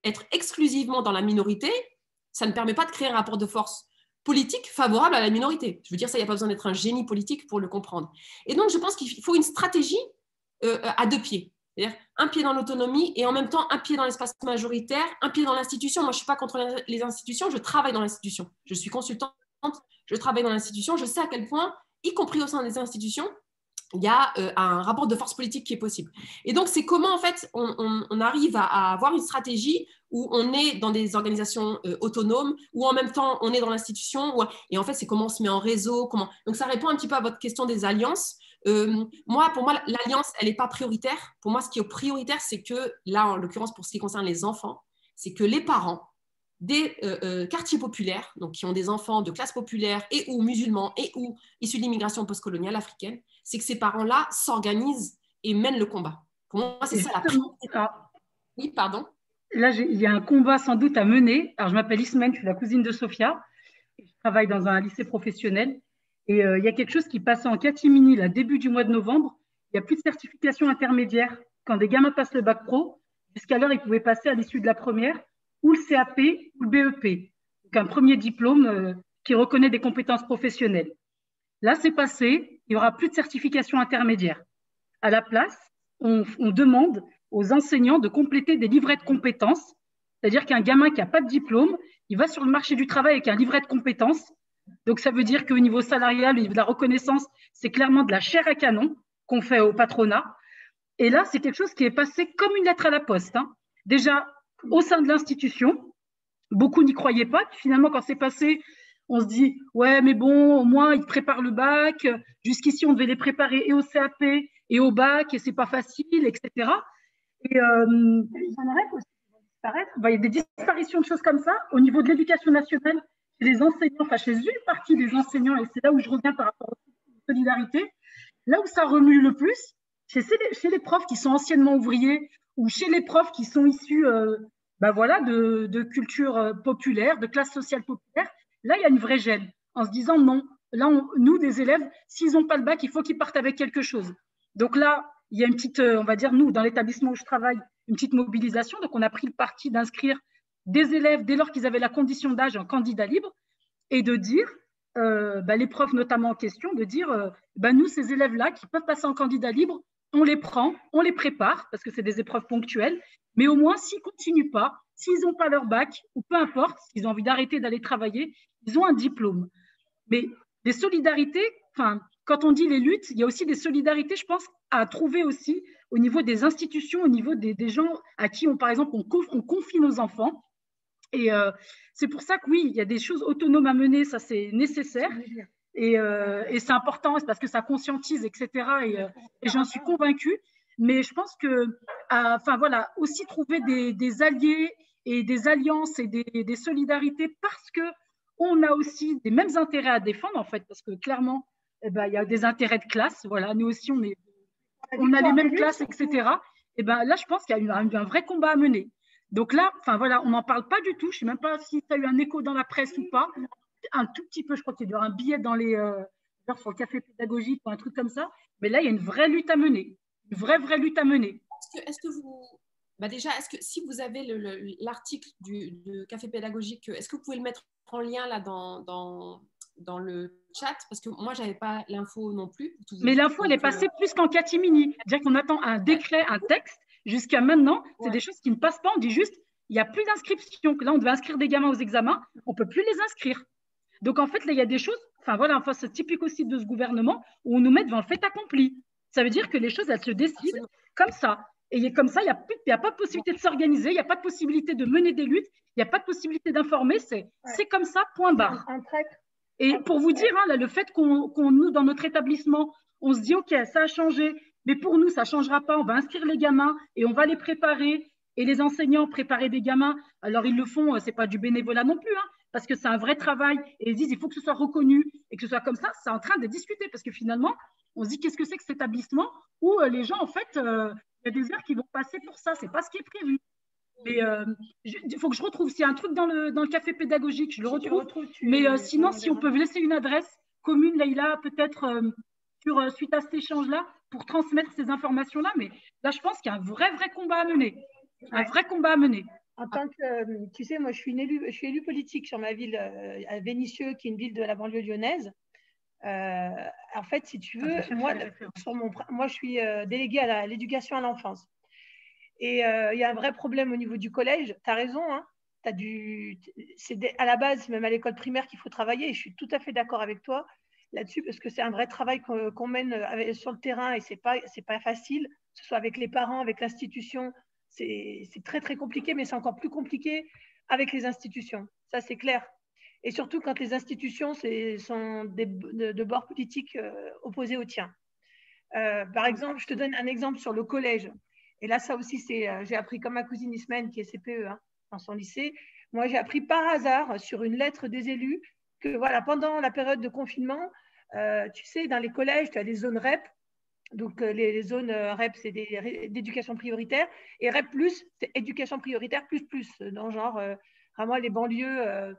être exclusivement dans la minorité, ça ne permet pas de créer un rapport de force politique favorable à la minorité. Je veux dire, ça, il n'y a pas besoin d'être un génie politique pour le comprendre. Et donc, je pense qu'il faut une stratégie à deux pieds. C'est-à-dire un pied dans l'autonomie et en même temps un pied dans l'espace majoritaire, un pied dans l'institution. Moi, je ne suis pas contre les institutions, je travaille dans l'institution. Je suis consultante, je travaille dans l'institution, je sais à quel point, y compris au sein des institutions, il y a un rapport de force politique qui est possible. Et donc, c'est comment, en fait, on arrive à avoir une stratégie où on est dans des organisations autonomes, où en même temps, on est dans l'institution, et en fait, c'est comment on se met en réseau. Donc, ça répond un petit peu à votre question des alliances. Pour moi, l'alliance, elle n'est pas prioritaire. Pour moi, ce qui est prioritaire, c'est que, là, en l'occurrence, pour ce qui concerne les enfants, c'est que les parents des quartiers populaires, donc qui ont des enfants de classe populaire et ou musulmans et ou issus de l'immigration postcoloniale africaine, c'est que ces parents-là s'organisent et mènent le combat. Pour moi, c'est ça la priorité. Oui, pardon. Là, il y a un combat sans doute à mener. Alors, je m'appelle Ismène, je suis la cousine de Sophia. Et je travaille dans un lycée professionnel. Et il y a quelque chose qui passait en catimini, là, début du mois de novembre. Il n'y a plus de certification intermédiaire. Quand des gamins passent le bac pro, jusqu'alors, ils pouvaient passer à l'issue de la première ou le CAP ou le BEP. Donc, un premier diplôme qui reconnaît des compétences professionnelles. Là, c'est passé, il n'y aura plus de certification intermédiaire. À la place, on demande aux enseignants de compléter des livrets de compétences, c'est-à-dire qu'un gamin qui n'a pas de diplôme, il va sur le marché du travail avec un livret de compétences. Donc, ça veut dire qu'au niveau salarial, au niveau de la reconnaissance, c'est clairement de la chair à canon qu'on fait au patronat. Et là, c'est quelque chose qui est passé comme une lettre à la poste. Déjà, au sein de l'institution, beaucoup n'y croyaient pas. Finalement, quand c'est passé, on se dit, ouais, mais bon, au moins, ils préparent le bac. Jusqu'ici, on devait les préparer et au CAP et au bac, et c'est pas facile, etc. Et j'en arrête aussi. Il y a des disparitions de choses comme ça au niveau de l'éducation nationale, chez les enseignants, enfin chez une partie des enseignants, et c'est là où je reviens par rapport à la solidarité. Là où ça remue le plus, chez les profs qui sont anciennement ouvriers ou chez les profs qui sont issus de culture populaire, de classe sociale populaire, là, il y a une vraie gêne en se disant non, là, nous, des élèves, s'ils n'ont pas le bac, il faut qu'ils partent avec quelque chose. Donc là, il y a une petite, on va dire, nous, dans l'établissement où je travaille, une petite mobilisation. Donc, on a pris le parti d'inscrire des élèves, dès lors qu'ils avaient la condition d'âge, en candidat libre, et de dire, les profs notamment en question, de dire, nous, ces élèves-là qui peuvent passer en candidat libre, on les prend, on les prépare, parce que c'est des épreuves ponctuelles, mais au moins, s'ils ne continuent pas, s'ils n'ont pas leur bac, ou peu importe, s'ils ont envie d'arrêter d'aller travailler, ils ont un diplôme. Mais les solidarités, quand on dit les luttes, il y a aussi des solidarités, je pense, à trouver aussi au niveau des institutions, au niveau des gens à qui, par exemple, on confie nos enfants. Et c'est pour ça que oui, il y a des choses autonomes à mener, ça c'est nécessaire. Et c'est important, c'est parce que ça conscientise, etc. Et j'en suis convaincue. Mais je pense que, aussi trouver des alliés et des alliances et des solidarités parce qu'on a aussi des mêmes intérêts à défendre, en fait, parce que clairement, il y a des intérêts de classe. Voilà, nous aussi, on a les mêmes classes, etc. Et là, je pense qu'il y a un vrai combat à mener. Donc là, on n'en parle pas du tout. Je ne sais même pas si ça a eu un écho dans la presse ou pas. Un tout petit peu, je crois qu'il y a un billet dans sur le café pédagogique ou un truc comme ça. Mais là, il y a une vraie lutte à mener. Une vraie lutte à mener. Est-ce que vous... est-ce que si vous avez l'article du café pédagogique, est-ce que vous pouvez le mettre en lien là dans le chat? Parce que moi, je n'avais pas l'info non plus. Mais l'info, elle est passée plus qu'en catimini. C'est-à-dire qu'on attend un décret, un texte. Jusqu'à maintenant, c'est des choses qui ne passent pas. On dit juste, il n'y a plus d'inscription. Là, on devait inscrire des gamins aux examens. On ne peut plus les inscrire. Donc, en fait, là, il y a des choses, c'est typique aussi de ce gouvernement où on nous met devant le fait accompli. Ça veut dire que les choses, elles se décident comme ça. Et comme ça, il n'y a pas de possibilité de s'organiser, il n'y a pas de possibilité de mener des luttes, il n'y a pas de possibilité d'informer. C'est comme ça, point barre. Et pour vous dire, là, le fait nous, dans notre établissement, on se dit, OK, ça a changé, mais pour nous, ça ne changera pas. On va inscrire les gamins et on va les préparer. Et les enseignants préparer des gamins, alors ils le font, ce n'est pas du bénévolat non plus, parce que c'est un vrai travail. Et ils disent, il faut que ce soit reconnu et que ce soit comme ça. C'est en train de discuter parce que finalement, on se dit, qu'est-ce que c'est que cet établissement où les gens, en fait, il y a des heures qui vont passer pour ça. Ce n'est pas ce qui est prévu. Mais il faut que je retrouve. S'il y a un truc dans le café pédagogique, je le retrouve. Mais sinon, si on peut laisser une adresse commune, Leïla, peut-être suite à cet échange-là, pour transmettre ces informations-là. Mais là, je pense qu'il y a un vrai combat à mener. Un vrai combat à mener. En tant que, tu sais, moi, je suis élue politique sur ma ville, à Vénissieux, qui est une ville de la banlieue lyonnaise. En fait, si tu veux, moi, je suis déléguée à l'éducation à l'enfance. Et il y a un vrai problème au niveau du collège. Tu as raison, c'est à la base, c'est même à l'école primaire qu'il faut travailler. Et je suis tout à fait d'accord avec toi là-dessus, parce que c'est un vrai travail qu'on mène sur le terrain et c'est pas facile, que ce soit avec les parents, avec l'institution. C'est très, très compliqué, mais c'est encore plus compliqué avec les institutions. Ça, c'est clair. Et surtout quand les institutions sont de bords politiques opposés aux tiens. Par exemple, je te donne un exemple sur le collège. Et là, ça aussi, j'ai appris comme ma cousine Ismène, qui est CPE dans son lycée. Moi, j'ai appris par hasard sur une lettre des élus que voilà, pendant la période de confinement, tu sais, dans les collèges, tu as des zones REP. Donc, les zones REP, c'est d'éducation prioritaire. Et REP+, c'est éducation prioritaire plus. Dans genre, vraiment les banlieues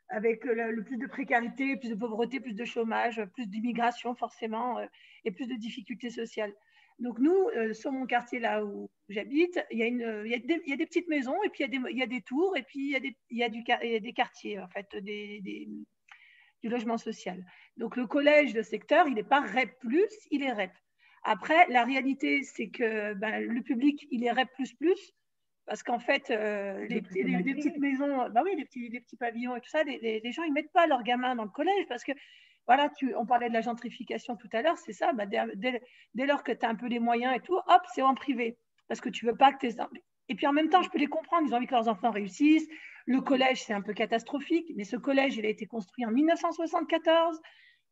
avec le plus de précarité, plus de pauvreté, plus de chômage, plus d'immigration forcément, et plus de difficultés sociales. Donc nous, sur mon quartier là où j'habite, il y a des petites maisons, et puis il y a des tours, et puis il y a des quartiers, en fait, du logement social. Donc le collège de secteur, il n'est pas REP+, il est REP. Après, la réalité, c'est que le public, il est REP++, parce qu'en fait, les petites maisons, oui, les petits pavillons et tout ça, les gens, ils ne mettent pas leurs gamins dans le collège, parce que, voilà, on parlait de la gentrification tout à l'heure, c'est ça, dès lors que tu as un peu les moyens et tout, hop, c'est en privé, parce que tu ne veux pas que tes... Et puis en même temps, je peux les comprendre, ils ont envie que leurs enfants réussissent. Le collège, c'est un peu catastrophique, mais ce collège, il a été construit en 1974,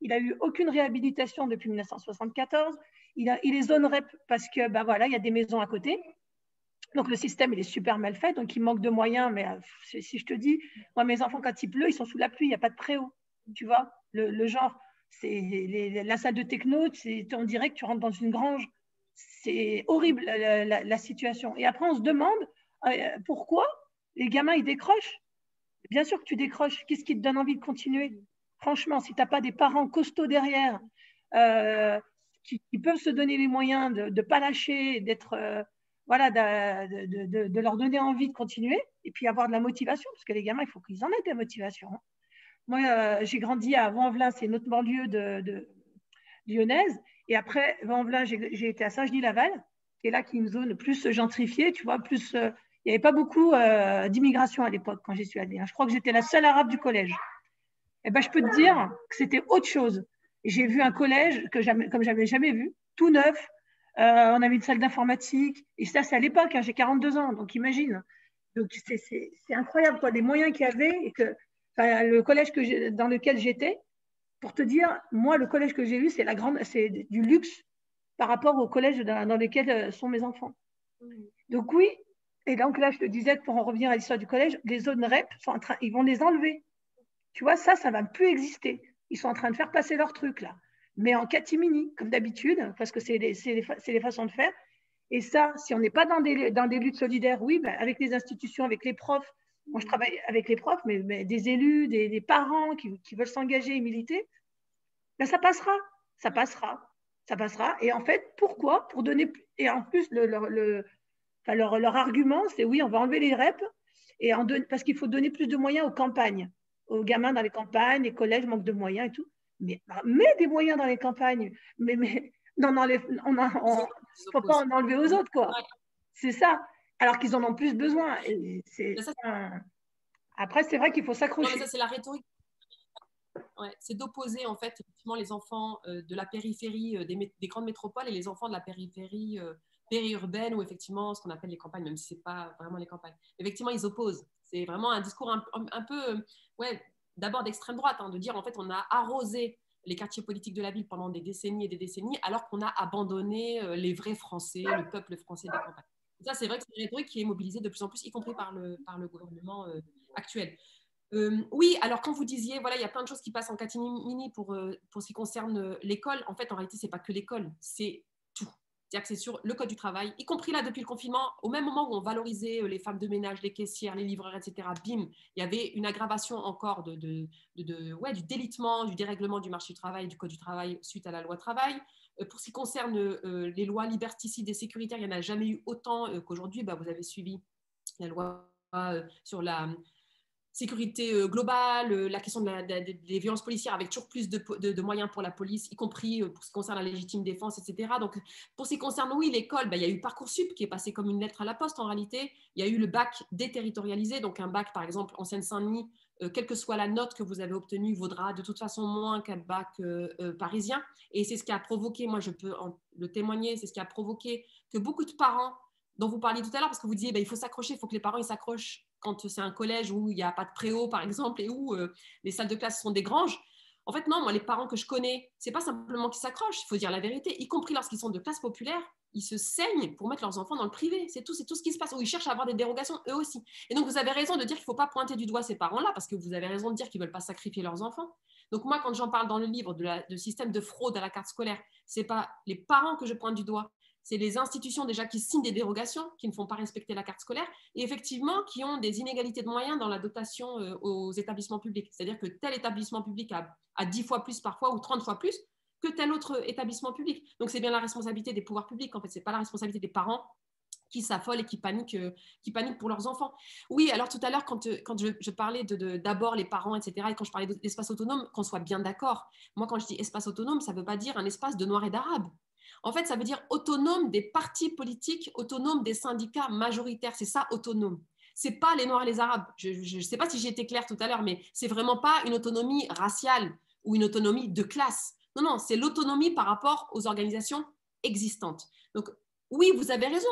il n'a eu aucune réhabilitation depuis 1974, il est zone REP parce que, voilà, il y a des maisons à côté. Donc, le système, il est super mal fait, donc il manque de moyens. Mais si je te dis, moi, mes enfants, quand il pleut, ils sont sous la pluie, il n'y a pas de préau. Tu vois, le genre, c'est la salle de techno, on dirait que tu rentres dans une grange. C'est horrible, la situation. Et après, on se demande pourquoi les gamins, ils décrochent. Bien sûr que tu décroches. Qu'est-ce qui te donne envie de continuer? Franchement, si tu n'as pas des parents costauds derrière, qui peuvent se donner les moyens de ne pas lâcher, d'être... voilà, de leur donner envie de continuer et puis avoir de la motivation, parce que les gamins, il faut qu'ils en aient de la motivation. Moi, j'ai grandi à Vanvelin, c'est notre banlieue de lyonnaise, et après Vanvelin, j'ai été à Saint-Genis-Laval, qui est là, qui est une zone plus gentrifiée, tu vois, plus... il n'y avait pas beaucoup d'immigration à l'époque quand j'y suis allée. Je crois que j'étais la seule arabe du collège. Et je peux te dire que c'était autre chose. J'ai vu un collège comme j'avais jamais vu, tout neuf. On avait une salle d'informatique, et ça, c'est à l'époque, j'ai 42 ans, donc imagine. Donc, c'est incroyable, quoi, les moyens qu'il y avait, et que le collège dans lequel j'étais, pour te dire, moi, le collège que j'ai eu, c'est du luxe par rapport au collège dans lequel sont mes enfants. Donc, oui, et donc là, je te disais, pour en revenir à l'histoire du collège, les zones REP, ils vont les enlever. Tu vois, ça ne va plus exister. Ils sont en train de faire passer leur truc, là. Mais en catimini, comme d'habitude, parce que c'est les façons de faire. Et ça, si on n'est pas dans des luttes solidaires, oui, avec les institutions, avec les profs, moi je travaille avec les profs, mais des élus, des parents qui veulent s'engager et militer, ça passera, ça passera, ça passera. Et en fait, pourquoi? Pour donner, et en plus, leur argument, c'est oui, on va enlever les REP, parce qu'il faut donner plus de moyens aux campagnes, aux gamins dans les campagnes, les collèges manquent de moyens et tout. Mais mets des moyens dans les campagnes, mais non, il ne faut pas en enlever aux autres, quoi. C'est ça, alors qu'ils en ont plus besoin. Après, c'est vrai qu'il faut s'accrocher. Non, mais ça, c'est la rhétorique. Ouais, c'est d'opposer, en fait, effectivement, les enfants de la périphérie des grandes métropoles et les enfants de la périphérie périurbaine, ou effectivement, ce qu'on appelle les campagnes, même si ce n'est pas vraiment les campagnes. Effectivement, ils opposent. C'est vraiment un discours un peu... d'abord d'extrême droite, de dire en fait on a arrosé les quartiers politiques de la ville pendant des décennies et des décennies, alors qu'on a abandonné les vrais Français, le peuple français des campagnes. Et ça, c'est vrai que c'est une rhétorique qui est mobilisée de plus en plus, y compris par le gouvernement actuel. Oui, alors quand vous disiez, voilà, il y a plein de choses qui passent en catimini pour ce qui concerne l'école. En fait, en réalité, c'est pas que l'école, c'est tout. C'est-à-dire que c'est sur le code du travail, y compris là depuis le confinement, au même moment où on valorisait les femmes de ménage, les caissières, les livreurs, etc., bim, il y avait une aggravation encore du délitement, du dérèglement du marché du travail, du code du travail suite à la loi travail. Pour ce qui concerne les lois liberticides et sécuritaires, il n'y en a jamais eu autant qu'aujourd'hui. Vous avez suivi la loi sur la sécurité globale, la question des violences policières avec toujours plus de moyens pour la police, y compris pour ce qui concerne la légitime défense, etc. Donc, pour ce qui concerne, oui, l'école, il y a eu Parcoursup qui est passé comme une lettre à la poste en réalité. Il y a eu le bac déterritorialisé, donc un bac, par exemple, en Seine-Saint-Denis, quelle que soit la note que vous avez obtenue, vaudra de toute façon moins qu'un bac parisien. Et c'est ce qui a provoqué, moi je peux le témoigner, c'est ce qui a provoqué que beaucoup de parents, dont vous parliez tout à l'heure, parce que vous disiez il faut s'accrocher, il faut que les parents ils s'accrochent quand c'est un collège où il n'y a pas de préau, par exemple, et où les salles de classe sont des granges. En fait, non, moi, les parents que je connais, ce n'est pas simplement qu'ils s'accrochent, il faut dire la vérité, y compris lorsqu'ils sont de classe populaire, ils se saignent pour mettre leurs enfants dans le privé. C'est tout ce qui se passe, où ils cherchent à avoir des dérogations eux aussi. Et donc, vous avez raison de dire qu'il ne faut pas pointer du doigt ces parents-là, parce que vous avez raison de dire qu'ils ne veulent pas sacrifier leurs enfants. Donc, moi, quand j'en parle dans le livre de système de fraude à la carte scolaire, ce n'est pas les parents que je pointe du doigt, c'est les institutions déjà qui signent des dérogations, qui ne font pas respecter la carte scolaire et effectivement qui ont des inégalités de moyens dans la dotation aux établissements publics. C'est-à-dire que tel établissement public a 10 fois plus parfois ou 30 fois plus, que tel autre établissement public. Donc, c'est bien la responsabilité des pouvoirs publics. En fait, ce n'est pas la responsabilité des parents qui s'affolent et qui paniquent pour leurs enfants. Oui, alors tout à l'heure, quand je parlais d'abord les parents, etc., et quand je parlais d'espace autonome, qu'on soit bien d'accord, moi, quand je dis espace autonome, ça ne veut pas dire un espace de noirs et d'arabes. En fait, ça veut dire autonome des partis politiques, autonome des syndicats majoritaires. C'est ça, autonome. Ce n'est pas les noirs et les arabes. Je ne sais pas si j'ai été claire tout à l'heure, mais ce n'est vraiment pas une autonomie raciale ou une autonomie de classe. Non, non, c'est l'autonomie par rapport aux organisations existantes. Donc, oui, vous avez raison.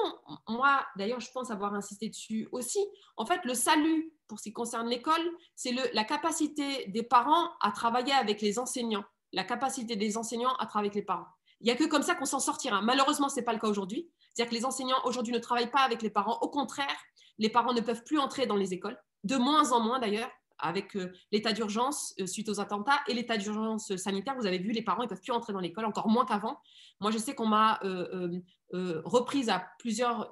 Moi, d'ailleurs, je pense avoir insisté dessus aussi. En fait, le salut, pour ce qui concerne l'école, c'est la capacité des parents à travailler avec les enseignants, la capacité des enseignants à travailler avec les parents. Il n'y a que comme ça qu'on s'en sortira. Malheureusement, ce n'est pas le cas aujourd'hui. C'est-à-dire que les enseignants aujourd'hui ne travaillent pas avec les parents. Au contraire, les parents ne peuvent plus entrer dans les écoles, de moins en moins d'ailleurs, avec l'état d'urgence suite aux attentats et l'état d'urgence sanitaire. Vous avez vu, les parents ne peuvent plus entrer dans l'école, encore moins qu'avant. Moi, je sais qu'on m'a reprise à plusieurs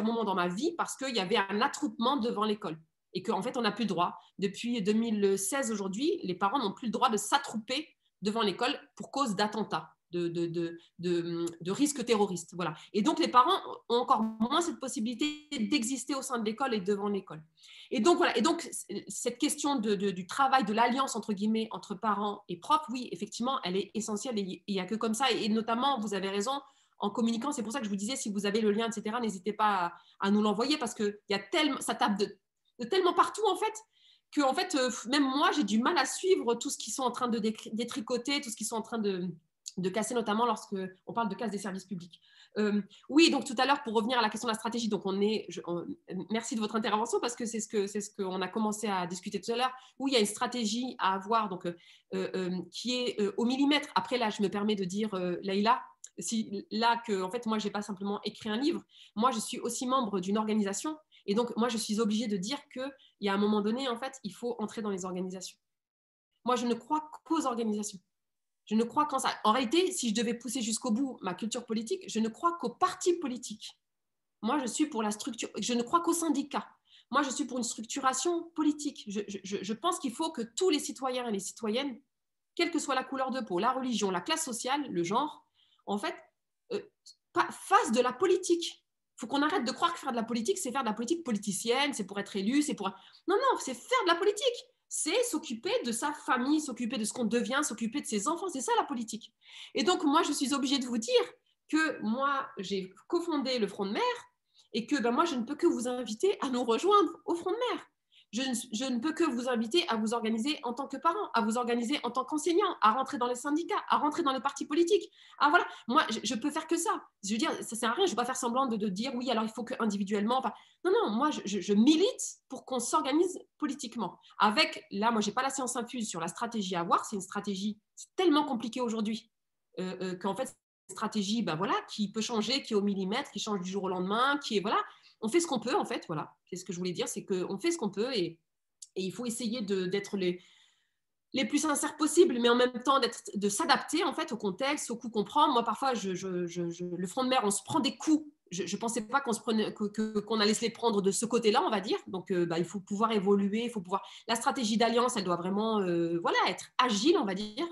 moments dans ma vie parce qu'il y avait un attroupement devant l'école et qu'en fait, on n'a plus le droit. Depuis 2016, aujourd'hui, les parents n'ont plus le droit de s'attrouper devant l'école pour cause d'attentats. De risques terroristes. Voilà. Et donc, les parents ont encore moins cette possibilité d'exister au sein de l'école et devant l'école. Et donc, voilà. Et donc, cette question du travail, de l'alliance, entre guillemets, entre parents et profs, oui, effectivement, elle est essentielle et il n'y a que comme ça. Et notamment, vous avez raison, en communiquant, c'est pour ça que je vous disais, si vous avez le lien, etc., n'hésitez pas à nous l'envoyer parce que ça tape de tellement partout, en fait, que en fait, même moi, j'ai du mal à suivre tout ce qu'ils sont en train de détricoter, tout ce qu'ils sont en train de casser, notamment lorsqu'on parle de casse des services publics. Oui, donc tout à l'heure, pour revenir à la question de la stratégie, donc merci de votre intervention parce que c'est ce qu'on a commencé à discuter tout à l'heure. Oui, il y a une stratégie à avoir donc, qui est au millimètre. Après, là, je me permets de dire, Leïla, en fait, moi, je n'ai pas simplement écrit un livre. Moi, je suis aussi membre d'une organisation et donc, moi, je suis obligée de dire qu'il y a un moment donné, en fait, il faut entrer dans les organisations. Moi, je ne crois qu'aux organisations. Je ne crois qu'en ça. En réalité, si je devais pousser jusqu'au bout ma culture politique, je ne crois qu'aux partis politiques. Moi, je suis pour la structure. Je ne crois qu'aux syndicats. Moi, je suis pour une structuration politique. Je pense qu'il faut que tous les citoyens et les citoyennes, quelle que soit la couleur de peau, la religion, la classe sociale, le genre, en fait, fassent de la politique. Il faut qu'on arrête de croire que faire de la politique, c'est faire de la politique politicienne, c'est pour être élu, c'est pour... Non, non, c'est faire de la politique. C'est s'occuper de sa famille, s'occuper de ce qu'on devient, s'occuper de ses enfants. C'est ça la politique. Et donc, moi, je suis obligée de vous dire que moi, j'ai cofondé le Front de Mer et que moi, je ne peux que vous inviter à nous rejoindre au Front de Mer. Je ne peux que vous inviter à vous organiser en tant que parents, à vous organiser en tant qu'enseignants, à rentrer dans les syndicats, à rentrer dans les partis politiques. Ah voilà, moi, je peux faire que ça. Je veux dire, ça ne sert à rien, je ne vais pas faire semblant de dire oui, alors il faut qu'individuellement. Enfin, non, moi, je milite pour qu'on s'organise politiquement. Avec, là, moi, je n'ai pas la science infuse sur la stratégie à avoir. C'est une stratégie, c'est tellement compliqué aujourd'hui qu'en fait, c'est une stratégie voilà, qui peut changer, qui est au millimètre, qui change du jour au lendemain, qui est, voilà, on fait ce qu'on peut, en fait, voilà. C'est ce que je voulais dire, c'est qu'on fait ce qu'on peut et il faut essayer d'être les plus sincères possibles, mais en même temps de s'adapter, en fait, au contexte, au coup qu'on prend. Moi, parfois, le Front de Mer, on se prend des coups. Je ne pensais pas qu'on allait se les prendre de ce côté-là, on va dire. Donc, il faut pouvoir évoluer, il faut pouvoir... La stratégie d'alliance, elle doit vraiment voilà, être agile, on va dire.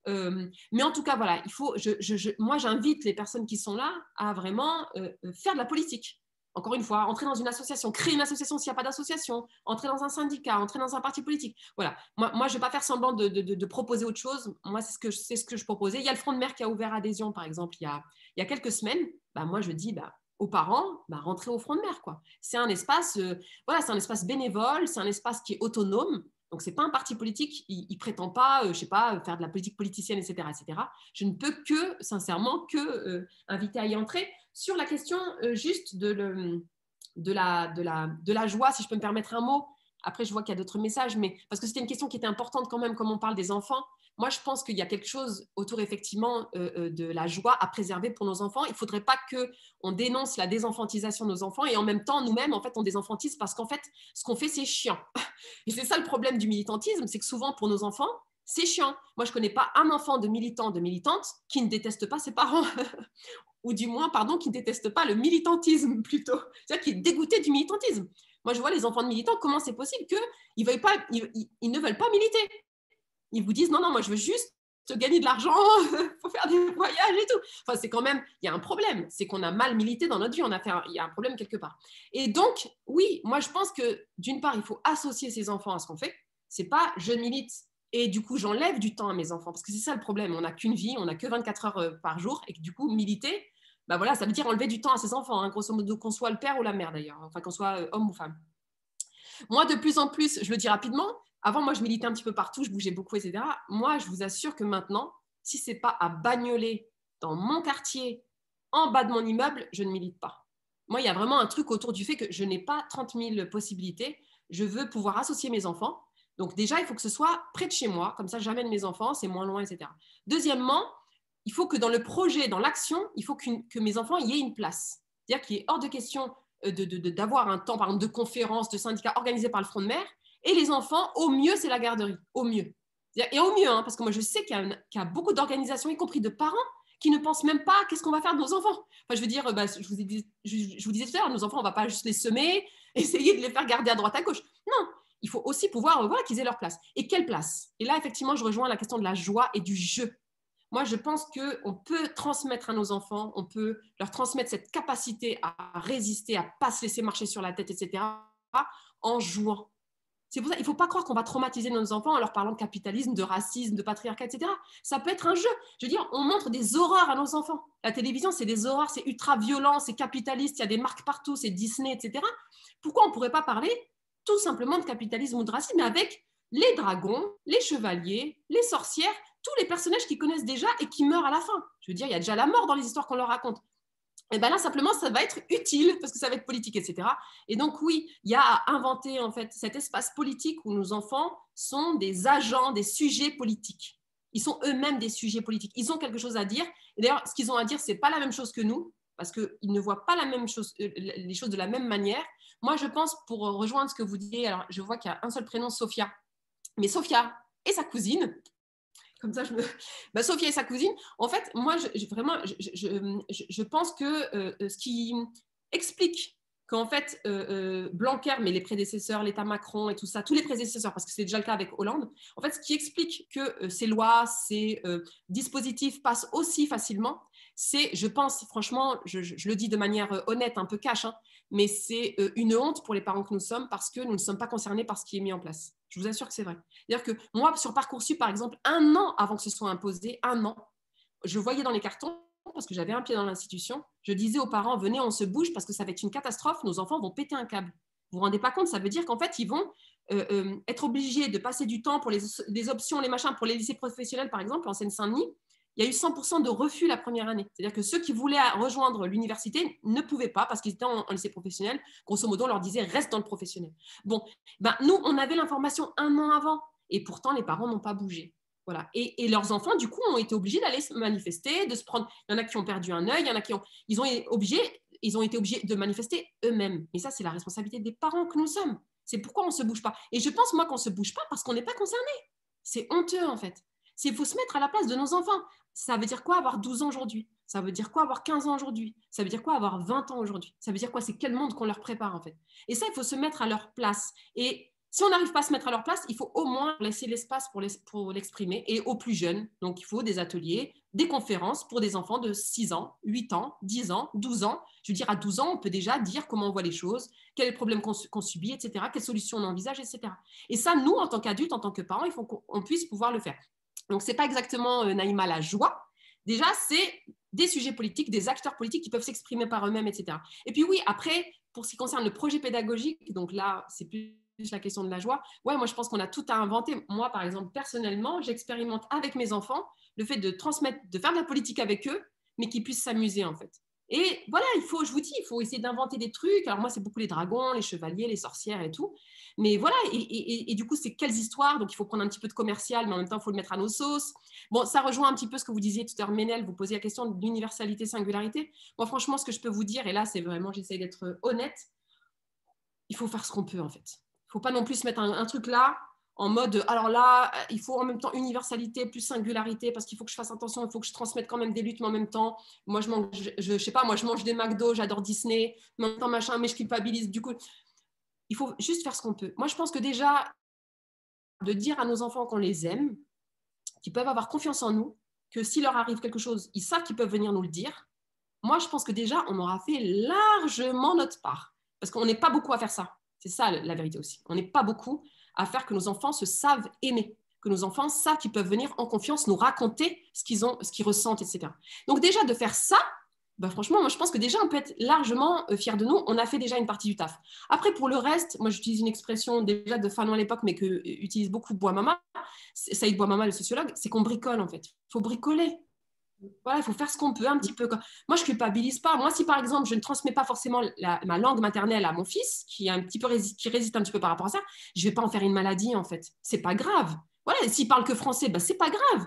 Mais en tout cas, voilà, il faut, moi, j'invite les personnes qui sont là à vraiment faire de la politique. Encore une fois, entrer dans une association, créer une association s'il n'y a pas d'association, entrer dans un syndicat, entrer dans un parti politique. Voilà. Moi je ne vais pas faire semblant de proposer autre chose. Moi, c'est ce que je proposais. Il y a le Front de Mer qui a ouvert adhésion, par exemple, il y a quelques semaines. Moi, je dis aux parents, rentrez au Front de Mer, quoi. C'est un espace, c'est un espace bénévole, c'est un espace qui est autonome. Donc, ce n'est pas un parti politique, il ne prétend pas, je ne sais pas, faire de la politique politicienne, etc., etc. Je ne peux que, sincèrement, inviter à y entrer. Sur la question juste de la joie, si je peux me permettre un mot, après je vois qu'il y a d'autres messages, mais parce que c'était une question qui était importante quand même, comme on parle des enfants. Moi, je pense qu'il y a quelque chose autour, effectivement, de la joie à préserver pour nos enfants. Il ne faudrait pas qu'on dénonce la désenfantisation de nos enfants et en même temps, nous-mêmes, en fait, on désenfantise parce qu'en fait, ce qu'on fait, c'est chiant. Et c'est ça le problème du militantisme, c'est que souvent, pour nos enfants, c'est chiant. Moi, je ne connais pas un enfant de militant, de militante qui ne déteste pas ses parents. Ou du moins, qui ne déteste pas le militantisme, plutôt. C'est-à-dire qui est dégoûté du militantisme. Moi, je vois les enfants de militants, comment c'est possible qu'ils ne veulent pas militer. Ils vous disent, non, moi, je veux juste gagner de l'argent, il faut faire des voyages et tout. Enfin, c'est quand même, il y a un problème, c'est qu'on a mal milité dans notre vie, il y a un problème quelque part. Et donc, oui, moi je pense que d'une part, il faut associer ses enfants à ce qu'on fait. C'est pas je milite et du coup j'enlève du temps à mes enfants, parce que c'est ça le problème, on n'a qu'une vie, on n'a que 24 heures par jour, et que du coup, militer, bah voilà, ça veut dire enlever du temps à ses enfants, hein, grosso modo, qu'on soit le père ou la mère d'ailleurs, enfin qu'on soit homme ou femme. Moi, de plus en plus, je le dis rapidement, avant, moi, je militais un petit peu partout, je bougeais beaucoup, etc. Moi, je vous assure que maintenant, si ce n'est pas à Bagnolet, dans mon quartier, en bas de mon immeuble, je ne milite pas. Moi, il y a vraiment un truc autour du fait que je n'ai pas 30 000 possibilités. Je veux pouvoir associer mes enfants. Donc déjà, il faut que ce soit près de chez moi. Comme ça, j'amène mes enfants, c'est moins loin, etc. Deuxièmement, il faut que dans le projet, dans l'action, il faut que mes enfants y aient une place. C'est-à-dire qu'il est hors de question d'avoir un temps, par exemple, de conférences, de syndicats organisés par le Front de mer. Et les enfants, au mieux, c'est la garderie. Au mieux. Et au mieux, hein, parce que moi, je sais qu'il y a beaucoup d'organisations, y compris de parents, qui ne pensent même pas qu'est-ce qu'on va faire de nos enfants. Enfin, je veux dire, je vous disais tout à l'heure, nos enfants, on ne va pas juste les semer, essayer de les faire garder à droite, à gauche. Non, il faut aussi pouvoir voilà, qu'ils aient leur place. Et quelle place? Et là, effectivement, je rejoins la question de la joie et du jeu. Moi, je pense qu'on peut transmettre à nos enfants, on peut leur transmettre cette capacité à résister, à ne pas se laisser marcher sur la tête, etc., en jouant. C'est pour ça qu'il ne faut pas croire qu'on va traumatiser nos enfants en leur parlant de capitalisme, de racisme, de patriarcat, etc. Ça peut être un jeu. Je veux dire, on montre des horreurs à nos enfants. La télévision, c'est des horreurs, c'est ultra violent, c'est capitaliste, il y a des marques partout, c'est Disney, etc. Pourquoi on ne pourrait pas parler tout simplement de capitalisme ou de racisme, mais avec les dragons, les chevaliers, les sorcières, tous les personnages qu'ils connaissent déjà et qui meurent à la fin. Je veux dire, il y a déjà la mort dans les histoires qu'on leur raconte. Et bien là, simplement, ça va être utile parce que ça va être politique, etc. Et donc, oui, il y a à inventer en fait cet espace politique où nos enfants sont des agents, des sujets politiques. Ils sont eux-mêmes des sujets politiques. Ils ont quelque chose à dire. Et d'ailleurs, ce qu'ils ont à dire, ce n'est pas la même chose que nous parce qu'ils ne voient pas la même chose, les choses de la même manière. Moi, je pense, pour rejoindre ce que vous disiez, alors je vois qu'il y a un seul prénom, Sophia. Mais Sophia et sa cousine, comme ça, Sophia et sa cousine, en fait, moi, je pense que ce qui explique qu'en fait, Blanquer, mais les prédécesseurs, l'État Macron et tout ça, tous les prédécesseurs, parce que c'est déjà le cas avec Hollande, en fait, ce qui explique que ces lois, ces dispositifs passent aussi facilement, c'est, je pense, franchement, je le dis de manière honnête, un peu cash, hein, mais c'est une honte pour les parents que nous sommes parce que nous ne sommes pas concernés par ce qui est mis en place. Je vous assure que c'est vrai. C'est-à-dire que moi, sur Parcoursup, par exemple, 1 an avant que ce soit imposé, 1 an, je voyais dans les cartons, parce que j'avais un pied dans l'institution, je disais aux parents, venez, on se bouge parce que ça va être une catastrophe, nos enfants vont péter un câble. Vous vous rendez pas compte, ça veut dire qu'en fait, ils vont être obligés de passer du temps pour les options, les machins, pour les lycées professionnels, par exemple, en Seine-Saint-Denis. Il y a eu 100% de refus la première année. C'est-à-dire que ceux qui voulaient rejoindre l'université ne pouvaient pas parce qu'ils étaient en lycée professionnel. Grosso modo, on leur disait « reste dans le professionnel ». Bon, nous, on avait l'information 1 an avant et pourtant, les parents n'ont pas bougé. Voilà. Et leurs enfants, du coup, ont été obligés d'aller se manifester, de se prendre… Il y en a qui ont perdu un œil, il y en a qui ont… Ils ont été obligés de manifester eux-mêmes. Mais ça, c'est la responsabilité des parents que nous sommes. C'est pourquoi on ne se bouge pas. Et je pense, moi, qu'on ne se bouge pas parce qu'on n'est pas concerné. C'est honteux, en fait. Il faut se mettre à la place de nos enfants. Ça veut dire quoi avoir 12 ans aujourd'hui? Ça veut dire quoi avoir 15 ans aujourd'hui? Ça veut dire quoi avoir 20 ans aujourd'hui? Ça veut dire quoi? C'est quel monde qu'on leur prépare en fait? Et ça, il faut se mettre à leur place. Et si on n'arrive pas à se mettre à leur place, il faut au moins laisser l'espace pour l'exprimer. Et aux plus jeunes, donc il faut des ateliers, des conférences pour des enfants de 6 ans, 8 ans, 10 ans, 12 ans. Je veux dire, à 12 ans, on peut déjà dire comment on voit les choses, quel est le problème qu'on subit, etc., quelles solutions on envisage, etc. Et ça, nous, en tant qu'adultes, en tant que parents, il faut qu'on puisse pouvoir le faire. Donc, ce n'est pas exactement, Naïma, la joie. Déjà, c'est des sujets politiques, des acteurs politiques qui peuvent s'exprimer par eux-mêmes, etc. Et puis oui, après, pour ce qui concerne le projet pédagogique, donc là, c'est plus la question de la joie. Ouais, moi, je pense qu'on a tout à inventer. Moi, par exemple, personnellement, j'expérimente avec mes enfants le fait de transmettre, de faire de la politique avec eux, mais qu'ils puissent s'amuser, en fait. Et voilà, je vous dis, il faut essayer d'inventer des trucs. Alors moi, c'est beaucoup les dragons, les chevaliers, les sorcières et tout. Mais voilà, et du coup, c'est quelles histoires? Donc, il faut prendre un petit peu de commercial, mais en même temps, il faut le mettre à nos sauces. Bon, ça rejoint un petit peu ce que vous disiez tout à l'heure, Ménel, vous posiez la question de l'universalité, singularité. Moi, franchement, ce que je peux vous dire, et là, c'est vraiment, j'essaie d'être honnête, il faut faire ce qu'on peut, en fait. Il ne faut pas non plus se mettre un truc là, en mode, alors là, il faut en même temps universalité plus singularité, parce qu'il faut que je fasse attention, il faut que je transmette quand même des luttes, mais en même temps, moi, je sais pas, moi, je mange des McDo, j'adore Disney, mais en même temps, machin, mais je culpabilise. Du coup, il faut juste faire ce qu'on peut. Moi, je pense que déjà, de dire à nos enfants qu'on les aime, qui peuvent avoir confiance en nous, que s'il leur arrive quelque chose, ils savent qu'ils peuvent venir nous le dire. Moi, je pense que déjà, on aura fait largement notre part. Parce qu'on n'est pas beaucoup à faire ça. C'est ça la vérité aussi. On n'est pas beaucoup à faire que nos enfants se savent aimer, que nos enfants savent qu'ils peuvent venir en confiance nous raconter ce qu'ils ont, ce qu'ils ressentent, etc. Donc déjà, de faire ça, ben franchement, moi, je pense que déjà, on peut être largement fiers de nous. On a fait déjà une partie du taf. Après, pour le reste, moi, j'utilise une expression déjà de Fanon à l'époque, mais que utilise beaucoup Bouamama, Saïd Bouamama, le sociologue, c'est qu'on bricole, en fait. Il faut bricoler. Voilà, il faut faire ce qu'on peut un petit peu. Moi, je ne culpabilise pas. Moi, si par exemple, je ne transmets pas forcément ma langue maternelle à mon fils, qui résiste un petit peu par rapport à ça, je ne vais pas en faire une maladie, en fait. Ce n'est pas grave. Voilà, s'il ne parle que français, ben, ce n'est pas grave.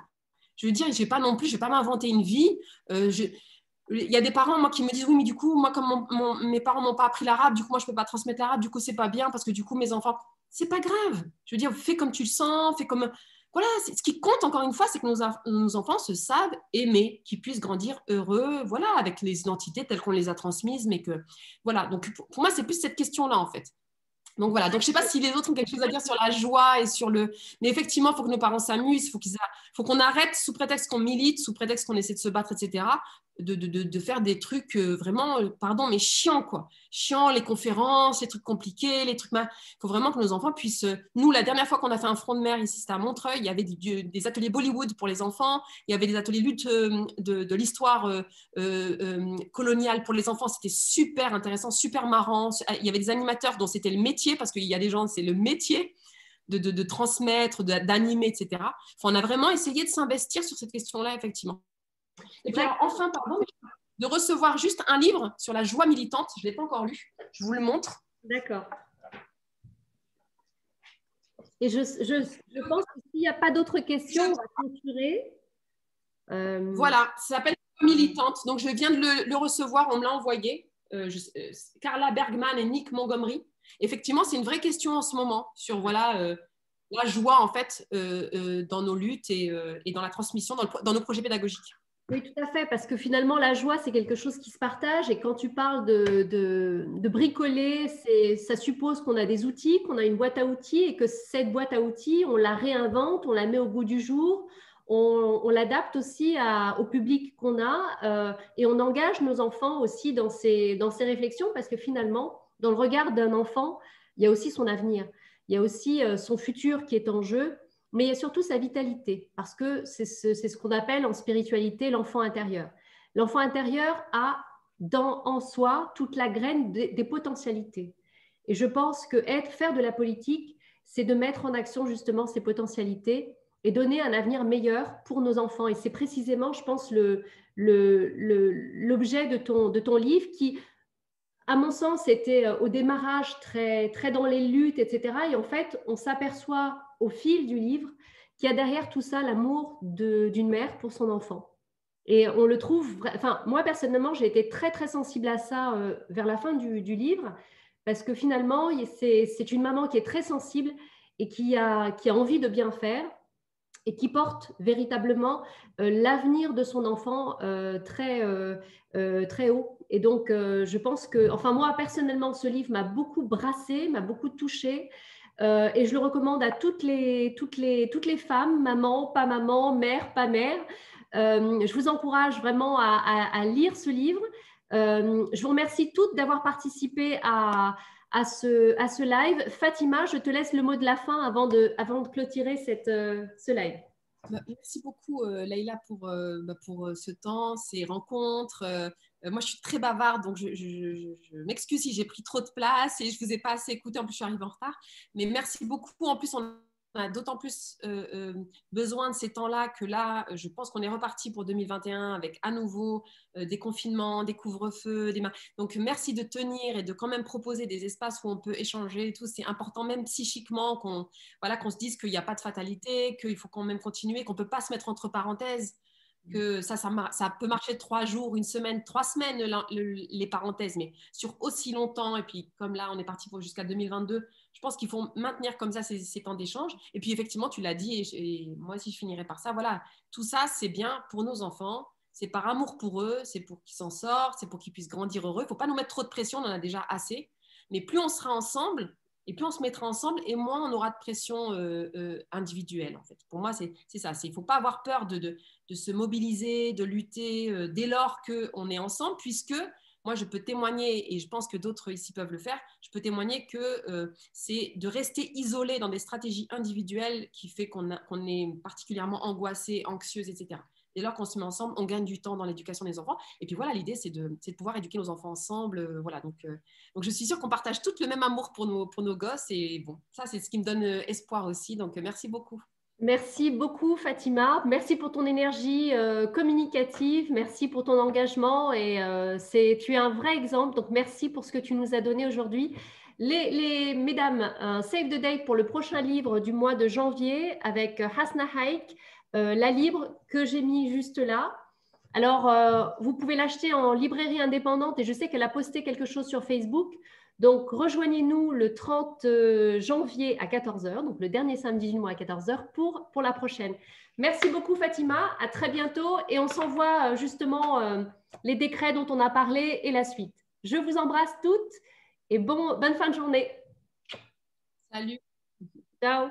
Je veux dire, je ne vais pas non plus, je ne vais pas m'inventer une vie. Il y a des parents, moi, qui me disent, oui, mais du coup, moi, comme mes parents n'ont pas appris l'arabe, du coup, moi, je ne peux pas transmettre l'arabe, du coup, ce n'est pas bien, parce que du coup, mes enfants, ce n'est pas grave. Je veux dire, fais comme tu le sens, fais comme... Voilà, ce qui compte encore une fois, c'est que nos enfants se savent aimer, qu'ils puissent grandir heureux, voilà, avec les identités telles qu'on les a transmises, mais que, voilà. Donc, pour moi, c'est plus cette question-là, en fait. Donc, voilà. Donc, je ne sais pas si les autres ont quelque chose à dire sur la joie et sur le... Mais effectivement, il faut que nos parents s'amusent, il faut qu'on arrête, sous prétexte qu'on milite, sous prétexte qu'on essaie de se battre, etc., de faire des trucs vraiment, pardon, mais chiants, quoi. Chiants, les conférences, les trucs compliqués, les trucs... Il faut vraiment que nos enfants puissent... Nous, la dernière fois qu'on a fait un front de mer ici, c'était à Montreuil, il y avait des ateliers Bollywood pour les enfants, il y avait des ateliers lutte de l'histoire coloniale pour les enfants. C'était super intéressant, super marrant. Il y avait des animateurs dont c'était le métier, parce qu'il y a des gens, c'est le métier de transmettre, d'animer, etc. Enfin, on a vraiment essayé de s'investir sur cette question-là, effectivement. Et puis alors, enfin, pardon, de recevoir juste un livre sur la joie militante. Je ne l'ai pas encore lu. Je vous le montre. D'accord. Et je pense que s'il n'y a pas d'autres questions, on va clôturer. Voilà, ça s'appelle Militante. Donc, je viens de le recevoir. On me l'a envoyé. Carla Bergman et Nick Montgomery. Effectivement, c'est une vraie question en ce moment sur voilà, la joie, en fait, dans nos luttes et dans la transmission, dans nos projets pédagogiques. Oui, tout à fait, parce que finalement, la joie, c'est quelque chose qui se partage. Et quand tu parles de bricoler, ça suppose qu'on a des outils, qu'on a une boîte à outils et que cette boîte à outils, on la réinvente, on la met au goût du jour, on l'adapte aussi au public qu'on a et on engage nos enfants aussi dans ces réflexions parce que finalement, dans le regard d'un enfant, il y a aussi son avenir, il y a aussi son futur qui est en jeu. Mais il y a surtout sa vitalité, parce que c'est ce qu'on appelle en spiritualité l'enfant intérieur. L'enfant intérieur a en soi toute la graine des potentialités. Et je pense que faire de la politique, c'est de mettre en action justement ces potentialités et donner un avenir meilleur pour nos enfants. Et c'est précisément, je pense, l'objet de ton livre qui, à mon sens, était au démarrage très, très dans les luttes, etc. Et en fait, on s'aperçoit au fil du livre qu'il y a derrière tout ça l'amour d'une mère pour son enfant. Et on le trouve, enfin, moi personnellement, j'ai été très, très sensible à ça vers la fin du livre, parce que finalement, c'est une maman qui est très sensible et qui a envie de bien faire et qui porte véritablement l'avenir de son enfant très, très haut. Et donc, je pense que, enfin, moi, personnellement, ce livre m'a beaucoup brassée, m'a beaucoup touchée. Et je le recommande à toutes les femmes, maman, pas maman, mère, pas mère. Je vous encourage vraiment à lire ce livre. Je vous remercie toutes d'avoir participé à ce live. Fatima, je te laisse le mot de la fin avant de clôturer ce live. Merci beaucoup, Leïla, pour ce temps, ces rencontres. Moi, je suis très bavarde, donc je m'excuse si j'ai pris trop de place et je ne vous ai pas assez écouté. En plus, je suis arrivée en retard. Mais merci beaucoup. En plus, on a d'autant plus besoin de ces temps-là que là, je pense qu'on est reparti pour 2021 avec à nouveau des confinements, des couvre-feux. Donc, merci de tenir et de quand même proposer des espaces où on peut échanger et tout. C'est important, même psychiquement, qu'on se dise qu'il n'y a pas de fatalité, qu'il faut quand même continuer, qu'on ne peut pas se mettre entre parenthèses. Que ça peut marcher 3 jours, 1 semaine, 3 semaines, les parenthèses, mais sur aussi longtemps. Et puis, comme là, on est parti jusqu'à 2022, je pense qu'il faut maintenir comme ça ces temps d'échange. Et puis, effectivement, tu l'as dit, et moi aussi, je finirai par ça. Voilà, tout ça, c'est bien pour nos enfants. C'est par amour pour eux, c'est pour qu'ils s'en sortent, c'est pour qu'ils puissent grandir heureux. Il ne faut pas nous mettre trop de pression, on en a déjà assez. Mais plus on sera ensemble, Et plus on se mettra ensemble, et moins on aura de pression individuelle, en fait. Pour moi, c'est ça. Il ne faut pas avoir peur de se mobiliser, de lutter dès lors qu'on est ensemble, puisque moi, je peux témoigner, et je pense que d'autres ici peuvent le faire, je peux témoigner que c'est de rester isolé dans des stratégies individuelles qui fait qu'on est particulièrement angoissé, anxieuse, etc. Dès lors qu'on se met ensemble, on gagne du temps dans l'éducation des enfants. Et puis voilà, l'idée, c'est de pouvoir éduquer nos enfants ensemble. Voilà. Donc, je suis sûre qu'on partage tous le même amour pour nos gosses. Et bon, ça, c'est ce qui me donne espoir aussi. Donc, merci beaucoup. Merci beaucoup, Fatima. Merci pour ton énergie communicative. Merci pour ton engagement. Et tu es un vrai exemple. Donc, merci pour ce que tu nous as donné aujourd'hui. Mesdames, save the date pour le prochain livre du mois de janvier avec Hasna Haik, la libre que j'ai mis juste là. Alors, vous pouvez l'acheter en librairie indépendante et je sais qu'elle a posté quelque chose sur Facebook. Donc, rejoignez-nous le 30 janvier à 14h, donc le dernier samedi du mois à 14h pour la prochaine. Merci beaucoup, Fatima. À très bientôt et on s'envoie justement les décrets dont on a parlé et la suite. Je vous embrasse toutes et bonne fin de journée. Salut. Ciao.